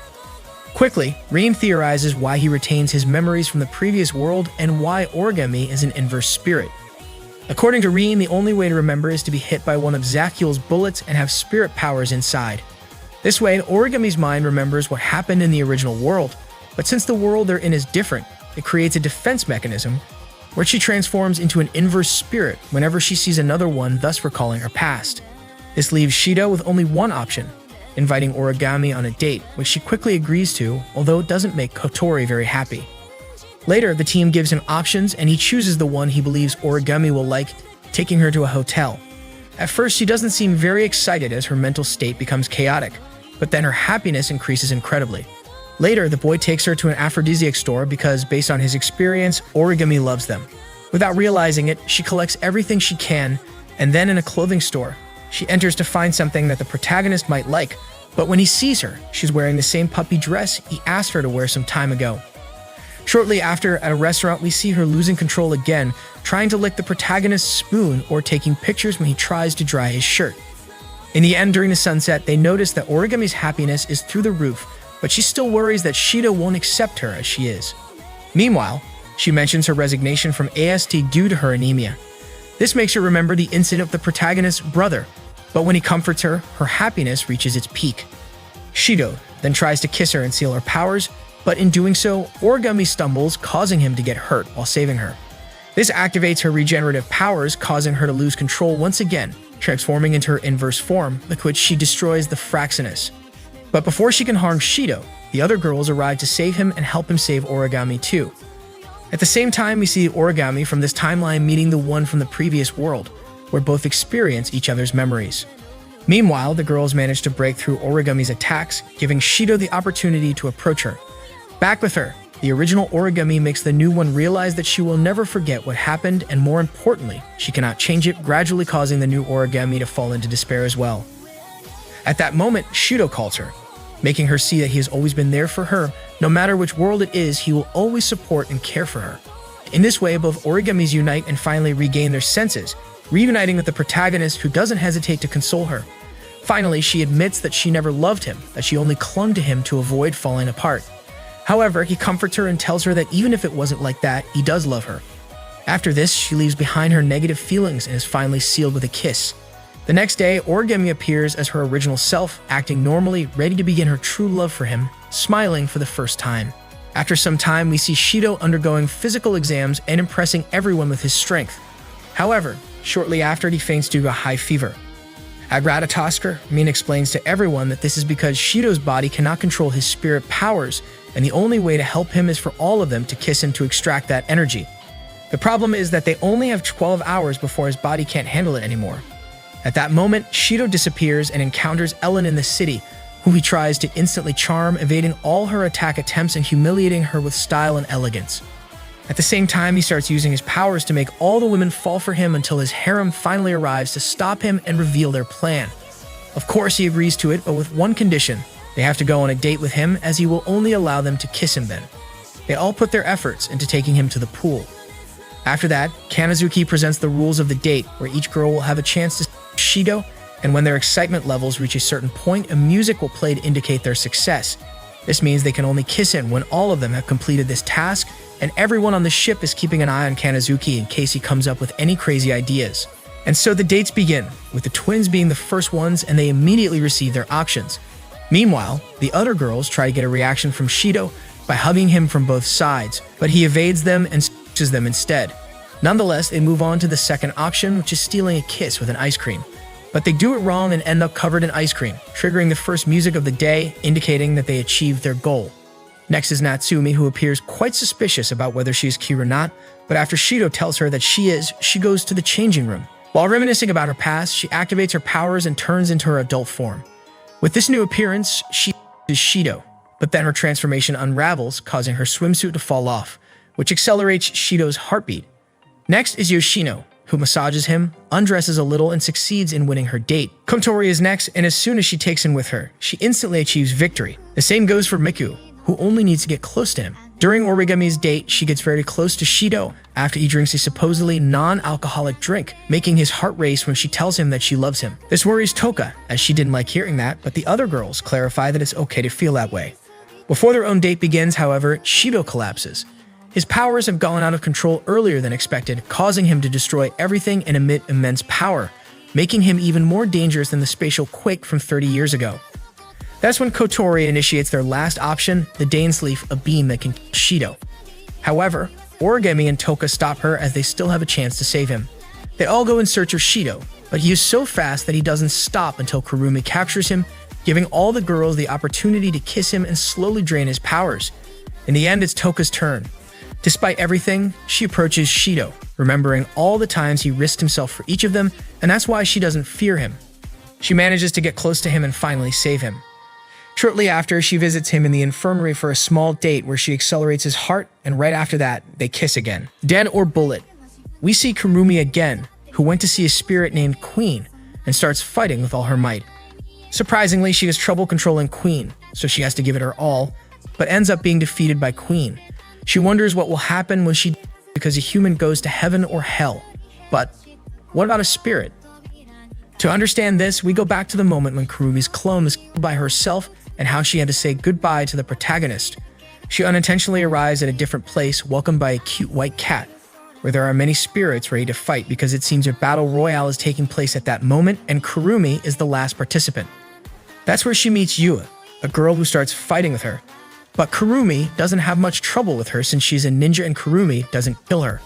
Quickly, Rin theorizes why he retains his memories from the previous world and why origami is an inverse spirit. According to Rin, the only way to remember is to be hit by one of Zakiel's bullets and have spirit powers inside. This way, origami's mind remembers what happened in the original world, but since the world they're in is different, it creates a defense mechanism where she transforms into an inverse spirit whenever she sees another one, thus recalling her past. This leaves Shidou with only one option, inviting origami on a date, which she quickly agrees to, although it doesn't make Kotori very happy. Later, the team gives him options and he chooses the one he believes origami will like, taking her to a hotel. At first, she doesn't seem very excited as her mental state becomes chaotic, but then her happiness increases incredibly. Later, the boy takes her to an aphrodisiac store because, based on his experience, origami loves them. Without realizing it, she collects everything she can, and then in a clothing store, she enters to find something that the protagonist might like, but when he sees her, she's wearing the same puppy dress he asked her to wear some time ago. Shortly after, at a restaurant, we see her losing control again, trying to lick the protagonist's spoon or taking pictures when he tries to dry his shirt. In the end, during the sunset, they notice that origami's happiness is through the roof, but she still worries that Shidou won't accept her as she is. Meanwhile, she mentions her resignation from AST due to her anemia. This makes her remember the incident of the protagonist's brother, but when he comforts her, her happiness reaches its peak. Shidou then tries to kiss her and seal her powers, but in doing so, origami stumbles, causing him to get hurt while saving her. This activates her regenerative powers, causing her to lose control once again, transforming into her inverse form, with which she destroys the Fraxinus. But before she can harm Shidou, the other girls arrive to save him and help him save origami too. At the same time, we see origami from this timeline meeting the one from the previous world, where both experience each other's memories. Meanwhile, the girls manage to break through origami's attacks, giving Shidou the opportunity to approach her. Back with her, the original origami makes the new one realize that she will never forget what happened, and more importantly, she cannot change it, gradually causing the new origami to fall into despair as well. At that moment, Shidou calls her, making her see that he has always been there for her. No matter which world it is, he will always support and care for her. In this way, both origamis unite and finally regain their senses, reuniting with the protagonist who doesn't hesitate to console her. Finally, she admits that she never loved him, that she only clung to him to avoid falling apart. However, he comforts her and tells her that even if it wasn't like that, he does love her. After this, she leaves behind her negative feelings and is finally sealed with a kiss. The next day, origami appears as her original self, acting normally, ready to begin her true love for him, smiling for the first time. After some time, we see Shidou undergoing physical exams and impressing everyone with his strength. However, shortly after, he faints due to a high fever. At Ratatosker, Min explains to everyone that this is because Shidou's body cannot control his spirit powers, and the only way to help him is for all of them to kiss him to extract that energy. The problem is that they only have 12 hours before his body can't handle it anymore. At that moment, Shidou disappears and encounters Ellen in the city, who he tries to instantly charm, evading all her attack attempts and humiliating her with style and elegance. At the same time, he starts using his powers to make all the women fall for him until his harem finally arrives to stop him and reveal their plan. Of course, he agrees to it, but with one condition. They have to go on a date with him, as he will only allow them to kiss him then. They all put their efforts into taking him to the pool. After that, Kanazuki presents the rules of the date, where each girl will have a chance to see Shidou, and when their excitement levels reach a certain point, a music will play to indicate their success. This means they can only kiss him when all of them have completed this task, and everyone on the ship is keeping an eye on Kanazuki in case he comes up with any crazy ideas. And so the dates begin, with the twins being the first ones, and they immediately receive their options. Meanwhile, the other girls try to get a reaction from Shidou by hugging him from both sides, but he evades them and smashes them instead. Nonetheless, they move on to the second option, which is stealing a kiss with an ice cream. But they do it wrong and end up covered in ice cream, triggering the first music of the day, indicating that they achieved their goal. Next is Natsumi, who appears quite suspicious about whether she is cute or not, but after Shidou tells her that she is, she goes to the changing room. While reminiscing about her past, she activates her powers and turns into her adult form. With this new appearance, she is Shidou, but then her transformation unravels, causing her swimsuit to fall off, which accelerates Shidou's heartbeat. Next is Yoshino, who massages him, undresses a little, and succeeds in winning her date. Kotori is next, and as soon as she takes him with her, she instantly achieves victory. The same goes for Miku, who only needs to get close to him. During Origami's date, she gets very close to Shidou after he drinks a supposedly non-alcoholic drink, making his heart race when she tells him that she loves him. This worries Toka, as she didn't like hearing that, but the other girls clarify that it's okay to feel that way. Before their own date begins, however, Shidou collapses. His powers have gone out of control earlier than expected, causing him to destroy everything and emit immense power, making him even more dangerous than the spatial quake from 30 years ago. That's when Kotori initiates their last option, the Dainsleif, a beam that can kill Shidou. However, Origami and Toka stop her as they still have a chance to save him. They all go in search of Shidou, but he is so fast that he doesn't stop until Kurumi captures him, giving all the girls the opportunity to kiss him and slowly drain his powers. In the end, it's Toka's turn. Despite everything, she approaches Shidou, remembering all the times he risked himself for each of them, and that's why she doesn't fear him. She manages to get close to him and finally save him. Shortly after, she visits him in the infirmary for a small date where she accelerates his heart, and right after that, they kiss again. Dead or bullet, we see Kurumi again, who went to see a spirit named Queen, and starts fighting with all her might. Surprisingly, she has trouble controlling Queen, so she has to give it her all, but ends up being defeated by Queen. She wonders what will happen when she because a human goes to heaven or hell. But what about a spirit? To understand this, we go back to the moment when Kurumi's clone was killed by herself and how she had to say goodbye to the protagonist. She unintentionally arrives at a different place, welcomed by a cute white cat, where there are many spirits ready to fight because it seems a battle royale is taking place at that moment and Kurumi is the last participant. That's where she meets Yua, a girl who starts fighting with her. But Kurumi doesn't have much trouble with her since she's a ninja and Kurumi doesn't kill her.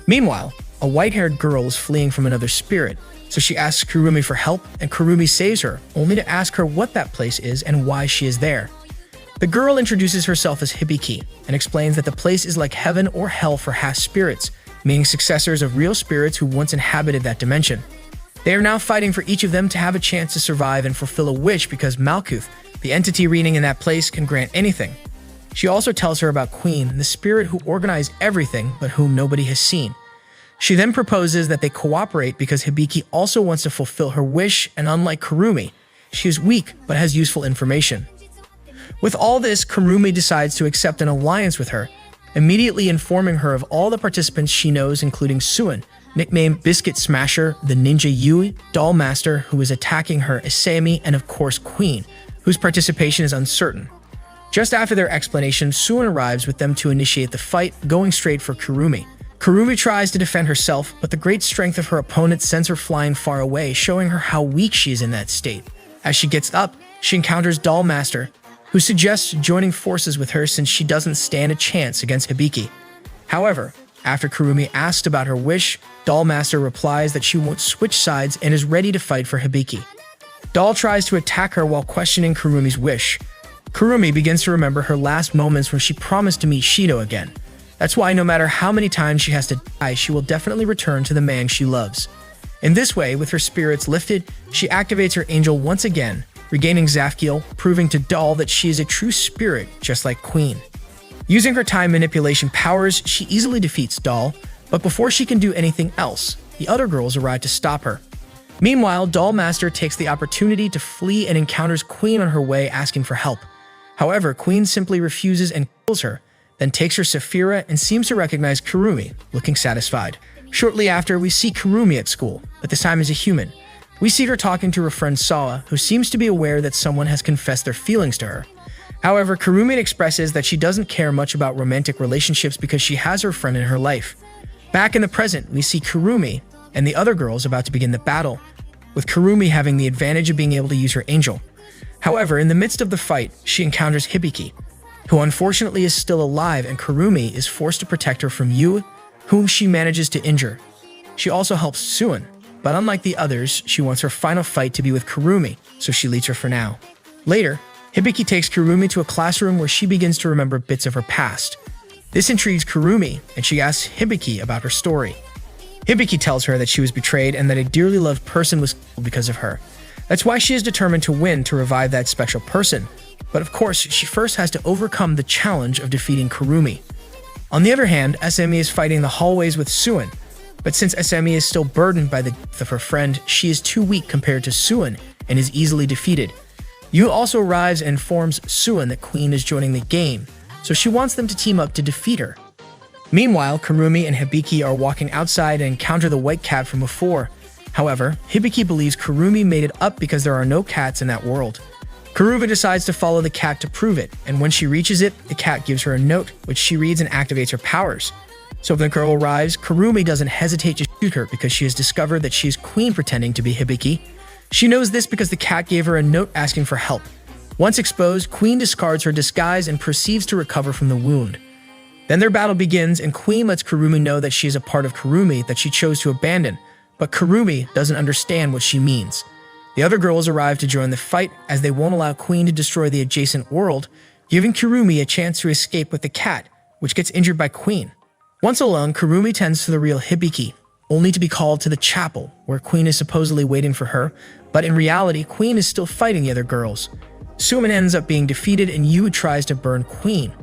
Meanwhile, a white-haired girl is fleeing from another spirit, so she asks Kurumi for help and Kurumi saves her, only to ask her what that place is and why she is there. The girl introduces herself as Hibiki and explains that the place is like heaven or hell for half-spirits, meaning successors of real spirits who once inhabited that dimension. They are now fighting for each of them to have a chance to survive and fulfill a wish because Malkuth, the entity reigning in that place, can grant anything. She also tells her about Queen, the spirit who organized everything but whom nobody has seen. She then proposes that they cooperate because Hibiki also wants to fulfill her wish, and unlike Kurumi, she is weak but has useful information. With all this, Kurumi decides to accept an alliance with her, immediately informing her of all the participants she knows, including Suin, nicknamed Biscuit Smasher, the ninja Yui, Doll Master, who is attacking her, Isami, and of course Queen, whose participation is uncertain. Just after their explanation, Suin arrives with them to initiate the fight, going straight for Kurumi. Kurumi tries to defend herself, but the great strength of her opponent sends her flying far away, showing her how weak she is in that state. As she gets up, she encounters Doll Master, who suggests joining forces with her since she doesn't stand a chance against Hibiki. However, after Kurumi asks about her wish, Doll Master replies that she won't switch sides and is ready to fight for Hibiki. Doll tries to attack her while questioning Kurumi's wish. Kurumi begins to remember her last moments when she promised to meet Shidou again. That's why no matter how many times she has to die, she will definitely return to the man she loves. In this way, with her spirits lifted, she activates her angel once again, regaining Zafkiel, proving to Doll that she is a true spirit, just like Queen. Using her time manipulation powers, she easily defeats Doll, but before she can do anything else, the other girls arrive to stop her. Meanwhile, Doll Master takes the opportunity to flee and encounters Queen on her way asking for help. However, Queen simply refuses and kills her, then takes her Saphira and seems to recognize Kurumi, looking satisfied. Shortly after, we see Kurumi at school, but this time as a human. We see her talking to her friend Sawa, who seems to be aware that someone has confessed their feelings to her. However, Kurumi expresses that she doesn't care much about romantic relationships because she has her friend in her life. Back in the present, we see Kurumi and the other girls about to begin the battle, with Kurumi having the advantage of being able to use her angel. However, in the midst of the fight, she encounters Hibiki, who unfortunately is still alive, and Kurumi is forced to protect her from Yu, whom she manages to injure. She also helps Suin, but unlike the others, she wants her final fight to be with Kurumi, so she leads her for now. Later, Hibiki takes Kurumi to a classroom where she begins to remember bits of her past. This intrigues Kurumi, and she asks Hibiki about her story. Hibiki tells her that she was betrayed and that a dearly loved person was killed because of her. That's why she is determined to win to revive that special person. But of course, she first has to overcome the challenge of defeating Kurumi. On the other hand, SME is fighting the hallways with Suin, but since SME is still burdened by the death of her friend, she is too weak compared to Suin and is easily defeated. Yu also arrives and informs Suin that Queen is joining the game, so she wants them to team up to defeat her. Meanwhile, Kurumi and Hibiki are walking outside and encounter the white cat from before. However, Hibiki believes Kurumi made it up because there are no cats in that world. Kurumi decides to follow the cat to prove it, and when she reaches it, the cat gives her a note, which she reads and activates her powers. So when the girl arrives, Kurumi doesn't hesitate to shoot her because she has discovered that she is Queen pretending to be Hibiki. She knows this because the cat gave her a note asking for help. Once exposed, Queen discards her disguise and proceeds to recover from the wound. Then their battle begins, and Queen lets Kurumi know that she is a part of Kurumi that she chose to abandon, but Kurumi doesn't understand what she means. The other girls arrive to join the fight as they won't allow Queen to destroy the adjacent world, giving Kurumi a chance to escape with the cat, which gets injured by Queen. Once alone, Kurumi tends to the real Hibiki, only to be called to the chapel, where Queen is supposedly waiting for her, but in reality, Queen is still fighting the other girls. Sumin ends up being defeated and Yu tries to burn Queen,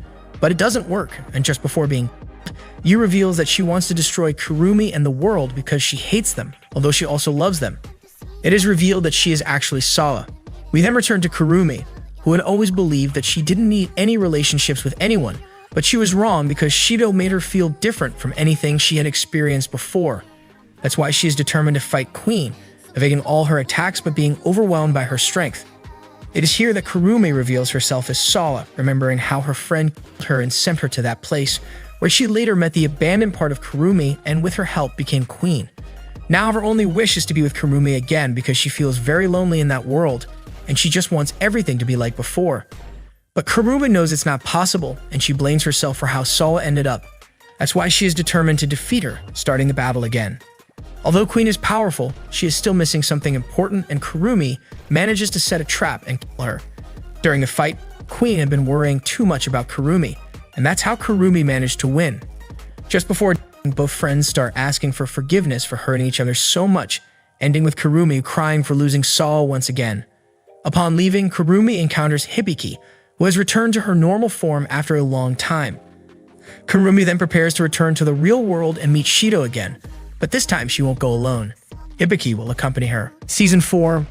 but it doesn't work, and just before being Yu reveals that she wants to destroy Kurumi and the world because she hates them, although she also loves them. It is revealed that she is actually Sawa. We then return to Kurumi, who had always believed that she didn't need any relationships with anyone, but she was wrong because Shidou made her feel different from anything she had experienced before. That's why she is determined to fight Queen, evading all her attacks but being overwhelmed by her strength. It is here that Kurumi reveals herself as Sawa, remembering how her friend killed her and sent her to that place, where she later met the abandoned part of Kurumi and with her help became Queen. Now her only wish is to be with Kurumi again because she feels very lonely in that world, and she just wants everything to be like before. But Kurumi knows it's not possible, and she blames herself for how Sawa ended up. That's why she is determined to defeat her, starting the battle again. Although Queen is powerful, she is still missing something important, and Kurumi manages to set a trap and kill her. During the fight, Queen had been worrying too much about Kurumi, and that's how Kurumi managed to win. Just before both friends start asking for forgiveness for hurting each other so much, ending with Kurumi crying for losing Sawa once again. Upon leaving, Kurumi encounters Hibiki, who has returned to her normal form after a long time. Kurumi then prepares to return to the real world and meet Shidou again, but this time she won't go alone. Hibiki will accompany her. Season 4,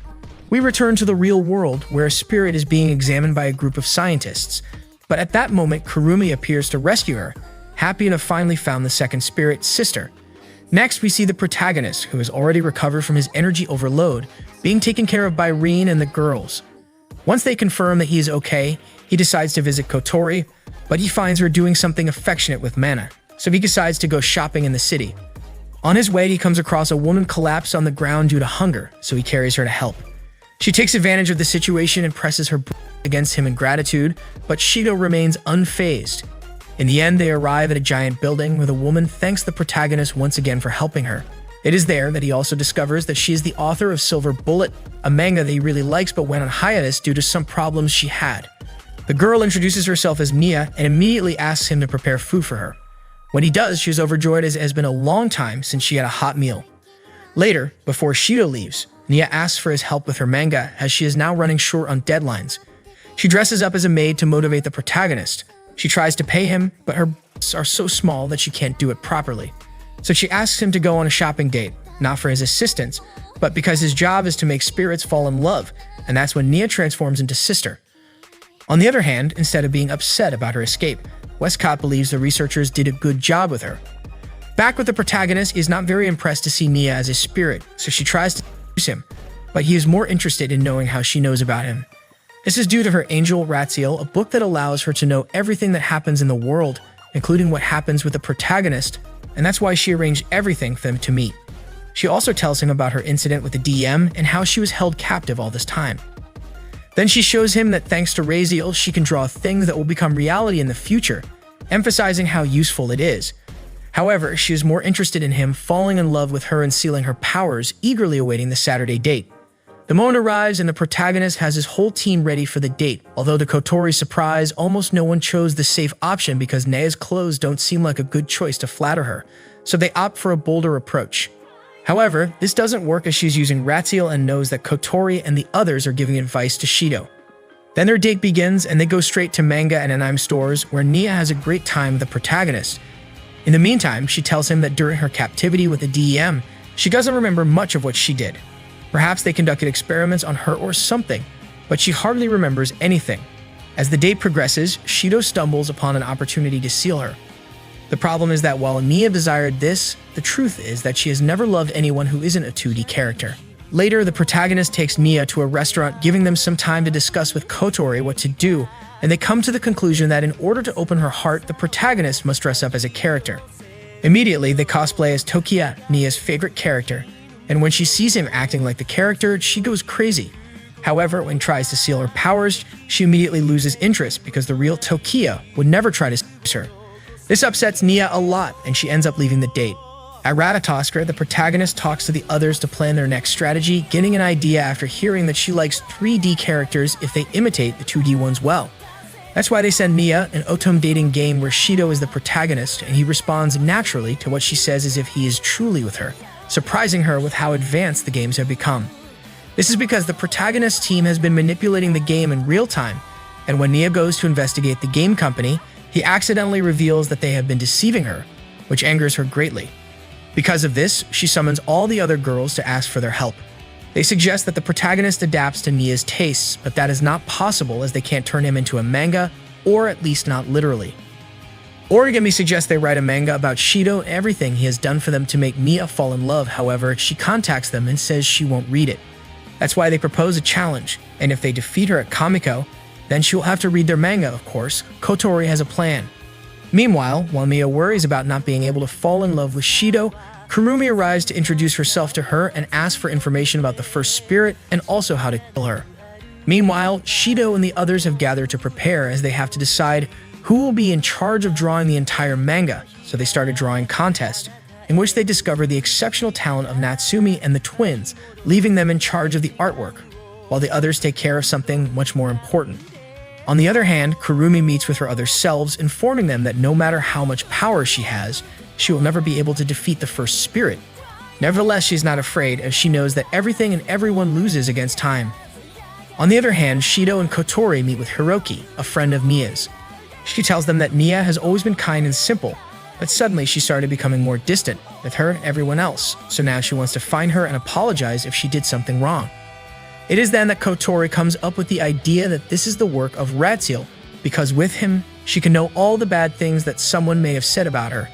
we return to the real world where a spirit is being examined by a group of scientists, but at that moment Kurumi appears to rescue her, happy to have finally found the second spirit, Sister. Next, we see the protagonist, who has already recovered from his energy overload, being taken care of by Rin and the girls. Once they confirm that he is okay, he decides to visit Kotori, but he finds her doing something affectionate with Mana, so he decides to go shopping in the city. On his way, he comes across a woman collapsed on the ground due to hunger, so he carries her to help. She takes advantage of the situation and presses her against him in gratitude, but Shidou remains unfazed. In the end, they arrive at a giant building where the woman thanks the protagonist once again for helping her. It is there that he also discovers that she is the author of Silver Bullet, a manga that he really likes but went on hiatus due to some problems she had. The girl introduces herself as Mia and immediately asks him to prepare food for her. When he does, she's overjoyed as it has been a long time since she had a hot meal. Later, before Shidou leaves, Nia asks for his help with her manga as she is now running short on deadlines. She dresses up as a maid to motivate the protagonist. She tries to pay him, but her breasts are so small that she can't do it properly. So she asks him to go on a shopping date, not for his assistance, but because his job is to make spirits fall in love, and that's when Nia transforms into sister. On the other hand, instead of being upset about her escape, Westcott believes the researchers did a good job with her. Back with the protagonist, he is not very impressed to see Nia as a spirit, so she tries to seduce him, but he is more interested in knowing how she knows about him. This is due to her angel Ratziel, a book that allows her to know everything that happens in the world, including what happens with the protagonist, and that's why she arranged everything for them to meet. She also tells him about her incident with the DM and how she was held captive all this time. Then she shows him that thanks to Ratziel, she can draw things that will become reality in the future, emphasizing how useful it is. However, she is more interested in him falling in love with her and sealing her powers, eagerly awaiting the Saturday date. The moment arrives and the protagonist has his whole team ready for the date. Although to Kotori's surprise, almost no one chose the safe option because Nea's clothes don't seem like a good choice to flatter her, so they opt for a bolder approach. However, this doesn't work as she's using Ratziel and knows that Kotori and the others are giving advice to Shidou. Then their date begins and they go straight to manga and anime stores where Nia has a great time with the protagonist. In the meantime, she tells him that during her captivity with the DEM, she doesn't remember much of what she did. Perhaps they conducted experiments on her or something, but she hardly remembers anything. As the date progresses, Shidou stumbles upon an opportunity to seal her. The problem is that while Nia desired this, the truth is that she has never loved anyone who isn't a 2D character. Later, the protagonist takes Nia to a restaurant, giving them some time to discuss with Kotori what to do, and they come to the conclusion that in order to open her heart, the protagonist must dress up as a character. Immediately, they cosplay as Tokia, Nia's favorite character, and when she sees him acting like the character, she goes crazy. However, when tries to seal her powers, she immediately loses interest because the real Tokia would never try to seduce her. This upsets Nia a lot, and she ends up leaving the date. At Ratatoskra, the protagonist talks to the others to plan their next strategy, getting an idea after hearing that she likes 3D characters if they imitate the 2D ones well. That's why they send Nia an autumn dating game where Shidou is the protagonist, and he responds naturally to what she says as if he is truly with her, surprising her with how advanced the games have become. This is because the protagonist's team has been manipulating the game in real time, and when Nia goes to investigate the game company, he accidentally reveals that they have been deceiving her, which angers her greatly. Because of this, she summons all the other girls to ask for their help. They suggest that the protagonist adapts to Nia's tastes, but that is not possible as they can't turn him into a manga, or at least not literally. Origami suggests they write a manga about Shidou and everything he has done for them to make Nia fall in love. However, she contacts them and says she won't read it. That's why they propose a challenge, and if they defeat her at Kamiko, then she will have to read their manga, of course. Kotori has a plan. Meanwhile, while Nia worries about not being able to fall in love with Shidou, Kurumi arrives to introduce herself to her and ask for information about the first spirit and also how to kill her. Meanwhile, Shidou and the others have gathered to prepare as they have to decide who will be in charge of drawing the entire manga, so they start a drawing contest, in which they discover the exceptional talent of Natsumi and the twins, leaving them in charge of the artwork, while the others take care of something much more important. On the other hand, Kurumi meets with her other selves, informing them that no matter how much power she has, she will never be able to defeat the first spirit. Nevertheless, she's not afraid, as she knows that everything and everyone loses against time. On the other hand, Shidou and Kotori meet with Hiroki, a friend of Nia's. She tells them that Nia has always been kind and simple, but suddenly she started becoming more distant with her and everyone else, so now she wants to find her and apologize if she did something wrong. It is then that Kotori comes up with the idea that this is the work of Ratziel, because with him, she can know all the bad things that someone may have said about her,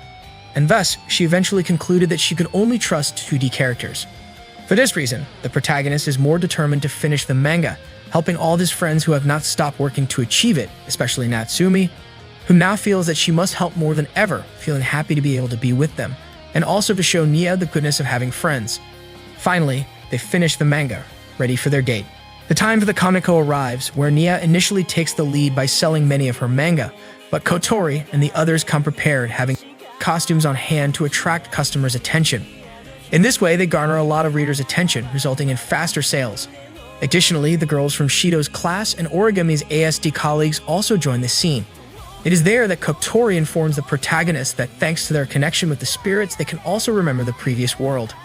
and thus she eventually concluded that she could only trust 2D characters. For this reason, the protagonist is more determined to finish the manga, helping all his friends who have not stopped working to achieve it, especially Natsumi, who now feels that she must help more than ever, feeling happy to be able to be with them, and also to show Nia the goodness of having friends. Finally, they finish the manga, ready for their date. The time for the Kamiko arrives, where Nia initially takes the lead by selling many of her manga, but Kotori and the others come prepared, having costumes on hand to attract customers' attention. In this way, they garner a lot of readers' attention, resulting in faster sales. Additionally, the girls from Shidou's class and Origami's ASD colleagues also join the scene. It is there that Kotori informs the protagonist that thanks to their connection with the spirits, they can also remember the previous world.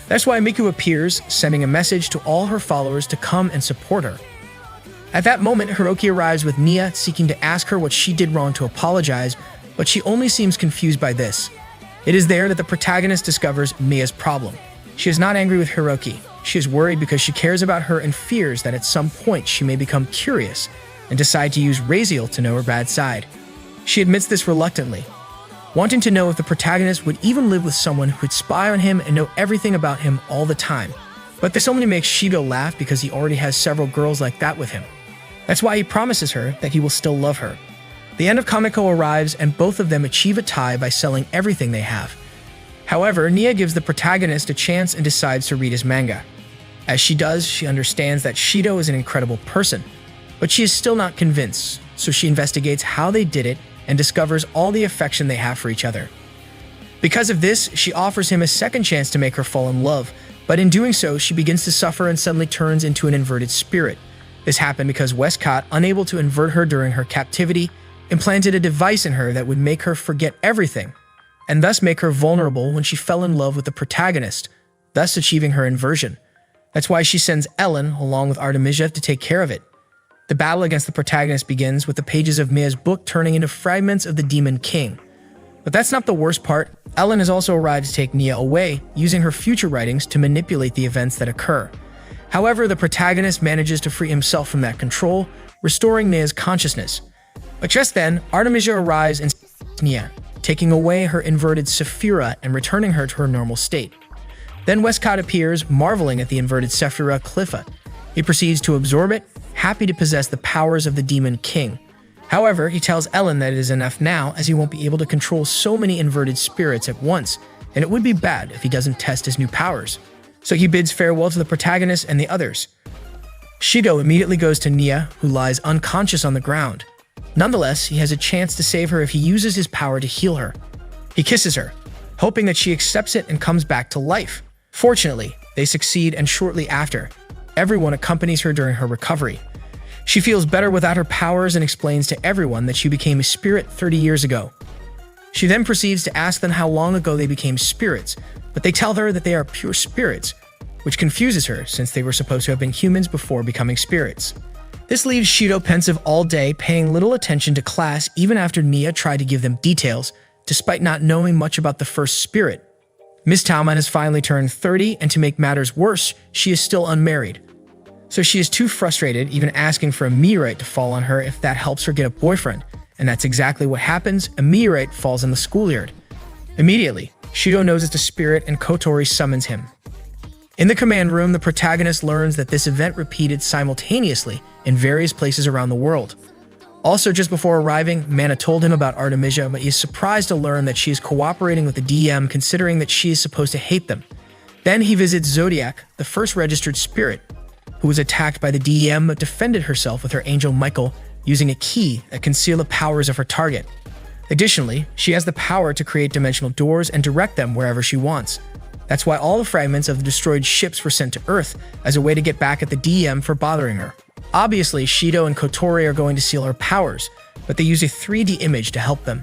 That's why Miku appears, sending a message to all her followers to come and support her. At that moment, Hiroki arrives with Nia, seeking to ask her what she did wrong to apologize, but she only seems confused by this. It is there that the protagonist discovers Mia's problem. She is not angry with Hiroki. She is worried because she cares about her and fears that at some point she may become curious and decide to use Raziel to know her bad side. She admits this reluctantly, wanting to know if the protagonist would even live with someone who would spy on him and know everything about him all the time. But this only makes Shidou laugh because he already has several girls like that with him. That's why he promises her that he will still love her. The end of Kamiko arrives and both of them achieve a tie by selling everything they have. However, Nia gives the protagonist a chance and decides to read his manga. As she does, she understands that Shidou is an incredible person, but she is still not convinced, so she investigates how they did it and discovers all the affection they have for each other. Because of this, she offers him a second chance to make her fall in love, but in doing so, she begins to suffer and suddenly turns into an inverted spirit. This happened because Westcott, unable to invert her during her captivity, implanted a device in her that would make her forget everything, and thus make her vulnerable when she fell in love with the protagonist, thus achieving her inversion. That's why she sends Ellen, along with Artemisia, to take care of it. The battle against the protagonist begins with the pages of Mia's book turning into fragments of the Demon King. But that's not the worst part. Ellen has also arrived to take Nia away, using her future writings to manipulate the events that occur. However, the protagonist manages to free himself from that control, restoring Nia's consciousness. But just then, Artemisia arrives and saves Nia, taking away her inverted Sephira and returning her to her normal state. Then Westcott appears, marveling at the inverted Sephira Cliffa. He proceeds to absorb it, happy to possess the powers of the Demon King. However, he tells Ellen that it is enough now, as he won't be able to control so many inverted spirits at once, and it would be bad if he doesn't test his new powers. So he bids farewell to the protagonist and the others. Shidou immediately goes to Nia, who lies unconscious on the ground. Nonetheless, he has a chance to save her if he uses his power to heal her. He kisses her, hoping that she accepts it and comes back to life. Fortunately, they succeed, and shortly after, everyone accompanies her during her recovery. She feels better without her powers and explains to everyone that she became a spirit 30 years ago. She then proceeds to ask them how long ago they became spirits, but they tell her that they are pure spirits, which confuses her since they were supposed to have been humans before becoming spirits. This leaves Shidou pensive all day, paying little attention to class even after Nia tried to give them details, despite not knowing much about the first spirit. Miss Talman has finally turned 30, and to make matters worse, she is still unmarried. So she is too frustrated, even asking for a meteorite to fall on her if that helps her get a boyfriend. And that's exactly what happens. A meteorite falls in the schoolyard. Immediately, Shidou knows it's a spirit and Kotori summons him. In the command room, the protagonist learns that this event repeated simultaneously in various places around the world. Also, just before arriving, Mana told him about Artemisia, but he is surprised to learn that she is cooperating with the DM, considering that she is supposed to hate them. Then he visits Zodiac, the first registered spirit, who was attacked by the DM but defended herself with her angel Michael, using a key that conceals the powers of her target. Additionally, she has the power to create dimensional doors and direct them wherever she wants. That's why all the fragments of the destroyed ships were sent to Earth as a way to get back at the DM for bothering her. Obviously, Shidou and Kotori are going to steal her powers, but they use a 3D image to help them.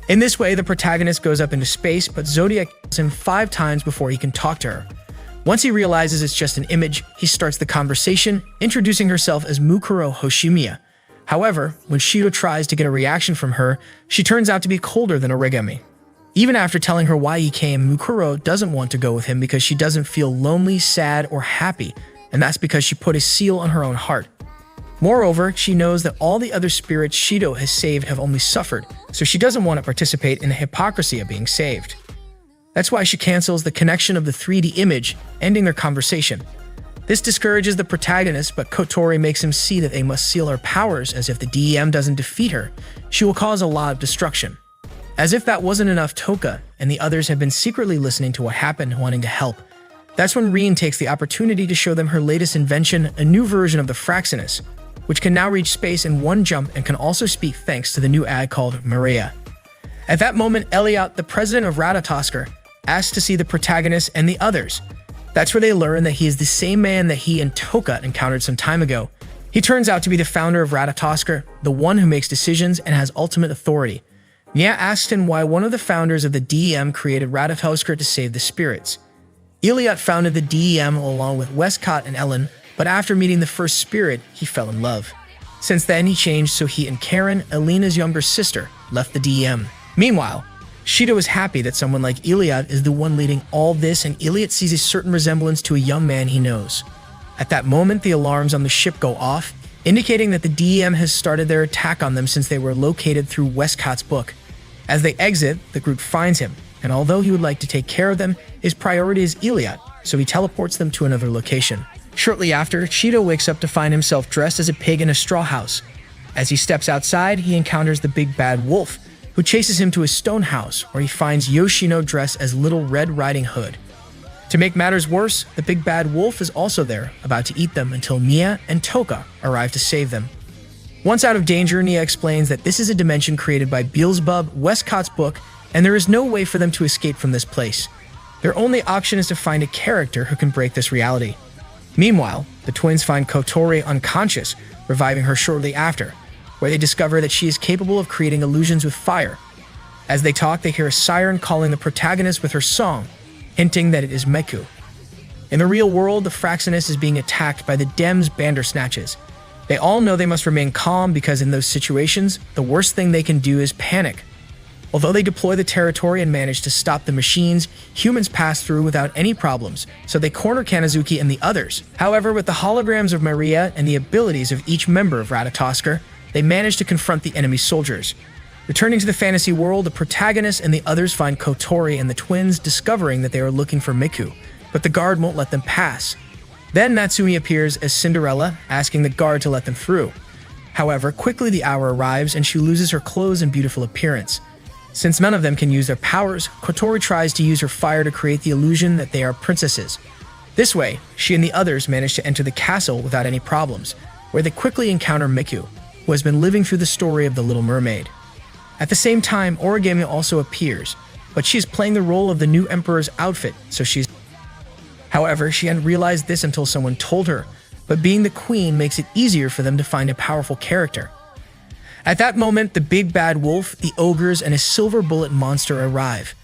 In this way, the protagonist goes up into space, but Zodiac kills him 5 times before he can talk to her. Once he realizes it's just an image, he starts the conversation, introducing herself as Mukuro Hoshimiya. However, when Shidou tries to get a reaction from her, she turns out to be colder than Origami. Even after telling her why he came, Mukuro doesn't want to go with him because she doesn't feel lonely, sad, or happy, and that's because she put a seal on her own heart. Moreover, she knows that all the other spirits Shidou has saved have only suffered, so she doesn't want to participate in the hypocrisy of being saved. That's why she cancels the connection of the 3D image, ending their conversation. This discourages the protagonist, but Kotori makes him see that they must seal her powers, as if the DEM doesn't defeat her, she will cause a lot of destruction. As if that wasn't enough, Toka and the others have been secretly listening to what happened, wanting to help. That's when Rien takes the opportunity to show them her latest invention, a new version of the Fraxinus, which can now reach space in one jump and can also speak thanks to the new ad called Maria. At that moment, Elliot, the president of Ratatosker, asks to see the protagonist and the others. That's where they learn that he is the same man that he and Toka encountered some time ago. He turns out to be the founder of Ratatoskr, the one who makes decisions and has ultimate authority. Nia asks him why one of the founders of the DEM created Ratatoskr to save the spirits. Elliot founded the DEM along with Westcott and Ellen, but after meeting the first spirit, he fell in love. Since then, he changed so he and Karen, Elena's younger sister, left the DEM. Meanwhile, Shidou is happy that someone like Elliot is the one leading all this, and Elliot sees a certain resemblance to a young man he knows. At that moment, the alarms on the ship go off, indicating that the DEM has started their attack on them since they were located through Westcott's book. As they exit, the group finds him, and although he would like to take care of them, his priority is Elliot, so he teleports them to another location. Shortly after, Shidou wakes up to find himself dressed as a pig in a straw house. As he steps outside, he encounters the big bad wolf, who chases him to a stone house where he finds Yoshino dressed as Little Red Riding Hood. To make matters worse, the big bad wolf is also there, about to eat them until Nia and Toka arrive to save them. Once out of danger, Nia explains that this is a dimension created by Beelzebub, Westcott's book, and there is no way for them to escape from this place. Their only option is to find a character who can break this reality. Meanwhile, the twins find Kotori unconscious, reviving her shortly after, where they discover that she is capable of creating illusions with fire. As they talk, they hear a siren calling the protagonist with her song, hinting that it is Meku. In the real world, the Fraxinus is being attacked by the Dem's Bandersnatches. They all know they must remain calm because in those situations, the worst thing they can do is panic. Although they deploy the territory and manage to stop the machines, humans pass through without any problems, so they corner Kanazuki and the others. However, with the holograms of Maria and the abilities of each member of Ratatoskr, they manage to confront the enemy soldiers. Returning to the fantasy world, the protagonist and the others find Kotori and the twins discovering that they are looking for Miku, but the guard won't let them pass. Then Natsumi appears as Cinderella, asking the guard to let them through. However, quickly the hour arrives and she loses her clothes and beautiful appearance. Since none of them can use their powers, Kotori tries to use her fire to create the illusion that they are princesses. This way, she and the others manage to enter the castle without any problems, where they quickly encounter Miku, who has been living through the story of the Little Mermaid. At the same time, Origami also appears, but she is playing the role of the new emperor's outfit, so she's... However, she hadn't realized this until someone told her, but being the queen makes it easier for them to find a powerful character. At that moment, the big bad wolf, the ogres, and a silver bullet monster arrive.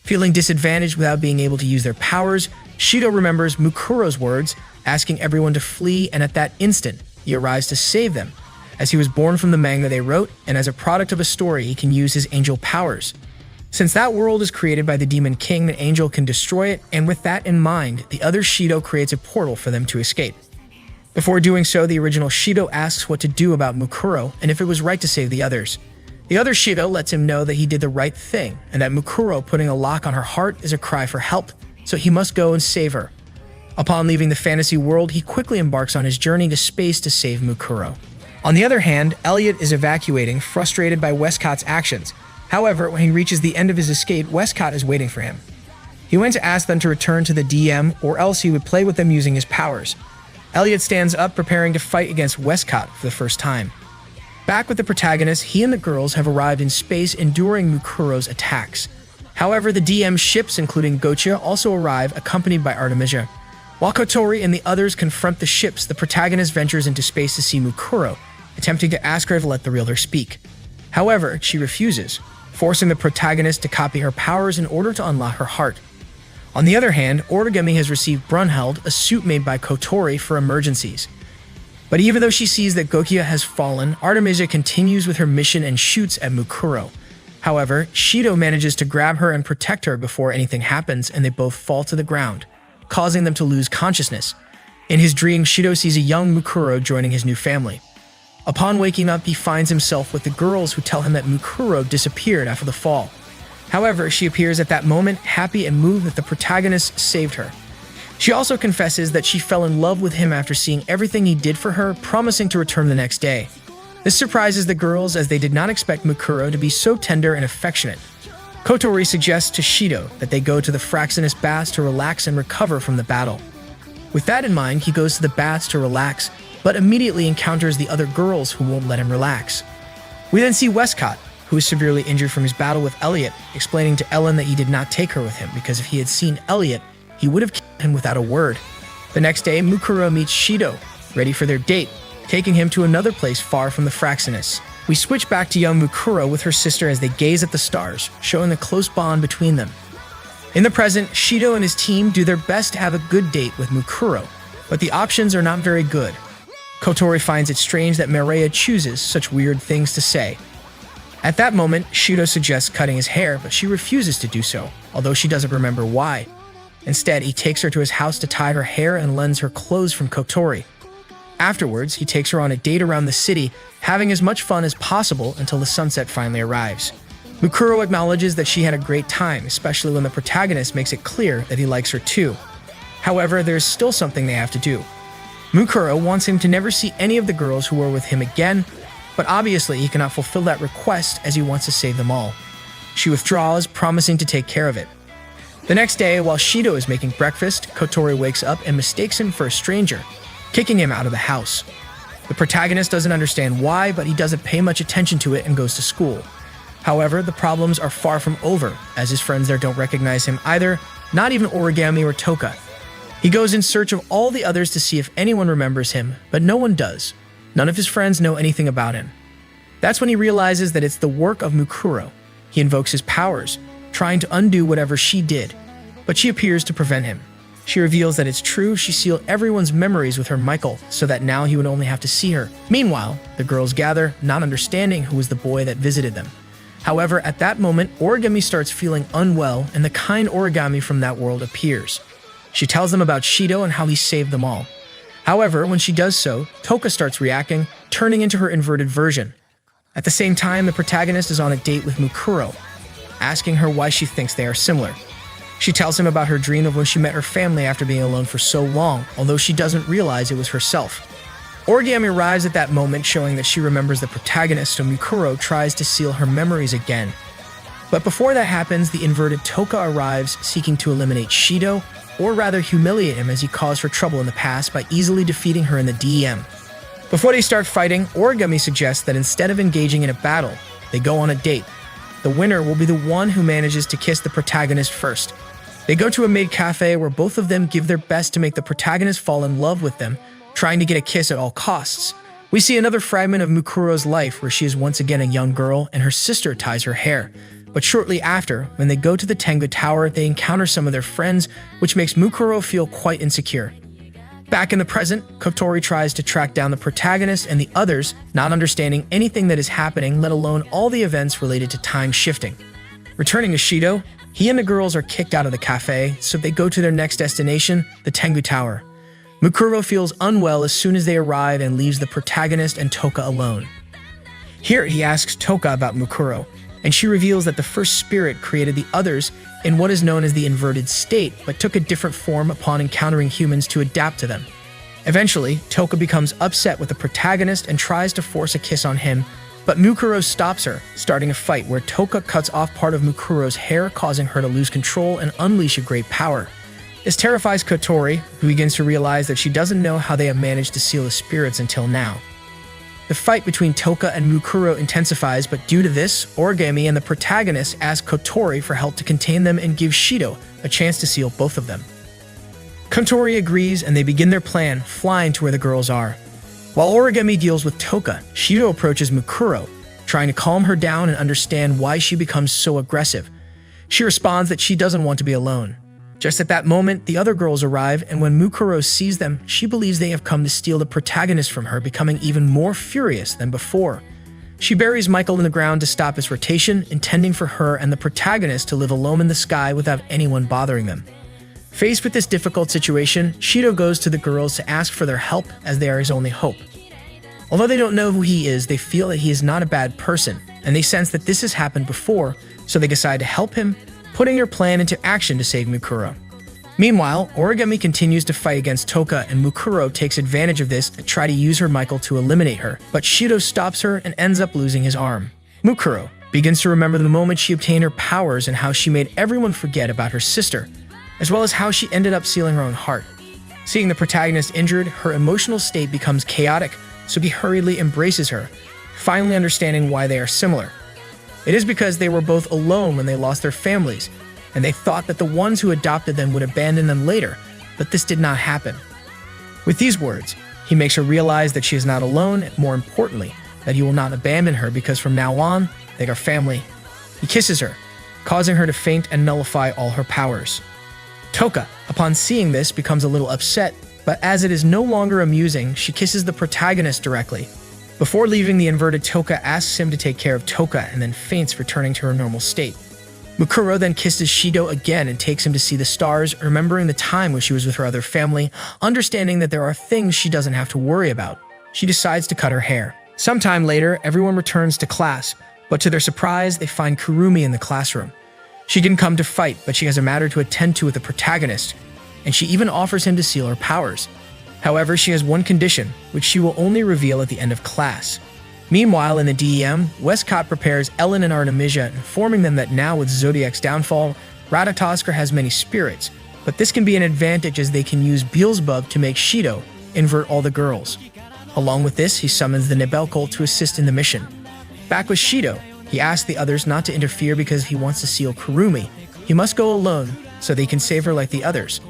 Feeling disadvantaged without being able to use their powers, Shidou remembers Mukuro's words, asking everyone to flee, and at that instant, he arrives to save them, as he was born from the manga they wrote, and as a product of a story, he can use his angel powers. Since that world is created by the Demon King, the angel can destroy it, and with that in mind, the other Shidou creates a portal for them to escape. Before doing so, the original Shidou asks what to do about Mukuro and if it was right to save the others. The other Shidou lets him know that he did the right thing and that Mukuro putting a lock on her heart is a cry for help, so he must go and save her. Upon leaving the fantasy world, he quickly embarks on his journey to space to save Mukuro. On the other hand, Elliot is evacuating, frustrated by Westcott's actions. However, when he reaches the end of his escape, Westcott is waiting for him. He went to ask them to return to the DM, or else he would play with them using his powers. Elliot stands up, preparing to fight against Westcott for the first time. Back with the protagonist, he and the girls have arrived in space, enduring Mukuro's attacks. However, the DM ships, including Gocha, also arrive, accompanied by Artemisia. While Kotori and the others confront the ships, the protagonist ventures into space to see Mukuro, attempting to ask her to let the reeler speak. However, she refuses, forcing the protagonist to copy her powers in order to unlock her heart. On the other hand, Origami has received Brunheld, a suit made by Kotori for emergencies. But even though she sees that Gokia has fallen, Artemisia continues with her mission and shoots at Mukuro. However, Shidou manages to grab her and protect her before anything happens, and they both fall to the ground, causing them to lose consciousness. In his dream, Shidou sees a young Mukuro joining his new family. Upon waking up, he finds himself with the girls who tell him that Mukuro disappeared after the fall. However, she appears at that moment, happy and moved that the protagonist saved her. She also confesses that she fell in love with him after seeing everything he did for her, promising to return the next day. This surprises the girls as they did not expect Mukuro to be so tender and affectionate. Kotori suggests to Shidou that they go to the Fraxinus baths to relax and recover from the battle. With that in mind, he goes to the baths to relax, but immediately encounters the other girls who won't let him relax. We then see Westcott, who is severely injured from his battle with Elliot, explaining to Ellen that he did not take her with him because if he had seen Elliot, he would have killed him without a word. The next day, Mukuro meets Shidou, ready for their date, taking him to another place far from the Fraxinus. We switch back to young Mukuro with her sister as they gaze at the stars, showing the close bond between them. In the present, Shidou and his team do their best to have a good date with Mukuro, but the options are not very good. Kotori finds it strange that Mireia chooses such weird things to say. At that moment, Shidou suggests cutting his hair, but she refuses to do so, although she doesn't remember why. Instead, he takes her to his house to tie her hair and lends her clothes from Kotori. Afterwards, he takes her on a date around the city, having as much fun as possible until the sunset finally arrives. Mukuro acknowledges that she had a great time, especially when the protagonist makes it clear that he likes her too. However, there's still something they have to do. Mukuro wants him to never see any of the girls who were with him again, but obviously he cannot fulfill that request as he wants to save them all. She withdraws, promising to take care of it. The next day, while Shidou is making breakfast, Kotori wakes up and mistakes him for a stranger, kicking him out of the house. The protagonist doesn't understand why, but he doesn't pay much attention to it and goes to school. However, the problems are far from over, as his friends there don't recognize him either, not even Origami or Toka. He goes in search of all the others to see if anyone remembers him, but no one does. None of his friends know anything about him. That's when he realizes that it's the work of Mukuro. He invokes his powers, trying to undo whatever she did, but she appears to prevent him. She reveals that it's true she sealed everyone's memories with her Michael, so that now he would only have to see her. Meanwhile, the girls gather, not understanding who was the boy that visited them. However, at that moment, Origami starts feeling unwell, and the kind Origami from that world appears. She tells them about Shidou and how he saved them all. However, when she does so, Toka starts reacting, turning into her inverted version. At the same time, the protagonist is on a date with Mukuro, asking her why she thinks they are similar. She tells him about her dream of when she met her family after being alone for so long, although she doesn't realize it was herself. Origami arrives at that moment, showing that she remembers the protagonist, so Mukuro tries to seal her memories again. But before that happens, the inverted Toka arrives, seeking to eliminate Shidou, or rather humiliate him as he caused her trouble in the past by easily defeating her in the DEM. Before they start fighting, Origami suggests that instead of engaging in a battle, they go on a date. The winner will be the one who manages to kiss the protagonist first. They go to a maid cafe where both of them give their best to make the protagonist fall in love with them, trying to get a kiss at all costs. We see another fragment of Mukuro's life where she is once again a young girl and her sister ties her hair. But shortly after, when they go to the Tengu Tower, they encounter some of their friends, which makes Mukuro feel quite insecure. Back in the present, Kotori tries to track down the protagonist and the others, not understanding anything that is happening, let alone all the events related to time shifting. Returning to Shidou, he and the girls are kicked out of the cafe, so they go to their next destination, the Tengu Tower. Mukuro feels unwell as soon as they arrive and leaves the protagonist and Toka alone. Here, he asks Toka about Mukuro, and she reveals that the first spirit created the others in what is known as the inverted state, but took a different form upon encountering humans to adapt to them. Eventually, Toka becomes upset with the protagonist and tries to force a kiss on him, but Mukuro stops her, starting a fight where Toka cuts off part of Mukuro's hair, causing her to lose control and unleash a great power. This terrifies Kotori, who begins to realize that she doesn't know how they have managed to seal the spirits until now. The fight between Toka and Mukuro intensifies, but due to this, Origami and the protagonist ask Kotori for help to contain them and give Shidou a chance to seal both of them. Kotori agrees and they begin their plan, flying to where the girls are. While Origami deals with Toka, Shidou approaches Mukuro, trying to calm her down and understand why she becomes so aggressive. She responds that she doesn't want to be alone. Just at that moment, the other girls arrive, and when Mukuro sees them, she believes they have come to steal the protagonist from her, becoming even more furious than before. She buries Michael in the ground to stop his rotation, intending for her and the protagonist to live alone in the sky without anyone bothering them. Faced with this difficult situation, Shidou goes to the girls to ask for their help, as they are his only hope. Although they don't know who he is, they feel that he is not a bad person, and they sense that this has happened before, so they decide to help him, putting their plan into action to save Mukuro. Meanwhile, Origami continues to fight against Toka, and Mukuro takes advantage of this to try to use her Michael to eliminate her, but Shidou stops her and ends up losing his arm. Mukuro begins to remember the moment she obtained her powers and how she made everyone forget about her sister, as well as how she ended up sealing her own heart. Seeing the protagonist injured, her emotional state becomes chaotic, so he hurriedly embraces her, finally understanding why they are similar. It is because they were both alone when they lost their families, and they thought that the ones who adopted them would abandon them later, but this did not happen. With these words, He makes her realize that she is not alone, and more importantly, that he will not abandon her because from now on, they are family. He kisses her, causing her to faint and nullify all her powers. Toka, upon seeing this, becomes a little upset, but as it is no longer amusing, she kisses the protagonist directly. Before leaving, the inverted Toka asks him to take care of Toka and then faints, returning to her normal state. Mukuro then kisses Shidou again and takes him to see the stars, remembering the time when she was with her other family, understanding that there are things she doesn't have to worry about. She decides to cut her hair. Sometime later, everyone returns to class, but to their surprise, they find Kurumi in the classroom. She didn't come to fight, but she has a matter to attend to with the protagonist, and she even offers him to seal her powers. However, she has one condition, which she will only reveal at the end of class. Meanwhile, in the DEM, Westcott prepares Ellen and Artemisia, informing them that now with Zodiac's downfall, Ratatoskr has many spirits, but this can be an advantage as they can use Beelzebub to make Shidou invert all the girls. Along with this, he summons the Nebelkol to assist in the mission. Back with Shidou, he asks the others not to interfere because he wants to seal Kurumi. He must go alone so they can save her like the others.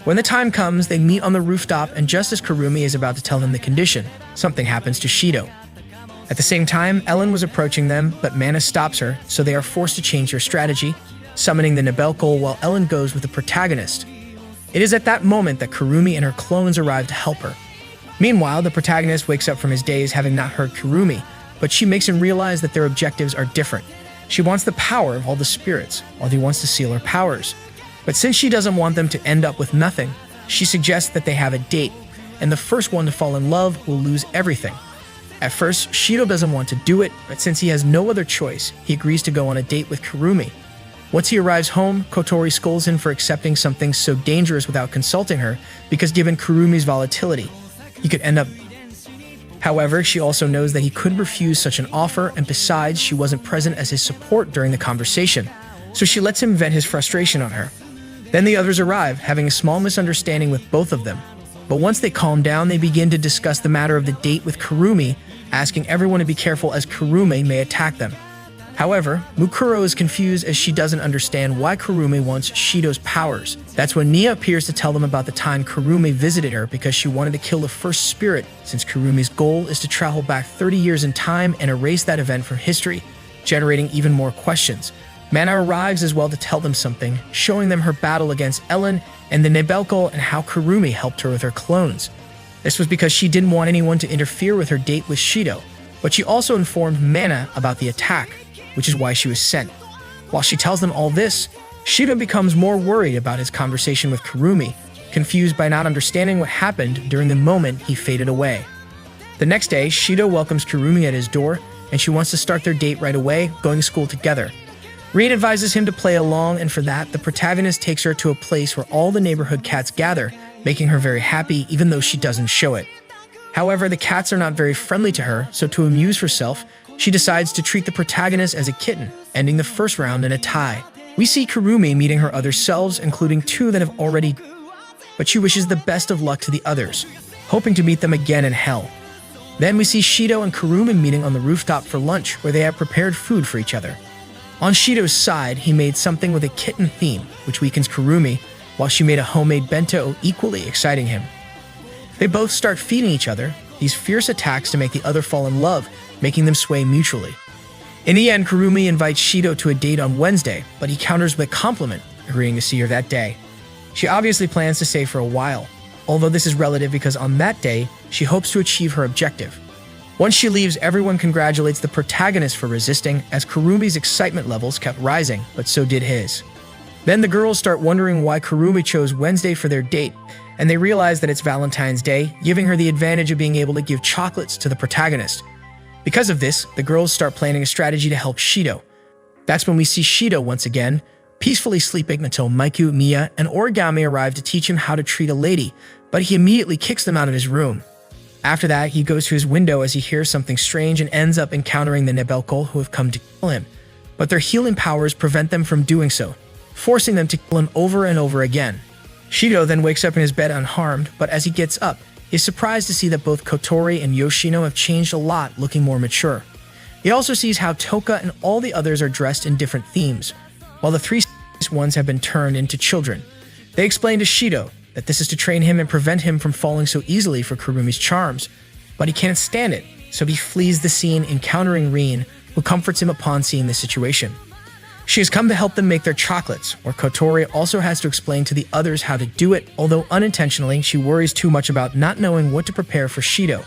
When the time comes, they meet on the rooftop, and just as Kurumi is about to tell him the condition, something happens to Shidou. At the same time, Ellen was approaching them, but Mana stops her, so they are forced to change their strategy, summoning the Nebelkol while Ellen goes with the protagonist. It is at that moment that Kurumi and her clones arrive to help her. Meanwhile, the protagonist wakes up from his daze having not heard Kurumi, but she makes him realize that their objectives are different. She wants the power of all the spirits, while he wants to seal her powers. But since she doesn't want them to end up with nothing, she suggests that they have a date, and the first one to fall in love will lose everything. At first, Shidou doesn't want to do it, but since he has no other choice, he agrees to go on a date with Kurumi. Once he arrives home, Kotori scolds him for accepting something so dangerous without consulting her, because given Kurumi's volatility, he could end up. However, she also knows that he could refuse such an offer, and besides, she wasn't present as his support during the conversation, so she lets him vent his frustration on her. Then the others arrive, having a small misunderstanding with both of them. But once they calm down, they begin to discuss the matter of the date with Kurumi, asking everyone to be careful as Kurumi may attack them. However, Mukuro is confused as she doesn't understand why Kurumi wants Shidou's powers. That's when Nia appears to tell them about the time Kurumi visited her because she wanted to kill the first spirit, since Kurumi's goal is to travel back 30 years in time and erase that event from history, generating even more questions. Mana arrives as well to tell them something, showing them her battle against Ellen and the Nebelkol and how Kurumi helped her with her clones. This was because she didn't want anyone to interfere with her date with Shidou, but she also informed Mana about the attack, which is why she was sent. While she tells them all this, Shidou becomes more worried about his conversation with Kurumi, confused by not understanding what happened during the moment he faded away. The next day, Shidou welcomes Kurumi at his door, and she wants to start their date right away, going to school together. Reed advises him to play along, and for that, the protagonist takes her to a place where all the neighborhood cats gather, making her very happy even though she doesn't show it. However, the cats are not very friendly to her, so to amuse herself, she decides to treat the protagonist as a kitten, ending the first round in a tie. We see Kurumi meeting her other selves, including two that have already, but she wishes the best of luck to the others, hoping to meet them again in hell. Then we see Shidou and Kurumi meeting on the rooftop for lunch, where they have prepared food for each other. On Shidou's side, he made something with a kitten theme, which weakens Kurumi, while she made a homemade bento equally exciting him. They both start feeding each other, these fierce attacks to make the other fall in love, making them sway mutually. In the end, Kurumi invites Shidou to a date on Wednesday, but he counters with a compliment, agreeing to see her that day. She obviously plans to stay for a while, although this is relative because on that day, she hopes to achieve her objective. Once she leaves, everyone congratulates the protagonist for resisting, as Kurumi's excitement levels kept rising, but so did his. Then the girls start wondering why Kurumi chose Wednesday for their date, and they realize that it's Valentine's Day, giving her the advantage of being able to give chocolates to the protagonist. Because of this, the girls start planning a strategy to help Shidou. That's when we see Shidou once again, peacefully sleeping until Maiku, Mia, and Origami arrive to teach him how to treat a lady, but he immediately kicks them out of his room. After that, he goes to his window as he hears something strange and ends up encountering the Nebelkol who have come to kill him, but their healing powers prevent them from doing so, forcing them to kill him over and over again. Shidou then wakes up in his bed unharmed, but as he gets up, he is surprised to see that both Kotori and Yoshino have changed a lot, looking more mature. He also sees how Toka and all the others are dressed in different themes, while the three ones have been turned into children. They explain to Shidou that this is to train him and prevent him from falling so easily for Kurumi's charms, but he can't stand it, so he flees the scene, encountering Rin, who comforts him upon seeing the situation. She has come to help them make their chocolates, where Kotori also has to explain to the others how to do it, although unintentionally she worries too much about not knowing what to prepare for Shidou.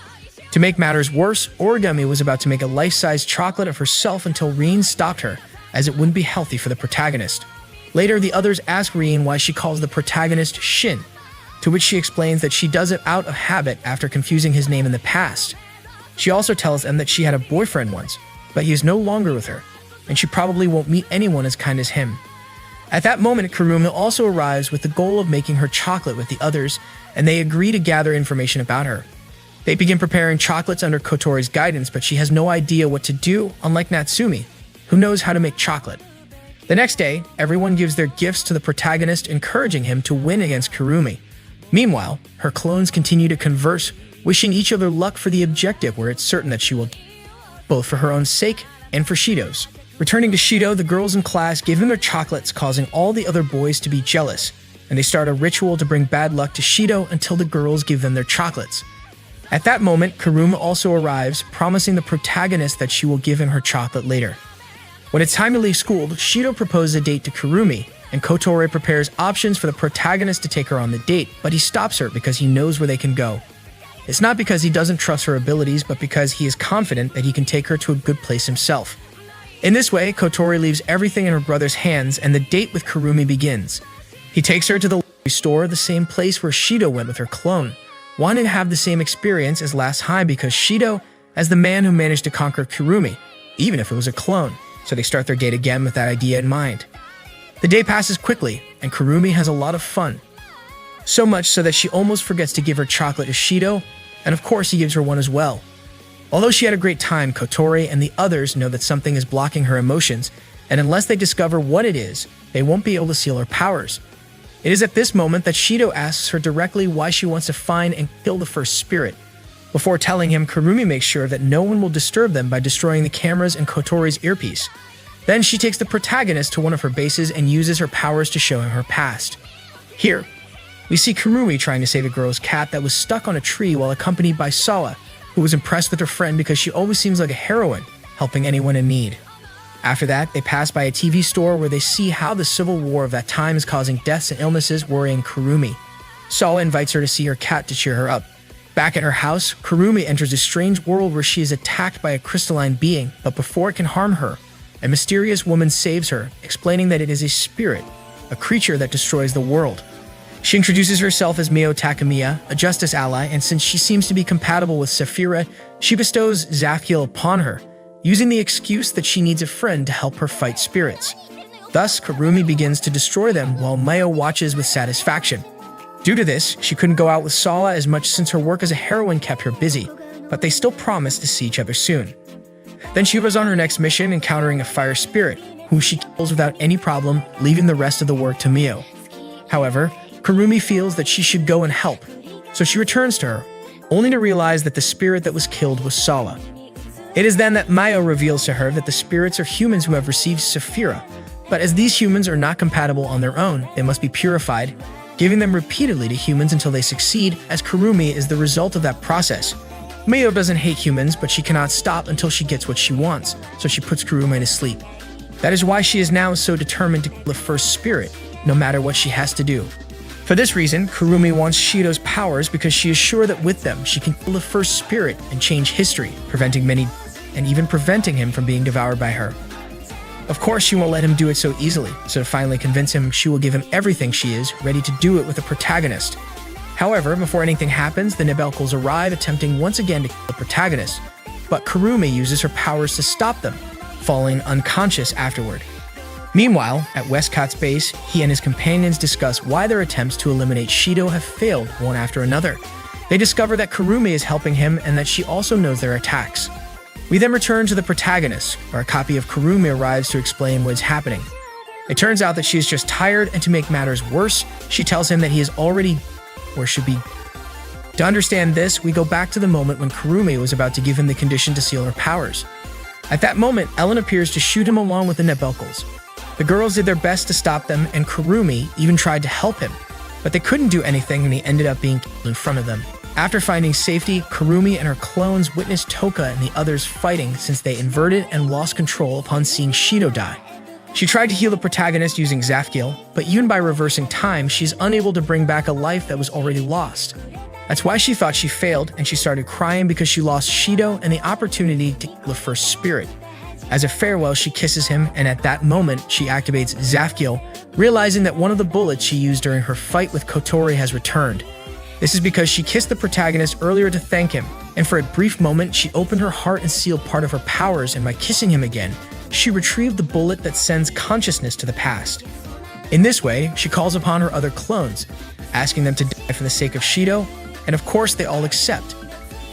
To make matters worse, Origami was about to make a life-size chocolate of herself until Rin stopped her, as it wouldn't be healthy for the protagonist. Later, the others ask Rin why she calls the protagonist Shin, to which she explains that she does it out of habit after confusing his name in the past. She also tells them that she had a boyfriend once, but he is no longer with her, and she probably won't meet anyone as kind as him. At that moment, Kurumi also arrives with the goal of making her chocolate with the others, and they agree to gather information about her. They begin preparing chocolates under Kotori's guidance, but she has no idea what to do, unlike Natsumi, who knows how to make chocolate. The next day, everyone gives their gifts to the protagonist, encouraging him to win against Kurumi. Meanwhile, her clones continue to converse, wishing each other luck for the objective where it's certain that she will, both for her own sake and for Shidou's. Returning to Shidou, the girls in class give him their chocolates, causing all the other boys to be jealous, and they start a ritual to bring bad luck to Shidou until the girls give them their chocolates. At that moment, Kurumi also arrives, promising the protagonist that she will give him her chocolate later. When it's time to leave school, Shidou proposes a date to Kurumi, and Kotori prepares options for the protagonist to take her on the date, but he stops her because he knows where they can go. It's not because he doesn't trust her abilities, but because he is confident that he can take her to a good place himself. In this way, Kotori leaves everything in her brother's hands, and the date with Kurumi begins. He takes her to the store, the same place where Shidou went with her clone, wanting to have the same experience as last time because Shidou as the man who managed to conquer Kurumi, even if it was a clone, so they start their date again with that idea in mind. The day passes quickly, and Kurumi has a lot of fun. So much so that she almost forgets to give her chocolate to Shidou, and of course he gives her one as well. Although she had a great time, Kotori and the others know that something is blocking her emotions, and unless they discover what it is, they won't be able to seal her powers. It is at this moment that Shidou asks her directly why she wants to find and kill the first spirit. Before telling him, Kurumi makes sure that no one will disturb them by destroying the cameras and Kotori's earpiece. Then she takes the protagonist to one of her bases and uses her powers to show him her past. Here, we see Kurumi trying to save a girl's cat that was stuck on a tree while accompanied by Sawa, who was impressed with her friend because she always seems like a heroine, helping anyone in need. After that, they pass by a TV store where they see how the civil war of that time is causing deaths and illnesses, worrying Kurumi. Sawa invites her to see her cat to cheer her up. Back at her house, Kurumi enters a strange world where she is attacked by a crystalline being, but before it can harm her, a mysterious woman saves her, explaining that it is a spirit, a creature that destroys the world. She introduces herself as Mio Takamiya, a justice ally, and since she seems to be compatible with Saphira, she bestows Zakiel upon her, using the excuse that she needs a friend to help her fight spirits. Thus, Kurumi begins to destroy them while Mio watches with satisfaction. Due to this, she couldn't go out with Sawa as much since her work as a heroine kept her busy, but they still promise to see each other soon. Then she was on her next mission, encountering a fire spirit, whom she kills without any problem, leaving the rest of the work to Mio. However, Kurumi feels that she should go and help, so she returns to her, only to realize that the spirit that was killed was Sawa. It is then that Mio reveals to her that the spirits are humans who have received Saphira, but as these humans are not compatible on their own, they must be purified, giving them repeatedly to humans until they succeed, as Kurumi is the result of that process. Mio doesn't hate humans, but she cannot stop until she gets what she wants, so she puts Kurumi to sleep. That is why she is now so determined to kill the first spirit, no matter what she has to do. For this reason, Kurumi wants Shidou's powers because she is sure that with them, she can kill the first spirit and change history, preventing many and even preventing him from being devoured by her. Of course, she won't let him do it so easily, so to finally convince him, she will give him everything she is, ready to do it with the protagonist. However, before anything happens, the Nebelkals arrive, attempting once again to kill the protagonist, but Kurumi uses her powers to stop them, falling unconscious afterward. Meanwhile, at Westcott's base, he and his companions discuss why their attempts to eliminate Shidou have failed one after another. They discover that Kurumi is helping him and that she also knows their attacks. We then return to the protagonist, where a copy of Kurumi arrives to explain what is happening. It turns out that she is just tired, and to make matters worse, she tells him that he is already or should be. To understand this, we go back to the moment when Kurumi was about to give him the condition to seal her powers. At that moment, Ellen appears to shoot him along with the Nebelkals. The girls did their best to stop them, and Kurumi even tried to help him. But they couldn't do anything when he ended up being killed in front of them. After finding safety, Kurumi and her clones witnessed Toka and the others fighting since they inverted and lost control upon seeing Shidou die. She tried to heal the protagonist using Zafkiel, but even by reversing time, she's unable to bring back a life that was already lost. That's why she thought she failed, and she started crying because she lost Shidou and the opportunity to kill the first spirit. As a farewell, she kisses him, and at that moment, she activates Zafkiel, realizing that one of the bullets she used during her fight with Kotori has returned. This is because she kissed the protagonist earlier to thank him, and for a brief moment, she opened her heart and sealed part of her powers, and by kissing him again, she retrieved the bullet that sends consciousness to the past. In this way, she calls upon her other clones, asking them to die for the sake of Shidou, and of course they all accept.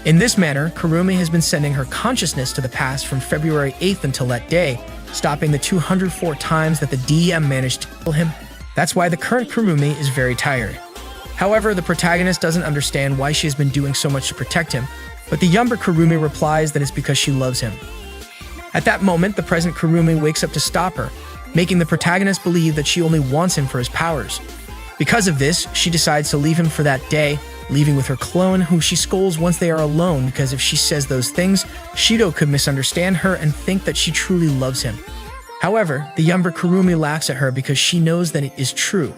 In this manner, Kurumi has been sending her consciousness to the past from February 8th until that day, stopping the 204 times that the DM managed to kill him. That's why the current Kurumi is very tired. However, the protagonist doesn't understand why she has been doing so much to protect him, but the younger Kurumi replies that it's because she loves him. At that moment, the present Kurumi wakes up to stop her, making the protagonist believe that she only wants him for his powers. Because of this, she decides to leave him for that day, leaving with her clone, who she scolds once they are alone because if she says those things, Shidou could misunderstand her and think that she truly loves him. However, the younger Kurumi laughs at her because she knows that it is true.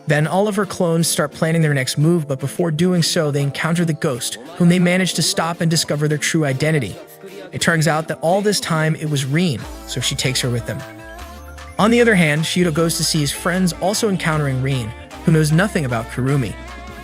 Then all of her clones start planning their next move, but before doing so, they encounter the ghost, whom they manage to stop and discover their true identity. It turns out that all this time it was Rin, so she takes her with them. On the other hand, Shidou goes to see his friends, also encountering Rin, who knows nothing about Kurumi.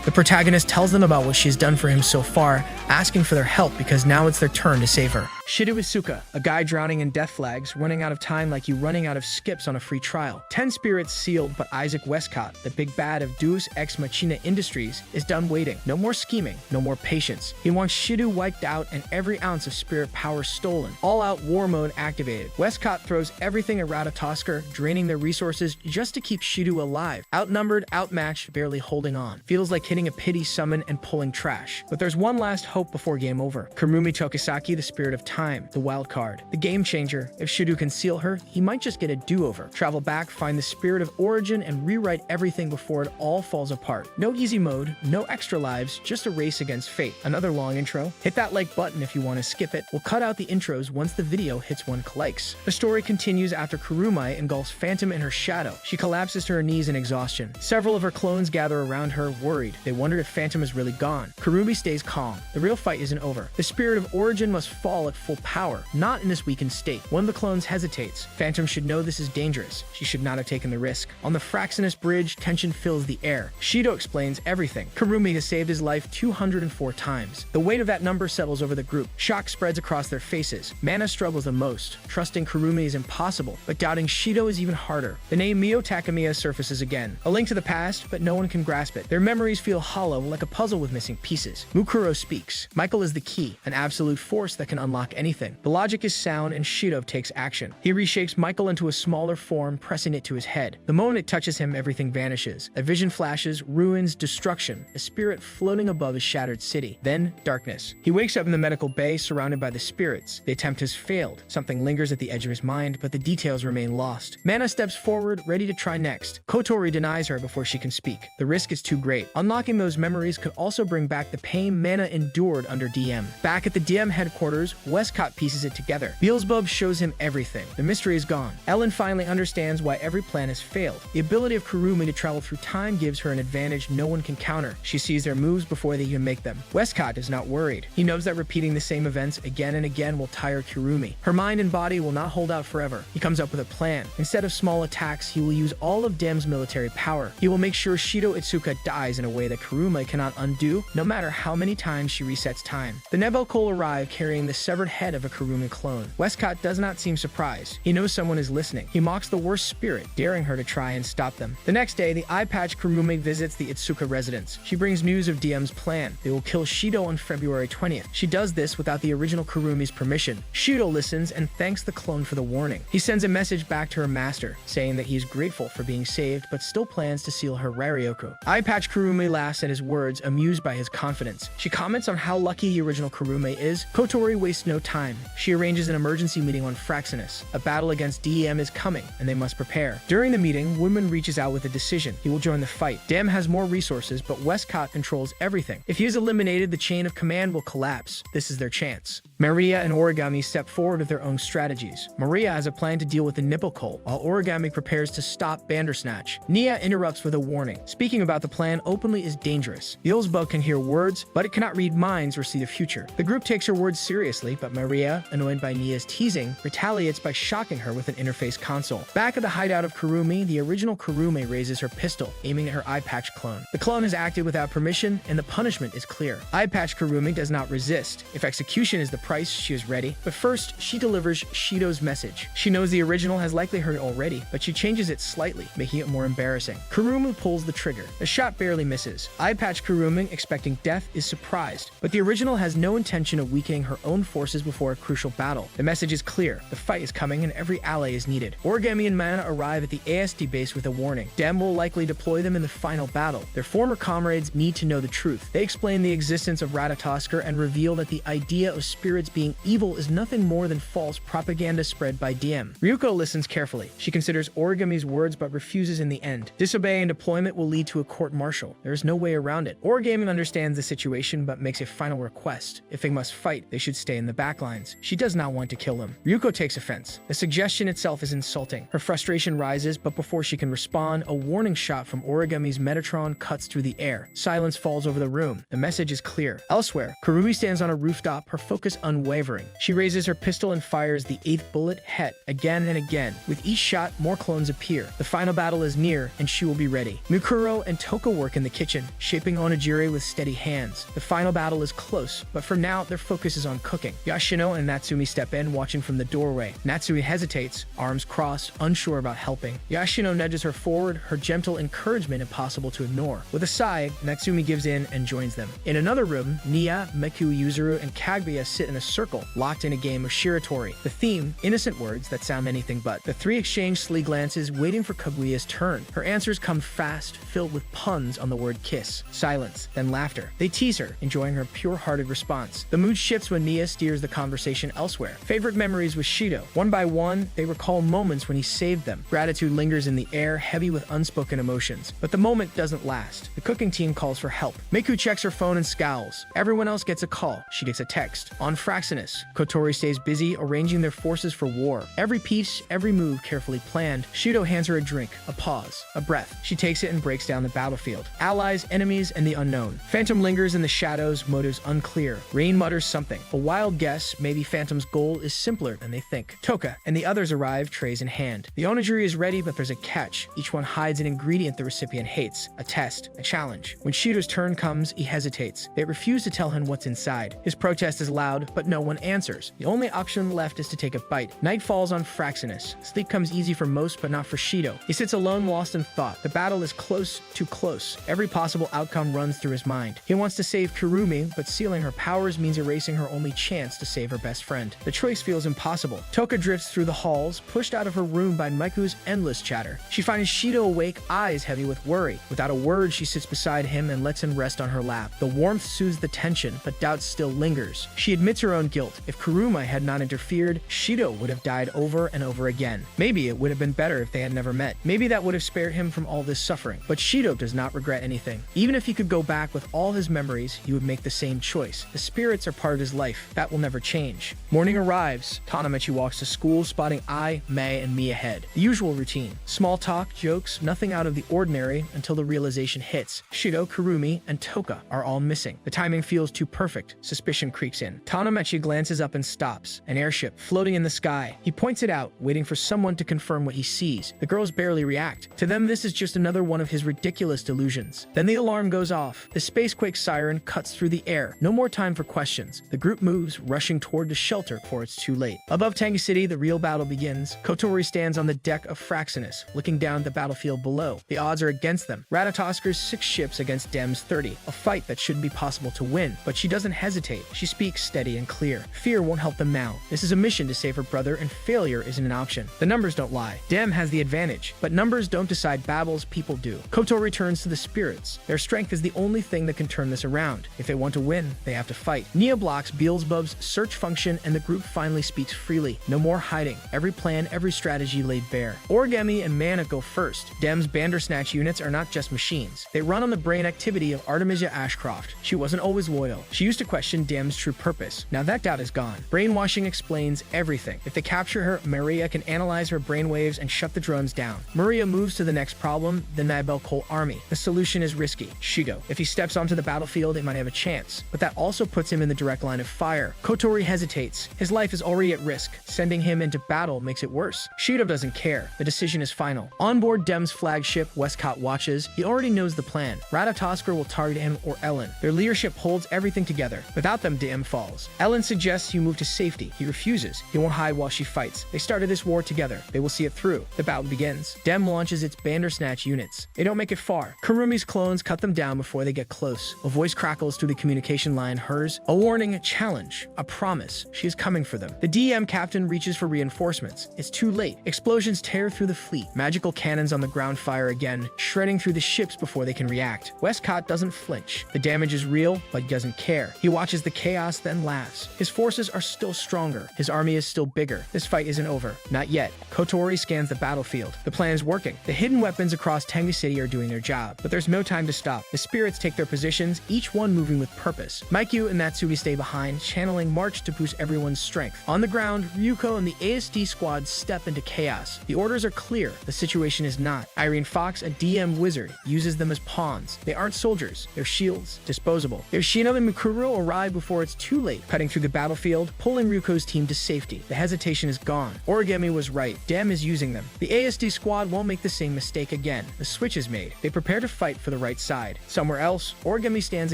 The protagonist tells them about what she has done for him so far, asking for their help because now it's their turn to save her. Shidou Itsuka, a guy drowning in death flags, running out of time like you running out of skips on a free trial. 10 spirits sealed, but Isaac Westcott, the big bad of Deus Ex Machina Industries, is done waiting. No more scheming, no more patience. He wants Shidou wiped out and every ounce of spirit power stolen. All-out war mode activated. Westcott throws everything at Ratatoskr, draining their resources just to keep Shidou alive. Outnumbered, outmatched, barely holding on. Feels like hitting a pity summon and pulling trash. But there's one last hope before game over. Kurumi Tokisaki, the spirit of time, the wild card, the game changer. If Shidou can seal her, he might just get a do-over. Travel back, find the spirit of origin, and rewrite everything before it all falls apart. No easy mode, no extra lives, just a race against fate. Another long intro. Hit that like button if you want to skip it. We'll cut out the intros once the video hits 1 likes. The story continues after Kurumi engulfs Phantom in her shadow. She collapses to her knees in exhaustion. Several of her clones gather around her, worried. They wonder if Phantom is really gone. Kurumi stays calm. The real fight isn't over. The spirit of origin must fall at full power, not in this weakened state. One of the clones hesitates. Phantom should know this is dangerous. She should not have taken the risk. On the Fraxinus Bridge, tension fills the air. Shidou explains everything. Kurumi has saved his life 204 times. The weight of that number settles over the group. Shock spreads across their faces. Mana struggles the most. Trusting Kurumi is impossible, but doubting Shidou is even harder. The name Mio Takamiya surfaces again. A link to the past, but no one can grasp it. Their memories feel hollow, like a puzzle with missing pieces. Mukuro speaks. Michael is the key, an absolute force that can unlock anything. The logic is sound and Shidou takes action. He reshapes Michael into a smaller form, pressing it to his head. The moment it touches him, everything vanishes. A vision flashes, ruins, destruction, a spirit floating above a shattered city. Then, darkness. He wakes up in the medical bay, surrounded by the spirits. The attempt has failed. Something lingers at the edge of his mind, but the details remain lost. Mana steps forward, ready to try next. Kotori denies her before she can speak. The risk is too great. Unlocking those memories could also bring back the pain Mana endured under DM. Back at the DM headquarters, Westcott pieces it together. Beelzebub shows him everything. The mystery is gone. Ellen finally understands why every plan has failed. The ability of Kurumi to travel through time gives her an advantage no one can counter. She sees their moves before they even make them. Westcott is not worried. He knows that repeating the same events again and again will tire Kurumi. Her mind and body will not hold out forever. He comes up with a plan. Instead of small attacks, he will use all of Dem's military power. He will make sure Shidou Itsuka dies in a way that Kurumi cannot undo, no matter how many times she resets time. The Nebelcole arrive carrying the severed head of a Kurumi clone. Westcott does not seem surprised. He knows someone is listening. He mocks the worst spirit, daring her to try and stop them. The next day, the eye-patch Kurumi visits the Itsuka residence. She brings news of DM's plan. They will kill Shidou on February 20th. She does this without the original Kurumi's permission. Shidou listens and thanks the clone for the warning. He sends a message back to her master, saying that he is grateful for being saved, but still plans to seal her Rarioku. Eye-patch Kurumi laughs at his words, amused by his confidence. She comments on how lucky the original Kurumi is. Kotori wastes no no time. She arranges an emergency meeting on Fraxinus. A battle against DEM is coming, and they must prepare. During the meeting, Woodman reaches out with a decision. He will join the fight. DEM has more resources, but Westcott controls everything. If he is eliminated, the chain of command will collapse. This is their chance. Maria and Origami step forward with their own strategies. Maria has a plan to deal with the nipple cult, while Origami prepares to stop Bandersnatch. Nia interrupts with a warning. Speaking about the plan openly is dangerous. Beelzebub can hear words, but it cannot read minds or see the future. The group takes her words seriously, but Maria, annoyed by Nia's teasing, retaliates by shocking her with an interface console. Back at the hideout of Kurumi, the original Kurume raises her pistol, aiming at her eye patch clone. The clone has acted without permission, and the punishment is clear. Eye patch Kurumi does not resist. If execution is the price, she is ready. But first, she delivers Shidou's message. She knows the original has likely heard it already, but she changes it slightly, making it more embarrassing. Kurumi pulls the trigger. The shot barely misses. Eye patch Kurumi, expecting death, is surprised, but the original has no intention of weakening her own forces before a crucial battle. The message is clear. The fight is coming, and every ally is needed. Origami and Mana arrive at the ASD base with a warning. Dem will likely deploy them in the final battle. Their former comrades need to know the truth. They explain the existence of Ratatosker and reveal that the idea of spirits being evil is nothing more than false propaganda spread by DM. Ryuko listens carefully. She considers Origami's words but refuses in the end. Disobeying deployment will lead to a court-martial. There is no way around it. Origami understands the situation but makes a final request. If they must fight, they should stay in the backlines. She does not want to kill them. Ryuko takes offense. The suggestion itself is insulting. Her frustration rises, but before she can respond, a warning shot from Origami's Metatron cuts through the air. Silence falls over the room. The message is clear. Elsewhere, Kurumi stands on a rooftop, her focus unwavering. She raises her pistol and fires the 8th bullet, Het, again and again. With each shot, more clones appear. The final battle is near, and she will be ready. Mukuro and Toka work in the kitchen, shaping Onigiri with steady hands. The final battle is close, but for now, their focus is on cooking. Yashino and Natsumi step in, watching from the doorway. Natsumi hesitates, arms crossed, unsure about helping. Yashino nudges her forward, her gentle encouragement impossible to ignore. With a sigh, Natsumi gives in and joins them. In another room, Nia, Meku, Yuzuru, and Kaguya sit in a circle, locked in a game of Shiratori. The theme, innocent words that sound anything but. The three exchange sly glances, waiting for Kaguya's turn. Her answers come fast, filled with puns on the word kiss. Silence, then laughter. They tease her, enjoying her pure-hearted response. The mood shifts when Nia steers the conversation elsewhere. Favorite memories with Shidou. One by one, they recall moments when he saved them. Gratitude lingers in the air, heavy with unspoken emotions. But the moment doesn't last. The cooking team calls for help. Meku checks her phone and scowls. Everyone else gets a call. She gets a text. On Fraxinus, Kotori stays busy arranging their forces for war. Every piece, every move carefully planned. Shidou hands her a drink, a pause, a breath. She takes it and breaks down the battlefield. Allies, enemies, and the unknown. Phantom lingers in the shadows, motives unclear. Rain mutters something. A wild guess, maybe Phantom's goal is simpler than they think. Toka and the others arrive, trays in hand. The onigiri is ready, but there's a catch. Each one hides an ingredient the recipient hates. A test, a challenge. When Shidou's turn comes, he hesitates. They refuse to tell him what's inside. His protest is loud, but no one answers. The only option left is to take a bite. Night falls on Fraxinus. Sleep comes easy for most, but not for Shidou. He sits alone, lost in thought. The battle is close, too close. Every possible outcome runs through his mind. He wants to save Kurumi, but sealing her powers means erasing her only chance to save her best friend. The choice feels impossible. Toka drifts through the halls, pushed out of her room by Miku's endless chatter. She finds Shidou awake, eyes heavy with worry. Without a word, she sits beside him and lets him rest on her lap. The warmth soothes the tension, but doubt still lingers. She admits her own guilt. If Kurumi had not interfered, Shidou would have died over and over again. Maybe it would have been better if they had never met. Maybe that would have spared him from all this suffering. But Shidou does not regret anything. Even if he could go back with all his memories, he would make the same choice. The spirits are part of his life. That will never change. Morning arrives. Tanamechi walks to school, spotting Ai, Mei, and Mi ahead. The usual routine. Small talk, jokes, nothing out of the ordinary until the realization hits. Shidou, Kurumi, and Toka are all missing. The timing feels too perfect. Suspicion creeps in. Tanamechi glances up and stops. An airship floating in the sky. He points it out, waiting for someone to confirm what he sees. The girls barely react. To them, this is just another one of his ridiculous delusions. Then the alarm goes off. The spacequake siren cuts through the air. No more time for questions. The group moves, rushing toward the shelter before it's too late. Above Tengu City, the real battle begins. Kotori stands on the deck of Fraxinus, looking down at the battlefield below. The odds are against them. Ratatosker's 6 ships against Dem's 30. A fight that shouldn't be possible to win, but she doesn't hesitate. She speaks steady steady and clear. Fear won't help them now. This is a mission to save her brother, and failure isn't an option. The numbers don't lie. Dem has the advantage, but numbers don't decide battles, people do. Kotori returns to the spirits. Their strength is the only thing that can turn this around. If they want to win, they have to fight. Nia blocks Beelzebub's search function, and the group finally speaks freely. No more hiding. Every plan, every strategy laid bare. Origami and Mana go first. Dem's Bandersnatch units are not just machines. They run on the brain activity of Artemisia Ashcroft. She wasn't always loyal. She used to question Dem's true purpose. Now that doubt is gone. Brainwashing explains everything. If they capture her, Maria can analyze her brainwaves and shut the drones down. Maria moves to the next problem, the Nibel Cole army. The solution is risky. Shidou. If he steps onto the battlefield, it might have a chance, but that also puts him in the direct line of fire. Kotori hesitates. His life is already at risk. Sending him into battle makes it worse. Shidou doesn't care. The decision is final. On board Dem's flagship, Westcott watches. He already knows the plan. Ratatosker will target him or Ellen. Their leadership holds everything together. Without them, Dem falls. Ellen suggests you move to safety. He refuses. He won't hide while she fights. They started this war together. They will see it through. The battle begins. Dem launches its Bandersnatch units. They don't make it far. Kurumi's clones cut them down before they get close. A voice crackles through the communication line, hers. A warning, a challenge, a promise. She is coming for them. The DM captain reaches for reinforcements. It's too late. Explosions tear through the fleet. Magical cannons on the ground fire again, shredding through the ships before they can react. Westcott doesn't flinch. The damage is real, but he doesn't care. He watches the chaos, then laughs. His forces are still stronger. His army is still bigger. This fight isn't over. Not yet. Kotori scans the battlefield. The plan is working. The hidden weapons across Tengu City are doing their job, but there's no time to stop. The spirits take their positions, each one moving with purpose. Maikyu and Natsuki stay behind, channeling March to boost everyone's strength. On the ground, Ryuko and the ASD squad step into chaos. The orders are clear. The situation is not. Irene Fox, a DM wizard, uses them as pawns. They aren't soldiers. They're shields. Disposable. Yoshino and Mikuro arrive before it's too late, cutting through the battlefield, pulling Ryuko's team to safety. The hesitation is gone. Origami was right. Dem is using them. The ASD squad won't make the same mistake again. The switch is made. They prepare to fight for the right side. Somewhere else, Origami stands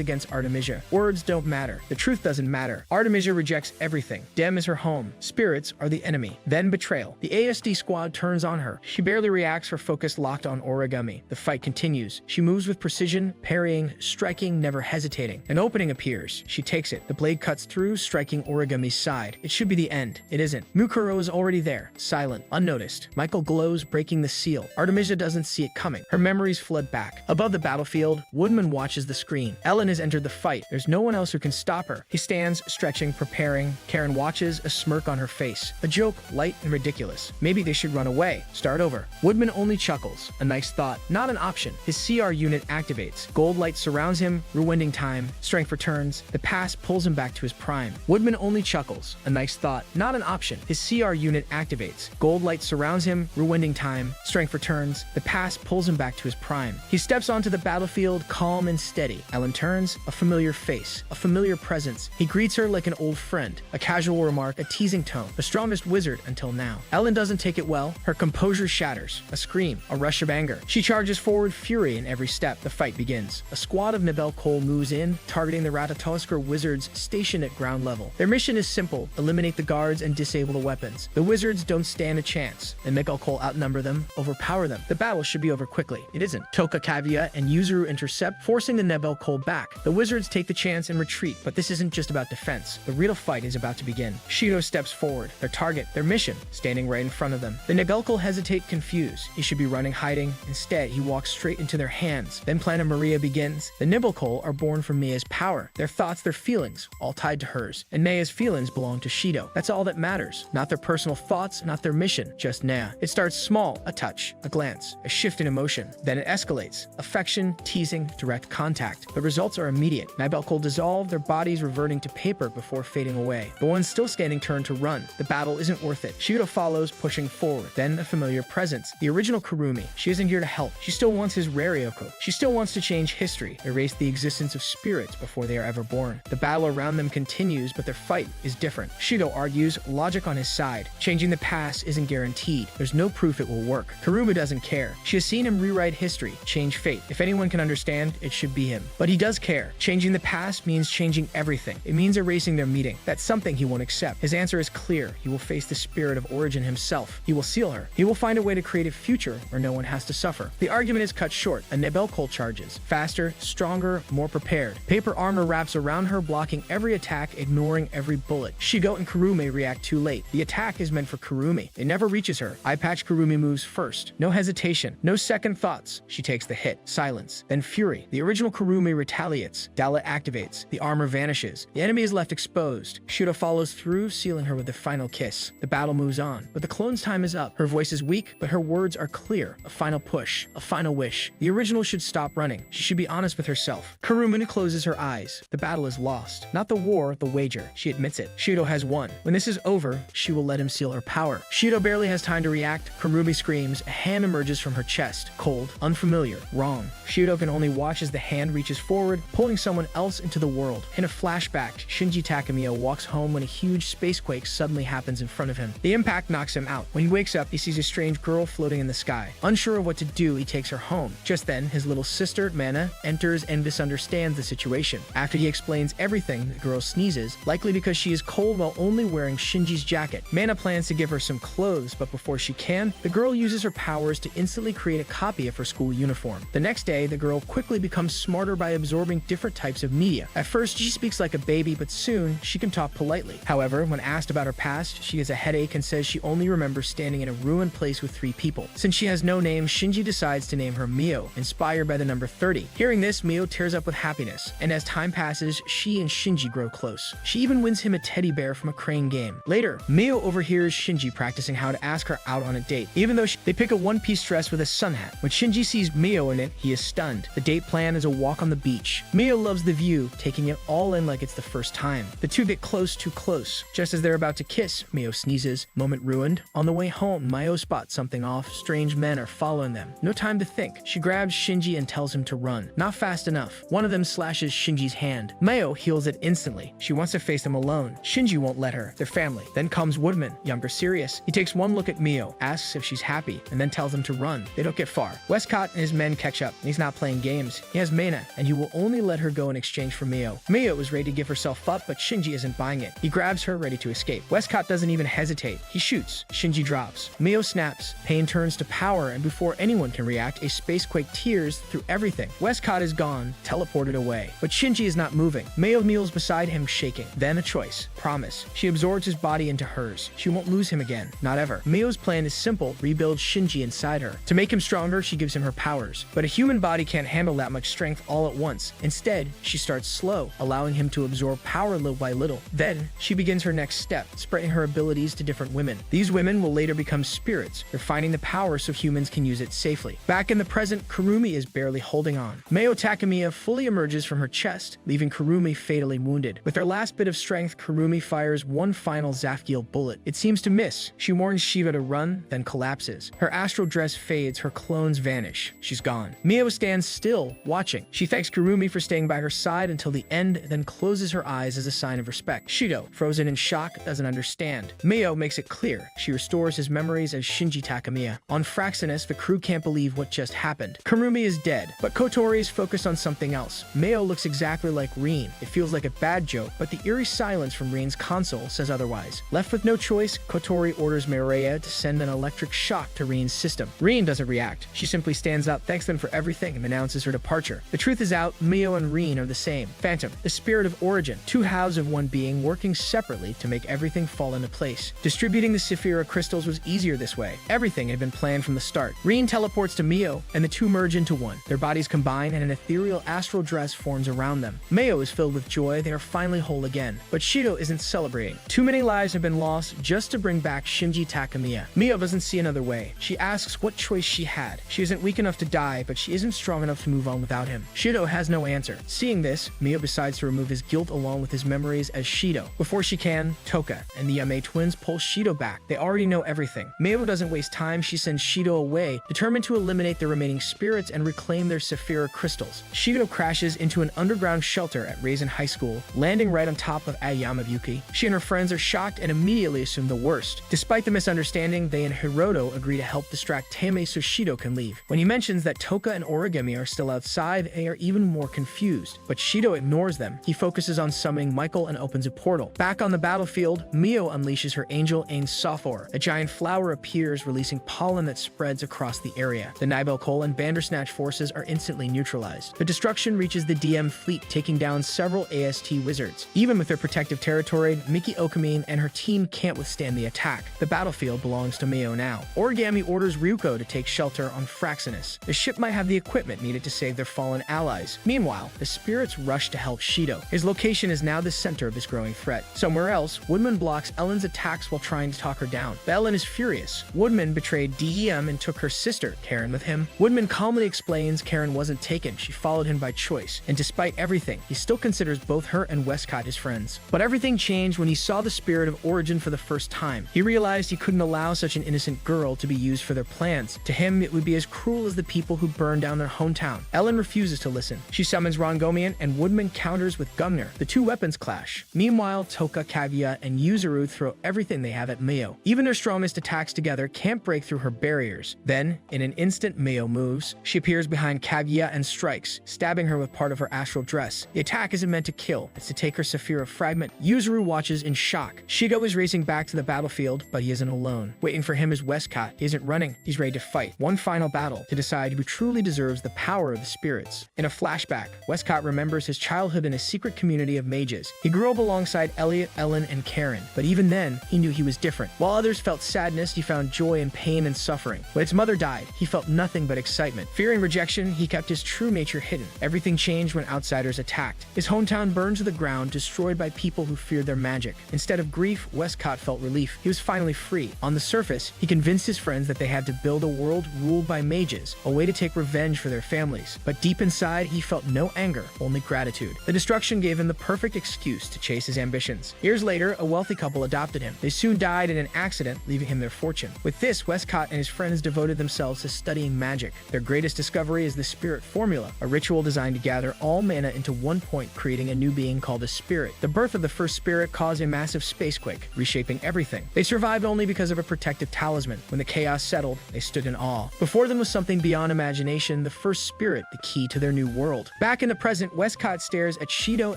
against Artemisia. Words don't matter. The truth doesn't matter. Artemisia rejects everything. Dem is her home. Spirits are the enemy. Then betrayal. The ASD squad turns on her. She barely reacts, her focus locked on Origami. The fight continues. She moves with precision, parrying, striking, never hesitating. An opening appears. She takes it. The blade cuts through, striking Origami's side. It should be the end. It isn't. Mukuro is already there, silent, unnoticed. Michael glows, breaking the seal. Artemisia doesn't see it coming. Her memories flood back. Above the battlefield, Woodman watches the screen. Ellen has entered the fight. There's no one else who can stop her. He stands, stretching, preparing. Karen watches, a smirk on her face. A joke, light and ridiculous. Maybe they should run away. Start over. Woodman only chuckles. A nice thought, not an option. His CR unit activates. Gold light surrounds him, rewinding time. Strength returns. The past pulls him back to his prime. Woodman only chuckles. A nice thought, not an option. His CR unit activates. Gold light surrounds him, rewinding time. Strength returns. The past pulls him back to his prime. He steps onto the battlefield, calm and steady. Ellen turns, a familiar face, a familiar presence. He greets her like an old friend. A casual remark, a teasing tone. The strongest wizard until now. Ellen doesn't take it well. Her composure shatters. A scream, a rush of anger. She charges forward, fury in every step. The fight begins. A squad of Nibel Cole moves in, targeting the Ratatosker wizards stationed at ground level. Their mission is simple: eliminate the guards and disable the weapons. The wizards don't stand a chance. The Nibel Cole outnumber them, overpower them. The battle should be over quickly. It isn't. Toka Kavia and Yuzuru intercept, forcing the Nibel Cole back. The wizards take the chance and retreat, but this isn't just about defense. The real fight is about to begin. Shidou steps forward. Their target, their mission, standing right in front of them. The Nibel Cole hesitate, confused. He should be running, hiding. Instead, he walks straight into their hands. Then Planet Maria begins. The Nibel Cole are born from Mia's power. Their thoughts, their feelings, all tied to hers. And Mia's feelings belong to Shidou. That's all that matters. Not their personal thoughts, not their mission, just Nea. It starts small, a touch, a glance, a shift in emotion. Then it escalates. Affection, teasing, direct contact. The results are immediate. Nibel Cole dissolve, their bodies reverting to paper before fading away. The ones still standing turn to run. The battle isn't worth it. Shidou follows, pushing forward. Then a familiar presence. The original Kurumi. She isn't here to help. She still wants his Raryoko. She still wants to change history, erase the existence of spirits before they are ever born. The battle around them continues, but their fight is different. Shidou argues, logic on his side. Changing the past isn't guaranteed. There's no proof it will work. Kurumi doesn't care. She has seen him rewrite history, change fate. If anyone can understand, it should be him. But he does care. Changing the past means changing everything. It means erasing their meeting. That's something he won't accept. His answer is clear. He will face the spirit of origin himself. He will seal her. He will find a way to create a future where no one has to suffer. The argument is cut short. A Nibel Cole charges. Faster, stronger, more prepared. Paper armor wraps around her, blocking every attack back, ignoring every bullet. Shidou and Kurumi react too late. The attack is meant for Kurumi. It never reaches her. Eye patch Kurumi moves first. No hesitation. No second thoughts. She takes the hit. Silence. Then fury. The original Kurumi retaliates. Dala activates. The armor vanishes. The enemy is left exposed. Shidou follows through, sealing her with the final kiss. The battle moves on, but the clone's time is up. Her voice is weak, but her words are clear. A final push. A final wish. The original should stop running. She should be honest with herself. Kurumi closes her eyes. The battle is lost. Not the war, the wager. She admits it. Shidou has won. When this is over, she will let him seal her power. Shidou barely has time to react. Kurumi screams. A hand emerges from her chest. Cold, unfamiliar, wrong. Shidou can only watch as the hand reaches forward, pulling someone else into the world. In a flashback, Shinji Takamiya walks home when a huge space quake suddenly happens in front of him. The impact knocks him out. When he wakes up, he sees a strange girl floating in the sky. Unsure of what to do, he takes her home. Just then, his little sister, Mana, enters and misunderstands the situation. After he explains everything, the girl sneezes, likely because she is cold while only wearing Shinji's jacket. Mana plans to give her some clothes, but before she can, the girl uses her powers to instantly create a copy of her school uniform. The next day, the girl quickly becomes smarter by absorbing different types of media. At first, she speaks like a baby, but soon, she can talk politely. However, when asked about her past, she has a headache and says she only remembers standing in a ruined place with 3 people. Since she has no name, Shinji decides to name her Mio, inspired by the number 30. Hearing this, Mio tears up with happiness, and as time passes, she and Shinji grow close. She even wins him a teddy bear from a crane game. Later, Mio overhears Shinji practicing how to ask her out on a date, even though they pick a one-piece dress with a sun hat. When Shinji sees Mio in it, he is stunned. The date plan is a walk on the beach. Mio loves the view, taking it all in like it's the first time. The two get close, too close. Just as they're about to kiss, Mio sneezes. Moment ruined. On the way home, Mio spots something off. Strange men are following them. No time to think. She grabs Shinji and tells him to run. Not fast enough. One of them slashes Shinji's hand. Mio heals it instantly. She wants to face them alone. Shinji won't let her. They're family. Then comes Woodman, younger, serious. He takes one look at Mio, asks if she's happy, and then tells him to run. They don't get far. Westcott and his men catch up, and he's not playing games. He has Mana, and he will only let her go in exchange for Mio. Mio is ready to give herself up, but Shinji isn't buying it. He grabs her, ready to escape. Westcott doesn't even hesitate. He shoots. Shinji drops. Mio snaps. Pain turns to power, and before anyone can react, a space quake tears through everything. Westcott is gone, teleported away. But Shinji is not moving. Mio kneels beside him, shaking. Then a choice. Promise. She absorbs his body into hers. She won't lose him again. Not ever. Mio's plan is simple. Rebuild Shinji inside her. To make him stronger, she gives him her powers. But a human body can't handle that much strength all at once. Instead, she starts slow, allowing him to absorb power little by little. Then, she begins her next step, spreading her abilities to different women. These women will later become spirits, refining the power so humans can use it safely. Back in the present, Kurumi is barely holding on. Mio Takamiya fully emerges from her chest, leaving Kurumi fatally wounded. With her last bit of strength, Kurumi fires one final Zafgiel bullet. It seems to miss. She warns Shiva to run, then collapses. Her astral dress fades, her clones vanish. She's gone. Mio stands still, watching. She thanks Kurumi for staying by her side until the end, then closes her eyes as a sign of respect. Shidou, frozen in shock, doesn't understand. Mio makes it clear. She restores his memories as Shinji Takamiya. On Fraxinus, the crew can't believe what just happened. Kurumi is dead, but Kotori is focused on something else. Mio looks exactly like Rin. It feels like a bad joke, but the eerie silence from Rin's console says otherwise. Left with no choice, Kotori orders Mireya to send an electric shock to Rin's system. Rin doesn't react. She simply stands up, thanks them for everything, and announces her departure. The truth is out, Mio and Rin are the same. Phantom, the spirit of origin, two halves of one being working separately to make everything fall into place. Distributing the Sephira crystals was easier this way. Everything had been planned from the start. Rin teleports to Mio, and the two merge into one. Their bodies combine, and an ethereal astral dress forms around them. Mio is filled with joy. They are finally whole again. But Shidou isn't celebrating. Too many lives have been lost just to bring back Shinji Takamiya. Mio doesn't see another way. She asks what choice she had. She isn't weak enough to die, but she isn't strong enough to move on without him. Shidou has no answer. Seeing this, Mio decides to remove his guilt along with his memories as Shidou. Before she can, Toka and the Yamei twins pull Shidou back. They already know everything. Mio doesn't waste time. She sends Shidou away, determined to eliminate the remaining spirits and reclaim their Sephira crystals. Shidou crashes into an underground shelter at Rizz High School, landing right on top of Ayamabuki. She and her friends are shocked and immediately assume the worst. Despite the misunderstanding, they and Hiroto agree to help distract Tame so Shidou can leave. When he mentions that Toka and Origami are still outside, they are even more confused. But Shidou ignores them. He focuses on summoning Michael and opens a portal. Back on the battlefield, Mio unleashes her angel Ain Sophor. A giant flower appears, releasing pollen that spreads across the area. The Nibelcol and Bandersnatch forces are instantly neutralized. The destruction reaches the DM fleet, taking down several AST wizards. fails. Even with their protective territory, Miki Okamine and her team can't withstand the attack. The battlefield belongs to Mio now. Origami orders Ryuko to take shelter on Fraxinus. The ship might have the equipment needed to save their fallen allies. Meanwhile, the spirits rush to help Shidou. His location is now the center of this growing threat. Somewhere else, Woodman blocks Ellen's attacks while trying to talk her down. But Ellen is furious. Woodman betrayed DEM and took her sister, Karen, with him. Woodman calmly explains Karen wasn't taken, she followed him by choice. And despite everything, he still considers both her and Westcott his friends. But everything changed when he saw the spirit of Origin for the first time. He realized he couldn't allow such an innocent girl to be used for their plans. To him, it would be as cruel as the people who burned down their hometown. Ellen refuses to listen. She summons Rangomian, and Woodman counters with Gungnir. The two weapons clash. Meanwhile, Toka, Kaguya, and Yuzuru throw everything they have at Mio. Even their strongest attacks together can't break through her barriers. Then, in an instant, Mio moves. She appears behind Kaguya and strikes, stabbing her with part of her astral dress. The attack isn't meant to kill, it's to take her Saphira fragment. Yuzuru watches in shock. Shigo is racing back to the battlefield, but he isn't alone. Waiting for him is Westcott. He isn't running, he's ready to fight. One final battle to decide who truly deserves the power of the spirits. In a flashback, Westcott remembers his childhood in a secret community of mages. He grew up alongside Elliot, Ellen, and Karen, but even then, he knew he was different. While others felt sadness, he found joy in pain and suffering. When his mother died, he felt nothing but excitement. Fearing rejection, he kept his true nature hidden. Everything changed when outsiders attacked. His hometown burned to the ground, destroyed by people who feared their magic. Instead of grief, Westcott felt relief. He was finally free. On the surface, he convinced his friends that they had to build a world ruled by mages, a way to take revenge for their families. But deep inside, he felt no anger, only gratitude. The destruction gave him the perfect excuse to chase his ambitions. Years later, a wealthy couple adopted him. They soon died in an accident, leaving him their fortune. With this, Westcott and his friends devoted themselves to studying magic. Their greatest discovery is the Spirit Formula, a ritual designed to gather all mana into one point, creating a new being called a spirit. The birth of the first spirit caused a massive space quake, reshaping everything. They survived only because of a protective talisman. When the chaos settled, they stood in awe. Before them was something beyond imagination, the first spirit, the key to their new world. Back in the present, Westcott stares at Shidou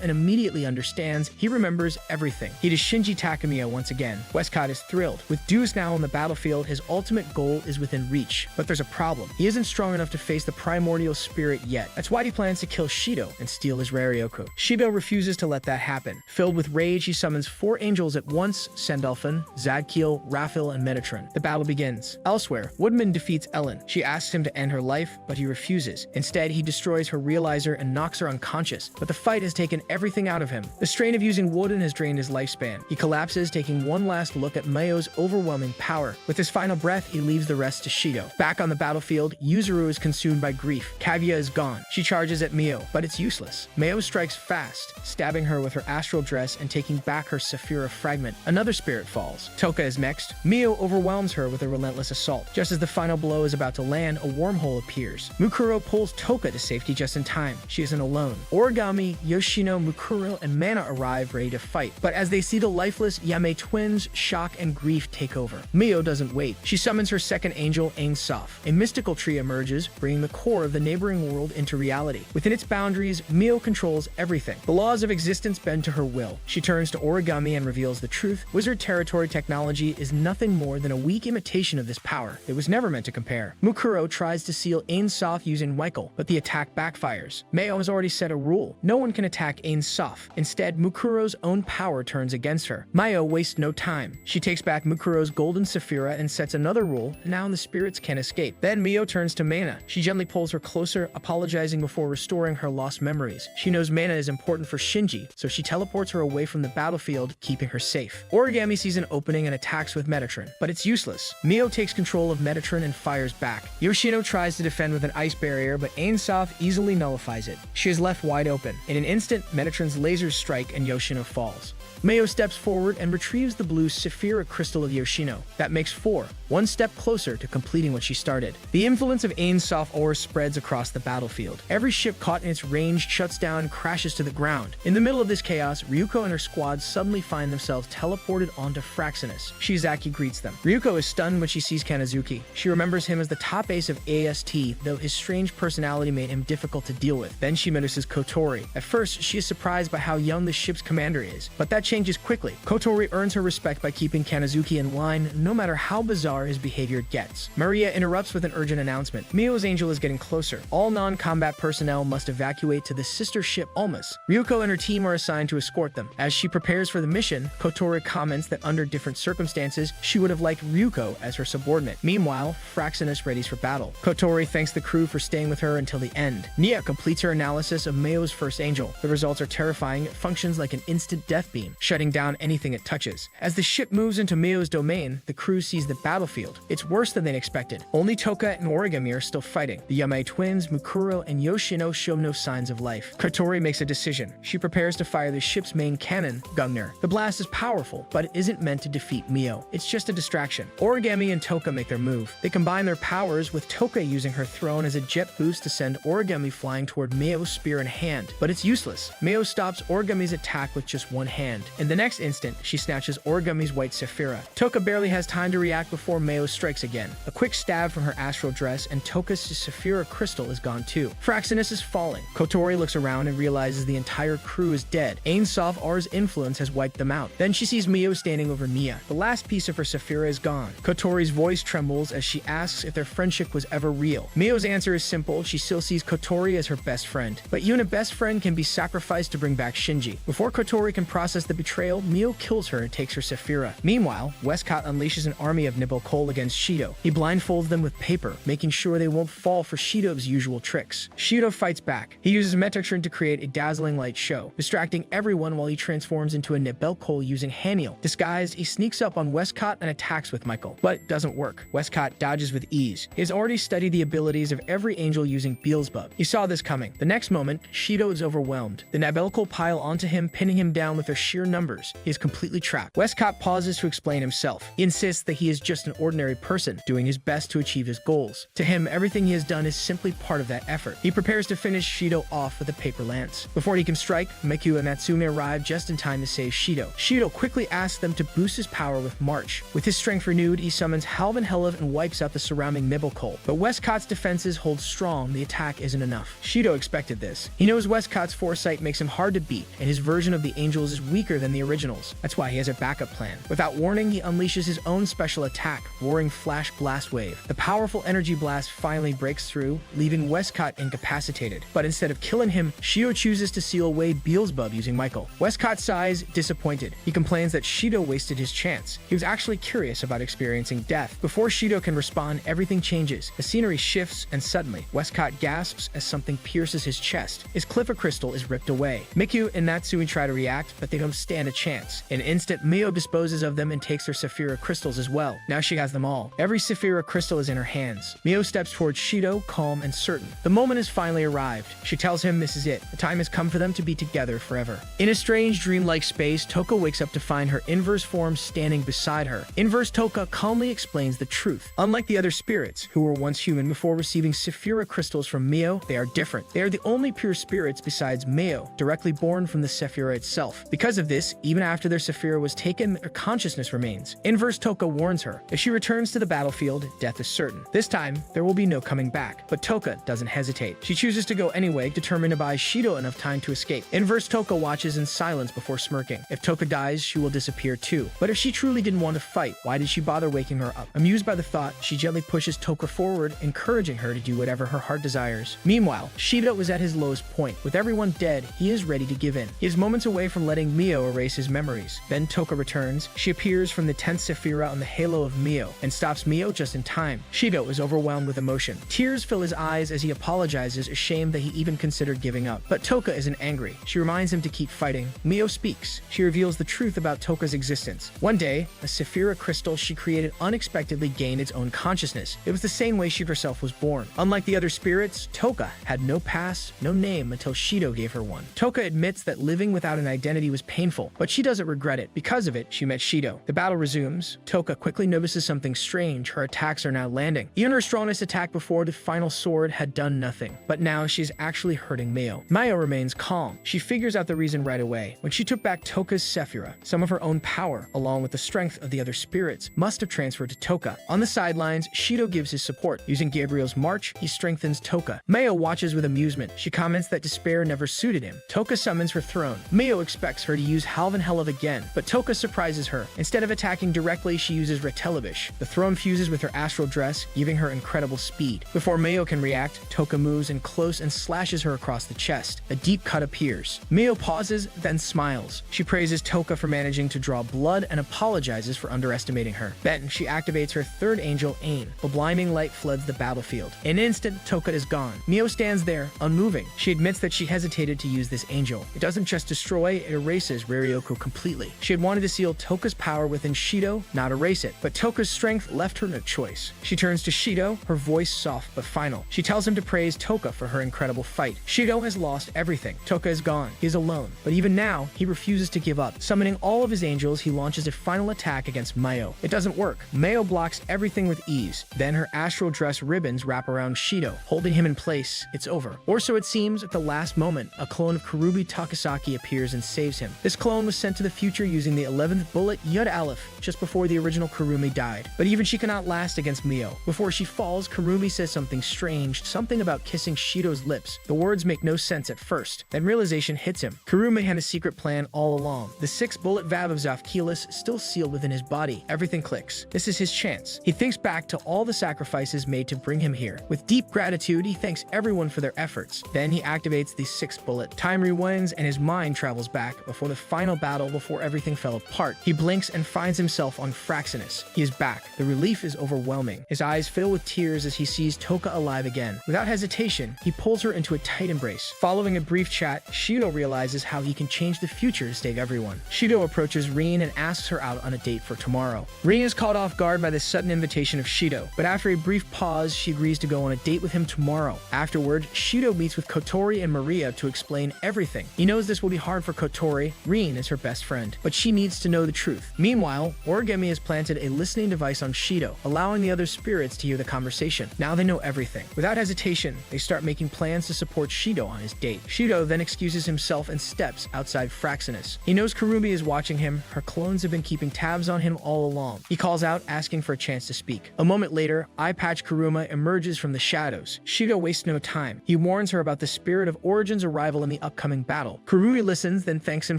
and immediately understands. He remembers everything. He is Shinji Takamiya once again. Westcott is thrilled. With Deuce now on the battlefield, his ultimate goal is within reach. But there's a problem. He isn't strong enough to face the primordial spirit yet. That's why he plans to kill Shidou and steal his Rarioku. Shidou refuses to let that happen. Filled with rage, he summons 4 angels at once: Sandalphon, Zadkiel, Raphael, and Metatron. The battle begins. Elsewhere, Woodman defeats Ellen. She asks him to end her life, but he refuses. Instead, he destroys her realizer and knocks her unconscious. But the fight has taken everything out of him. The strain of using Wooden has drained his lifespan. He collapses, taking one last look at Mayo's overwhelming power. With his final breath, he leaves the rest to Shidou. Back on the battlefield, Yuzuru is consumed by grief. Kaguya is gone. She charges at Mio, but it's useless. Mayo strikes fast, stabbing her with her astral dress and taking back her Saphira fragment. Another spirit falls. Toka is next. Mio overwhelms her with a relentless assault. Just as the final blow is about to land, a wormhole appears. Mukuro pulls Toka to safety just in time. She isn't alone. Origami, Yoshino, Mukuro, and Mana arrive ready to fight. But as they see the lifeless Yame twins, shock and grief take over. Mio doesn't wait. She summons her second angel, Ain Soph. A mystical tree emerges, bringing the core of the neighboring world into reality. Within its boundaries, Mio controls everything. The laws of existence bend to her will. She turns to Origami and reveals the truth. Wizard territory technology is nothing more than a weak imitation of this power. It was never meant to compare. Mukuro tries to seal Ain Soph using Michael, but the attack backfires. Mayo has already set a rule. No one can attack Ain Soph. Instead, Mukuro's own power turns against her. Mayo wastes no time. She takes back Mukuro's golden Saphira and sets another rule. Now the spirits can't escape. Then Mio turns to Mana. She gently pulls her closer, apologizing before restoring her lost memories. She knows Mana is important for Shinji, so she teleports her away from the battlefield, keeping her safe. Origami sees an opening and attacks with Metatron, but it's useless. Mio takes control of Metatron and fires back. Yoshino tries to defend with an ice barrier, but Ain Soph easily nullifies it. She is left wide open. In an instant, Metatron's lasers strike and Yoshino falls. Mayo steps forward and retrieves the blue Saphira crystal of Yoshino. That makes 4, one step closer to completing what she started. The influence of Ain Soph ore spreads across the battlefield. Every ship caught in its range shuts down and crashes to the ground. In the middle of this chaos, Ryuko and her squad suddenly find themselves teleported onto Fraxinus. Shizaki greets them. Ryuko is stunned when she sees Kanazuki. She remembers him as the top ace of AST, though his strange personality made him difficult to deal with. Then she notices Kotori. At first, she is surprised by how young the ship's commander is, but that changes quickly. Kotori earns her respect by keeping Kanazuki in line, no matter how bizarre his behavior gets. Maria interrupts with an urgent announcement. Mio's angel is getting closer. All non-combat personnel must evacuate to the sister ship Almas. Ryuko and her team are assigned to escort them. As she prepares for the mission, Kotori comments that under different circumstances, she would have liked Ryuko as her subordinate. Meanwhile, Fraxinus readies for battle. Kotori thanks the crew for staying with her until the end. Nia completes her analysis of Meio's first angel. The results are terrifying. It functions like an instant death beam, shutting down anything it touches. As the ship moves into Meio's domain, the crew sees the battlefield. It's worse than they expected. Only Toka and Origami are still fighting. The Yamei twins, Mukuro and Yoshino, show no signs of life. Kotori makes a decision. She prepares to fire the ship's main cannon, Gungnir. The blast is powerful, but it isn't meant to defeat Meio. It's just a distraction. Origami and Toka make their move. They combine their powers, with Toka using her throne as a jet boost to send Origami flying toward Meio's spear in hand. But it's useless. Meio stops Origami's attack with just one hand. In the next instant, she snatches Origami's white Saphira. Toka barely has time to react before Meio strikes again. A quick stab from her astral dress, and Toka's Saphira crystal is gone too. Fraxinus is falling. Kotori looks around and realizes the entire crew is dead. Ainsof R's influence has wiped them out. Then she sees Meio standing over Nia. The last piece of her Saphira is gone. Kotori's voice trembles as she asks if their friendship was ever real. Meio's answer is simple. She still sees Kotori as her best friend. But even a best friend can be sacrificed to bring back Shinji. Before Kotori can process the betrayal, Meio kills her and takes her Saphira. Meanwhile, Westcott unleashes an army of Nibble Coal against Shidou. He blindfolds them with paper, making sure they won't fall for Shidou's usual tricks. Shidou fights back. He uses Metatron to create a dazzling light show, distracting everyone while he transforms into a Nibble Coal using Haniel. Disguised, he sneaks up on Westcott and attacks with Michael, but it doesn't work. Westcott dodges with ease. He has already studied the abilities of every angel using Beelzebub. He saw this coming. The next moment, Shidou is overwhelmed. The Nabelco pile onto him, pinning him down with their sheer numbers. He is completely trapped. Westcott pauses to explain himself. He insists that he is just an ordinary person, doing his best to achieve his goals. To him, everything he has done is simply part of that effort. He prepares to finish Shidou off with a paper lance. Before he can strike, Miku and Natsume arrive just in time to save Shidou. Shidou quickly asks them to boost his power with March. With his strength renewed, he summons Halvan Helev and wipes out the surrounding Nibble Coal. But Westcott's defenses hold strong. The attack isn't enough. Shidou expected this. He knows Westcott's foresight makes him hard to beat, and his version of the angels is weaker than the originals. That's why he has a backup plan. Without warning, he unleashes his own special attack, Roaring Flash Blast Wave. The powerful energy blast finally breaks through, leaving Westcott incapacitated. But instead of killing him, Shidou chooses to seal away Beelzebub using Michael. Westcott sighs, disappointed. He complains that Shidou wasted his chance. He was actually curious about experiencing death. Before Shidou can respond, everything changes. The scenery shifts, and suddenly, Westcott gasps as something pierces his chest. His Clipper Crystal is ripped away. Miku and Natsui try to react, but they don't stand a chance. In an instant, Meio disposes of them and takes their Saphira crystals as well. Now she has them all. Every Saphira crystal is in her hands. Meio steps towards Shidou, calm and certain. The moment has finally arrived. She tells him this is it. The time has come for them to be together forever. In a strange, dreamlike space, Toka wakes up to find her inverse form standing beside her. Inverse Toka calmly explains the truth. Unlike the other spirits, who were once human before receiving Saphira crystals from Meio, they are different. They are the only pure spirits besides Meio, directly born from the Saphira itself. Because of this, even after their Saphira was taken, their consciousness remains. Inverse Toka warns her. If she returns to the battlefield, death is certain. This time, there will be no coming back. But Toka doesn't hesitate. She chooses to go anyway, determined to buy Shidou enough time to escape. Inverse Toka watches in silence before smirking. If Toka dies, she will disappear too. But if she truly didn't want to fight, why did she bother waking her up? Amused by the thought, she gently pushes Toka forward, encouraging her to do whatever her heart desires. Meanwhile, Shidou was at his lowest point. With everyone dead, he is ready to give in. He is moments away from letting Meio erase his memories. Then Toka returns. She appears from the 10th Saphira on the halo of Meio and stops Meio just in time. Shidou is overwhelmed with emotion. Tears fill his eyes as he apologizes, ashamed that he even considered giving up. But Toka isn't angry. She reminds him to keep fighting. Meio speaks. She reveals the truth about Toka's existence. One day, a Saphira crystal she created unexpectedly gained its own consciousness. It was the same way she herself was born. Unlike the other spirits, Toka had no past, no name until Shidou gave her one. Toka admits that living without an identity was painful, but she doesn't regret it. Because of it, she met Shidou. The battle resumes. Toka quickly notices something strange. Her attacks are now landing. Even her strongest attack before the final sword had done nothing. But now she's actually hurting Meio. Meio remains calm. She figures out the reason right away. When she took back Toka's Saphira, some of her own power, along with the strength of the other spirits, must have transferred to Toka. On the sidelines, Shidou gives his support. Using Gabriel's march, he strengthens Toka. Meio watches with amusement. She comments that despair never suited him. Toka summons her throne. Meio expects her to use Halvan Helev again, but Toka surprises her. Instead of attacking directly, she uses Retelebish. The throne fuses with her astral dress, giving her incredible speed. Before Meio can react, Toka moves in close and slashes her across the chest. A deep cut appears. Mio pauses, then smiles. She praises Toka for managing to draw blood and apologizes for underestimating her. Then she activates her third angel, Ain. A blinding light floods the battlefield. In an instant, Toka is gone. Mio stands there, unmoving. She admits that she hesitated to use this angel. It doesn't just destroy, it erases Rarioku completely. She had wanted to seal Toka's power within Shidou, not erase it. But Toka's strength left her no choice. She turns to Shidou, her voice soft but final. She tells him to praise Toka for her incredible fight. Shidou has lost everything. Toka is gone. He is alone. But even now, he refuses to give up. Summoning all of his angels, he launches a final attack against Mio. It doesn't work. Mio blocks everything with ease. Then her astral dress ribbons wrap around Shidou, holding him in place. It's over. Or so it seems. At the last moment, a clone of Kurubi Takasaki appears and saves him. This clone was sent to the future using the 11th bullet Yud Aleph just before the original Kurumi died. But even she cannot last against Mio. Before she falls, Kurumi says something strange, something about kissing Shidou's lips. The words make no sense at first. Then realization hits him. Kurumi had a secret plan all along. The 6-bullet valve of Zafkilis still sealed within his body. Everything clicks. This is his chance. He thinks back to all the sacrifices made to bring him here. With deep gratitude, he thanks everyone for their efforts. Then he activates the 6th bullet. Time rewinds and his mind travels back before the final battle, before everything fell apart. He blinks and finds himself on Fraxinus. He is back. The relief is overwhelming. His eyes fill with tears as he sees Toka alive again. Without hesitation, he pulls her into a tight embrace. Following a brief chat, Shidou realizes how he can change the future to save everyone. Shidou approaches Rin and asks her out on a date for tomorrow. Rin is caught off guard by the sudden invitation of Shidou, but after a brief pause, she agrees to go on a date with him tomorrow. Afterward, Shidou meets with Kotori and Maria to explain everything. He knows this will be hard for Kotori. Rin is her best friend, but she needs to know the truth. Meanwhile, Origami has planted a listening device on Shidou, allowing the other spirits to hear the conversation. Now they know everything. Without hesitation, they start making plans to support Shidou on his date. Shidou then excuses himself and steps outside Fraxinus. He knows Kurumi is watching him. Her clones have been keeping tabs on him all along. He calls out, asking for a chance to speak. A moment later, Eye-Patch Kuruma emerges from the shadows. Shidou wastes no time. He warns her about the Spirit of Origin's arrival in the upcoming battle. Kurumi listens, then thanks him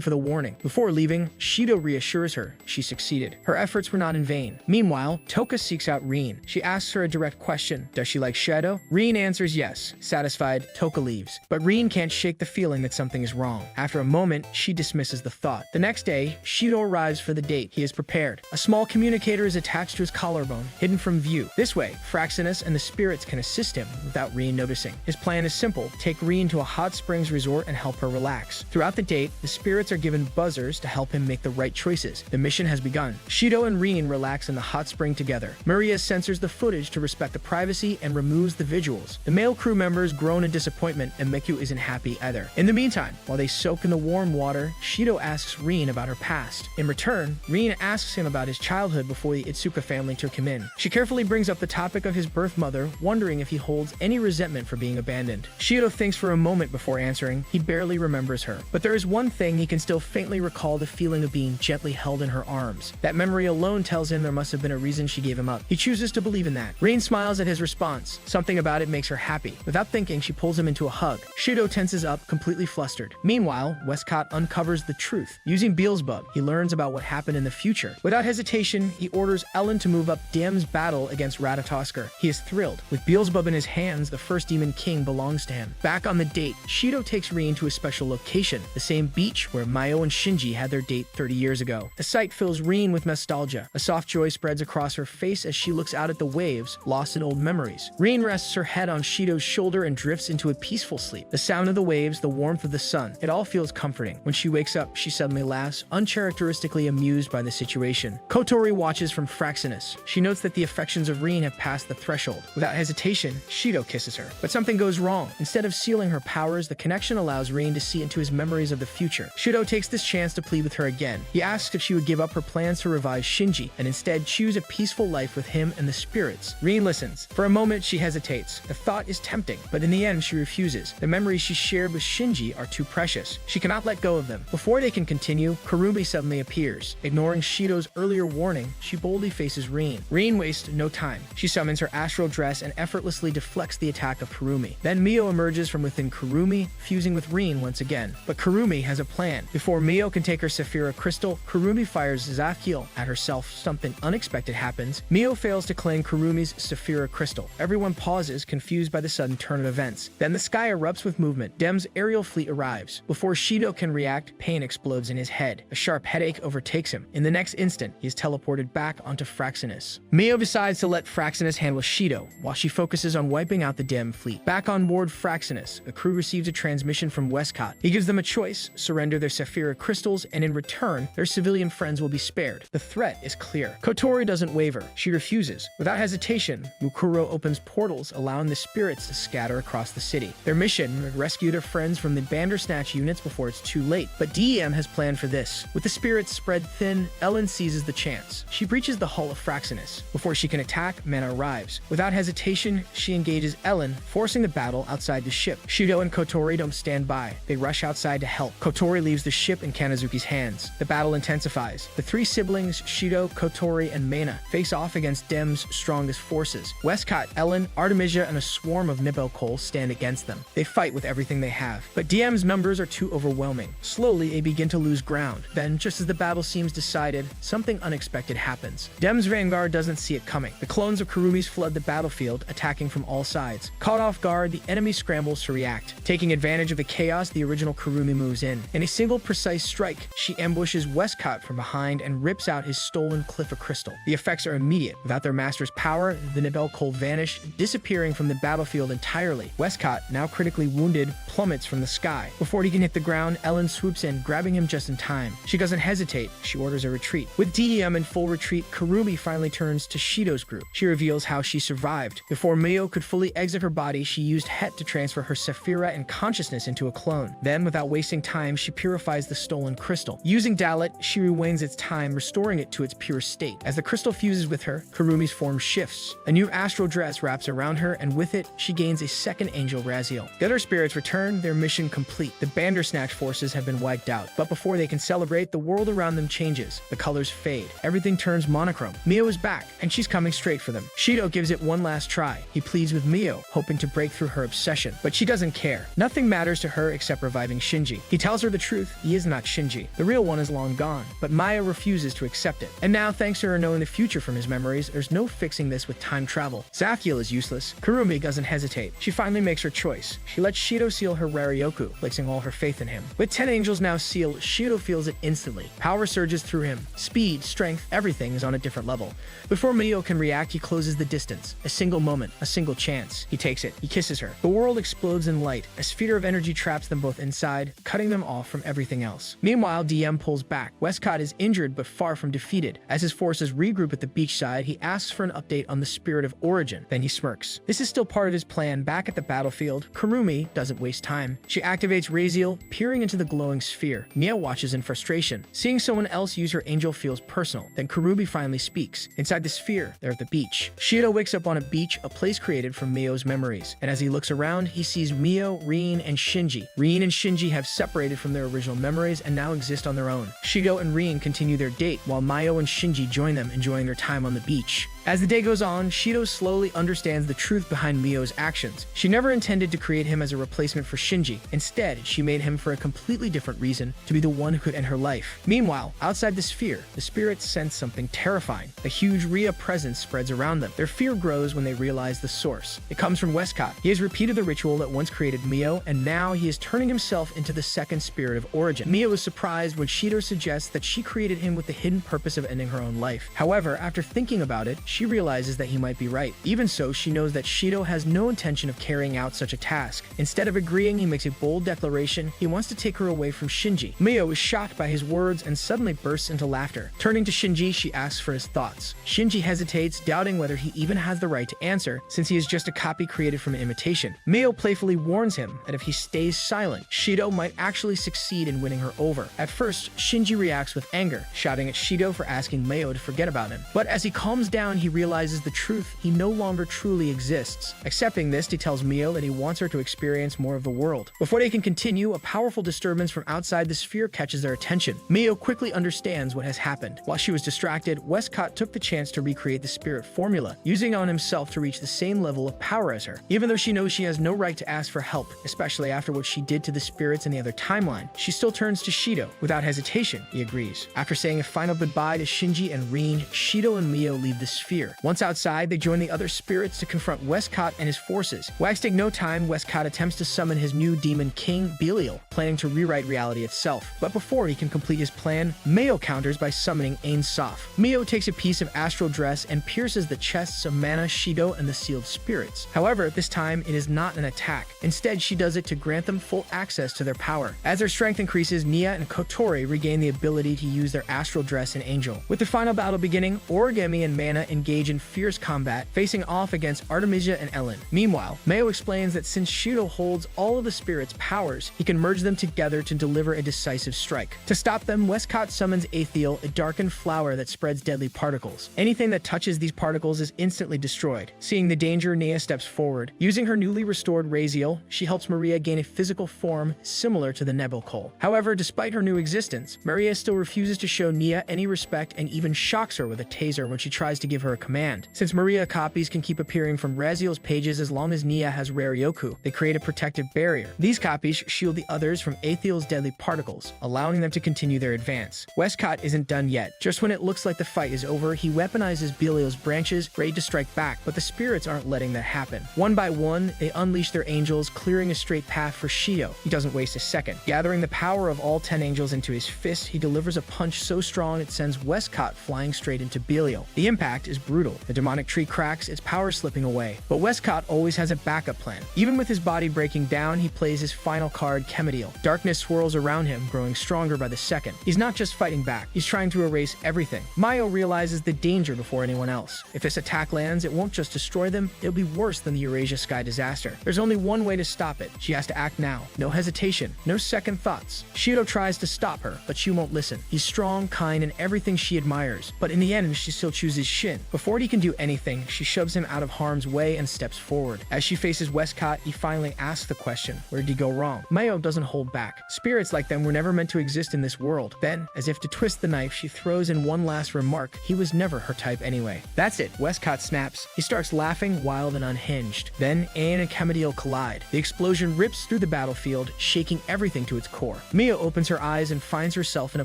for the warning. Before leaving, Shidou reassures her she succeeded. Her efforts were not in vain. Meanwhile, Toka seeks out Rin. She asks her a direct question. Does she like Shadow? Rin answers yes. Satisfied, Toka leaves. But Rin can't shake the feeling that something is wrong. After a moment, she dismisses the thought. The next day, Shidou arrives for the date. He is prepared. A small communicator is attached to his collarbone, hidden from view. This way, Fraxinus and the spirits can assist him without Rin noticing. His plan is simple. Take Rin to a hot springs resort and help her relax. Throughout the date, the spirits are given buzzers to help him make the right choices. The mission has begun. Shidou and Rin relax in the hot spring together. Maria censors the footage to respect the privacy and removes the visuals. The male crew members groan in disappointment and Miku isn't happy either. In the meantime, while they soak in the warm water, Shidou asks Rin about her past. In return, Rin asks him about his childhood before the Itsuka family took him in. She carefully brings up the topic of his birth mother, wondering if he holds any resentment for being abandoned. Shidou thinks for a moment before answering. He barely remembers her. But there is one thing he can still faintly recall: the feeling of being gently held in her arms. That memory alone tells him there must have been a reason she gave him up. He chooses to believe in that. Rin smiles at his response. Something about it makes her happy. Without thinking, she pulls him into a hug. Shidou tenses up, completely flustered. Meanwhile, Westcott uncovers the truth. Using Beelzebub, he learns about what happened in the future. Without hesitation, he orders Ellen to move up Diem's battle against Ratatoskr. He is thrilled. With Beelzebub in his hands, the first Demon King belongs to him. Back on the date, Shidou takes Rin to a special location, the same beach where Mayo and Shinji had their date 30 years ago. The sight fills Rin with nostalgia. A soft joy spreads across her face as she looks out at the waves, lost in old memories. Rin rests her head on Shidou's shoulder and drifts into a peaceful sleep. The sound of the waves, the warmth of the sun, it all feels comforting. When she wakes up, she suddenly laughs, uncharacteristically amused by the situation. Kotori watches from Fraxinus. She notes that the affections of Rin have passed the threshold. Without hesitation, Shidou kisses her. But something goes wrong. Instead of sealing her powers, the connection allows Rin to see into his memories of the future. Shidou takes this chance to plead with her again. He asks if she would give up her plans to revive Shinji and instead choose a peaceful life with him and the spirits. Rin listens. For a moment, she hesitates. The thought is tempting, but in the end, she refuses. The memories she shared with Shinji are too precious. She cannot let go of them. Before they can continue, Kurumi suddenly appears. Ignoring Shidou's earlier warning, she boldly faces Rin. Rin wastes no time. She summons her astral dress and effortlessly deflects the attack of Kurumi. Then Mio emerges from within Kurumi, fusing with Rin once again. But Kurumi has a plan. Before Mio can take her Saphira crystal, Kurumi fires Zafkiel at herself. Something unexpected happens. Mio fails to claim Kurumi's Saphira crystal. Everyone pauses, confused by the sudden turn of events. Then the sky erupts with movement. Dem's aerial fleet arrives. leaves. Before Shidou can react, pain explodes in his head. A sharp headache overtakes him. In the next instant, he is teleported back onto Fraxinus. Mio decides to let Fraxinus handle Shidou, while she focuses on wiping out the Dem fleet. Back on board Fraxinus, the crew receives a transmission from Westcott. He gives them a choice: surrender their Saphira crystals, and in return, their civilian friends will be spared. The threat is clear. Kotori doesn't waver. She refuses. Without hesitation, Mukuro opens portals, allowing the spirits to scatter across the city. Their mission: rescue their friends from the Bandersnatch units before it's too late. But DEM has planned for this. With the spirits spread thin, Ellen seizes the chance. She breaches the hull of Fraxinus. Before she can attack, Mana arrives. Without hesitation, she engages Ellen, forcing the battle outside the ship. Shidou and Kotori don't stand by. They rush outside to help. Kotori leaves the ship in Kanazuki's hands. The battle intensifies. The three siblings, Shidou, Kotori, and Mana, face off against Dem's strongest forces. Westcott, Ellen, Artemisia, and a swarm of Nibelcole stand against them. They fight with everything they have. But DM's numbers are too overwhelming. Slowly, they begin to lose ground. Then, just as the battle seems decided, something unexpected happens. Dem's vanguard doesn't see it coming. The clones of Kurumi's flood the battlefield, attacking from all sides. Caught off guard, the enemy scrambles to react. Taking advantage of the chaos, the original Kurumi moves in. In a single precise strike, she ambushes Westcott from behind and rips out his stolen cliff of crystal. The effects are immediate. Without their master's power, the Nibelcole vanish, disappearing from the battlefield entirely. Westcott, now critically wounded, plummets from the sky. Before he can hit the ground, Ellen swoops in, grabbing him just in time. She doesn't hesitate. She orders a retreat. With DEM in full retreat, Kurumi finally turns to Shidou's group. She reveals how she survived. Before Mio could fully exit her body, she used Het to transfer her Saphira and consciousness into a clone. Then, without wasting time, she purifies the stolen crystal. Using Dalit, she rewinds its time, restoring it to its pure state. As the crystal fuses with her, Kurumi's form shifts. A new astral dress wraps around her, and with it, she gains a second angel, Raziel. The other spirits return, their mission complete. The Bandersnatch forces have been wiped out. But before they can celebrate, the world around them changes. The colors fade. Everything turns monochrome. Mio is back, and she's coming straight for them. Shidou gives it one last try. He pleads with Mio, hoping to break through her obsession. But she doesn't care. Nothing matters to her except reviving Shinji. He tells her the truth. He is not Shinji. The real one is long gone. But Maya refuses to accept it. And now, thanks to her knowing the future from his memories, there's no fixing this with time travel. Zathiel is useless. Kurumi doesn't hesitate. She finally makes her choice. She lets Shidou seal her Rarioku, placing all her faith in him. With 10 angels now sealed, Shidou feels it instantly. Power surges through him. Speed, strength, everything is on a different level. Before Mio can react, he closes the distance. A single moment, a single chance. He takes it. He kisses her. The world explodes in light. A sphere of energy traps them both inside, cutting them off from everything else. Meanwhile, DM pulls back. Westcott is injured but far from defeated. As his forces regroup at the beachside, he asks for an update on the spirit of origin. Then he smirks. This is still part of his plan. Back at the battlefield, Kurumi doesn't waste time. She activates Raziel, peering into the glowing sphere. Mia watches in frustration. Seeing someone else use her angel feels personal. Then Kurumi finally speaks. Inside the sphere, they're at the beach. Shidou wakes up on a beach, a place created from Mio's memories. And as he looks around, he sees Mio, Rin, and Shinji. Rin and Shinji have separated from their original memories and now exist on their own. Shidou and Rin continue their date, while Mio and Shinji join them, enjoying their time on the beach. As the day goes on, Shidou slowly understands the truth behind Mio's actions. She never intended to create him as a replacement for Shinji. Instead, she made him for a completely different reason, to be the one who could end her life. Meanwhile, outside the sphere, the spirits sense something terrifying. A huge Rhea presence spreads around them. Their fear grows when they realize the source. It comes from Westcott. He has repeated the ritual that once created Mio, and now he is turning himself into the second spirit of origin. Mio is surprised when Shidou suggests that she created him with the hidden purpose of ending her own life. However, after thinking about it, she realizes that he might be right. Even so, she knows that Shidou has no intention of carrying out such a task. Instead of agreeing, he makes a bold declaration. He wants to take her away from Shinji. Mio is shocked by his words and suddenly bursts into laughter. Turning to Shinji, she asks for his thoughts. Shinji hesitates, doubting whether he even has the right to answer, since he is just a copy created from an imitation. Mio playfully warns him that if he stays silent, Shidou might actually succeed in winning her over. At first, Shinji reacts with anger, shouting at Shidou for asking Mio to forget about him. But as he calms down, he realizes the truth: he no longer truly exists. Accepting this, he tells Mio that he wants her to experience more of the world. Before they can continue, a powerful disturbance from outside the sphere catches their attention. Mio quickly understands what has happened. While she was distracted, Westcott took the chance to recreate the spirit formula, using it on himself to reach the same level of power as her. Even though she knows she has no right to ask for help, especially after what she did to the spirits in the other timeline, she still turns to Shidou. Without hesitation, he agrees. After saying a final goodbye to Shinji and Rin, Shidou and Mio leave the sphere. fear. Once outside, they join the other spirits to confront Westcott and his forces. Wasting no time, Westcott attempts to summon his new demon king, Belial, planning to rewrite reality itself. But before he can complete his plan, Meo counters by summoning Ain Soph. Meo takes a piece of astral dress and pierces the chests of Mana, Shidou, and the sealed spirits. However, this time it is not an attack. Instead, she does it to grant them full access to their power. As their strength increases, Nia and Kotori regain the ability to use their astral dress and angel. With the final battle beginning, Origami and Mana engage in fierce combat, facing off against Artemisia and Ellen. Meanwhile, Meo explains that since Shidou holds all of the spirits' powers, he can merge them together to deliver a decisive strike. To stop them, Westcott summons Aethiel, a darkened flower that spreads deadly particles. Anything that touches these particles is instantly destroyed. Seeing the danger, Nia steps forward. Using her newly restored Raziel, she helps Maria gain a physical form similar to the Nebelcoal. However, despite her new existence, Maria still refuses to show Nia any respect and even shocks her with a taser when she tries to give her a command. Since Maria copies can keep appearing from Raziel's pages as long as Nia has rare Yoku, they create a protective barrier. These copies shield the others from Aethiel's deadly particles, allowing them to continue their advance. Westcott isn't done yet. Just when it looks like the fight is over, he weaponizes Belial's branches, ready to strike back, but the spirits aren't letting that happen. One by one, they unleash their angels, clearing a straight path for Shidou. He doesn't waste a second. Gathering the power of all 10 angels into his fist, he delivers a punch so strong it sends Westcott flying straight into Belial. The impact is brutal. The demonic tree cracks, its power slipping away. But Westcott always has a backup plan. Even with his body breaking down, he plays his final card, Chemedial. Darkness swirls around him, growing stronger by the second. He's not just fighting back, he's trying to erase everything. Mayo realizes the danger before anyone else. If this attack lands, it won't just destroy them, it'll be worse than the Eurasia sky disaster. There's only one way to stop it. She has to act now. No hesitation, no second thoughts. Shidou tries to stop her, but she won't listen. He's strong, kind, and everything she admires. But in the end, she still chooses Shin. Before he can do anything, she shoves him out of harm's way and steps forward. As she faces Westcott, he finally asks the question, where did he go wrong? Mayo doesn't hold back. Spirits like them were never meant to exist in this world. Then, as if to twist the knife, she throws in one last remark. He was never her type anyway. That's it. Westcott snaps. He starts laughing, wild and unhinged. Then, Ain and Chemedial collide. The explosion rips through the battlefield, shaking everything to its core. Mia opens her eyes and finds herself in a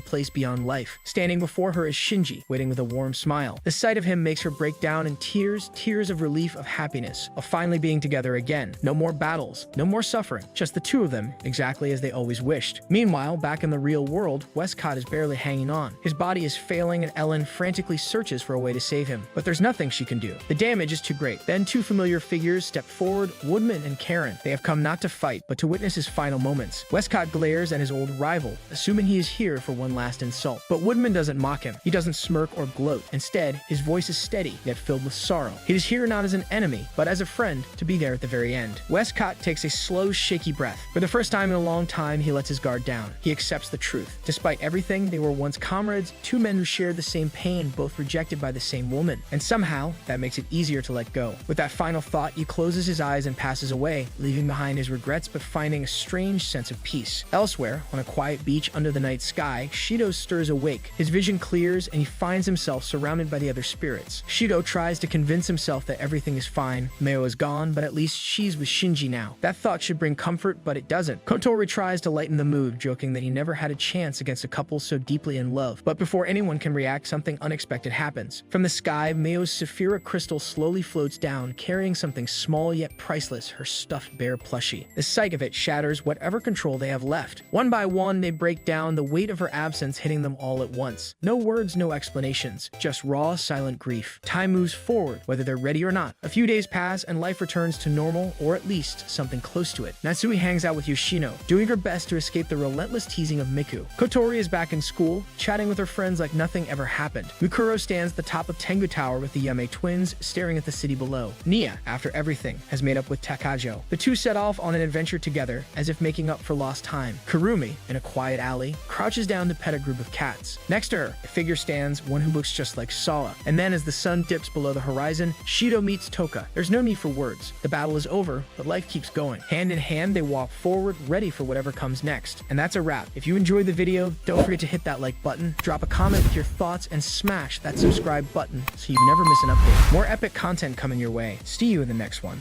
place beyond life. Standing before her is Shinji, waiting with a warm smile. The sight of him makes her break down in tears of relief, of happiness, of finally being together again. No more battles, no more suffering, just the two of them, exactly as they always wished. Meanwhile, back in the real world, Westcott is barely hanging on. His body is failing and Ellen frantically searches for a way to save him. But there's nothing she can do. The damage is too great. Then two familiar figures step forward, Woodman and Karen. They have come not to fight, but to witness his final moments. Westcott glares at his old rival, assuming he is here for one last insult. But Woodman doesn't mock him. He doesn't smirk or gloat. Instead, his voice is steady, yet filled with sorrow. He is here not as an enemy, but as a friend, to be there at the very end. Westcott takes a slow, shaky breath. For the first time in a long time, he lets his guard down. He accepts the truth. Despite everything, they were once comrades, two men who shared the same pain, both rejected by the same woman. And somehow, that makes it easier to let go. With that final thought, he closes his eyes and passes away, leaving behind his regrets but finding a strange sense of peace. Elsewhere, on a quiet beach under the night sky, Shidou stirs awake. His vision clears and he finds himself surrounded by the other spirits. Shidou tries to convince himself that everything is fine. Meo is gone, but at least she's with Shinji now. That thought should bring comfort, but it doesn't. Kotori tries to lighten the mood, joking that he never had a chance against a couple so deeply in love. But before anyone can react, something unexpected happens. From the sky, Meo's Saphira crystal slowly floats down, carrying something small yet priceless, her stuffed bear plushie. The sight of it shatters whatever control they have left. One by one, they break down, the weight of her absence hitting them all at once. No words, no explanations, just raw, silent grief. Time moves forward, whether they're ready or not. A few days pass and life returns to normal, or at least something close to it. Natsui hangs out with Yoshino, doing her best to escape the relentless teasing of Miku. Kotori is back in school, chatting with her friends like nothing ever happened. Mukuro stands at the top of Tengu Tower with the Yame twins, staring at the city below. Nia, after everything, has made up with Takajo. The two set off on an adventure together, as if making up for lost time. Kurumi, in a quiet alley, crouches down to pet a group of cats. Next to her, a figure stands, one who looks just like Sawa. And then as the sun dips below the horizon, Shidou meets Toka. There's no need for words. The battle is over, but life keeps going. Hand in hand, they walk forward, ready for whatever comes next. And that's a wrap. If you enjoyed the video, don't forget to hit that like button, drop a comment with your thoughts, and smash that subscribe button so you never miss an update. More epic content coming your way. See you in the next one.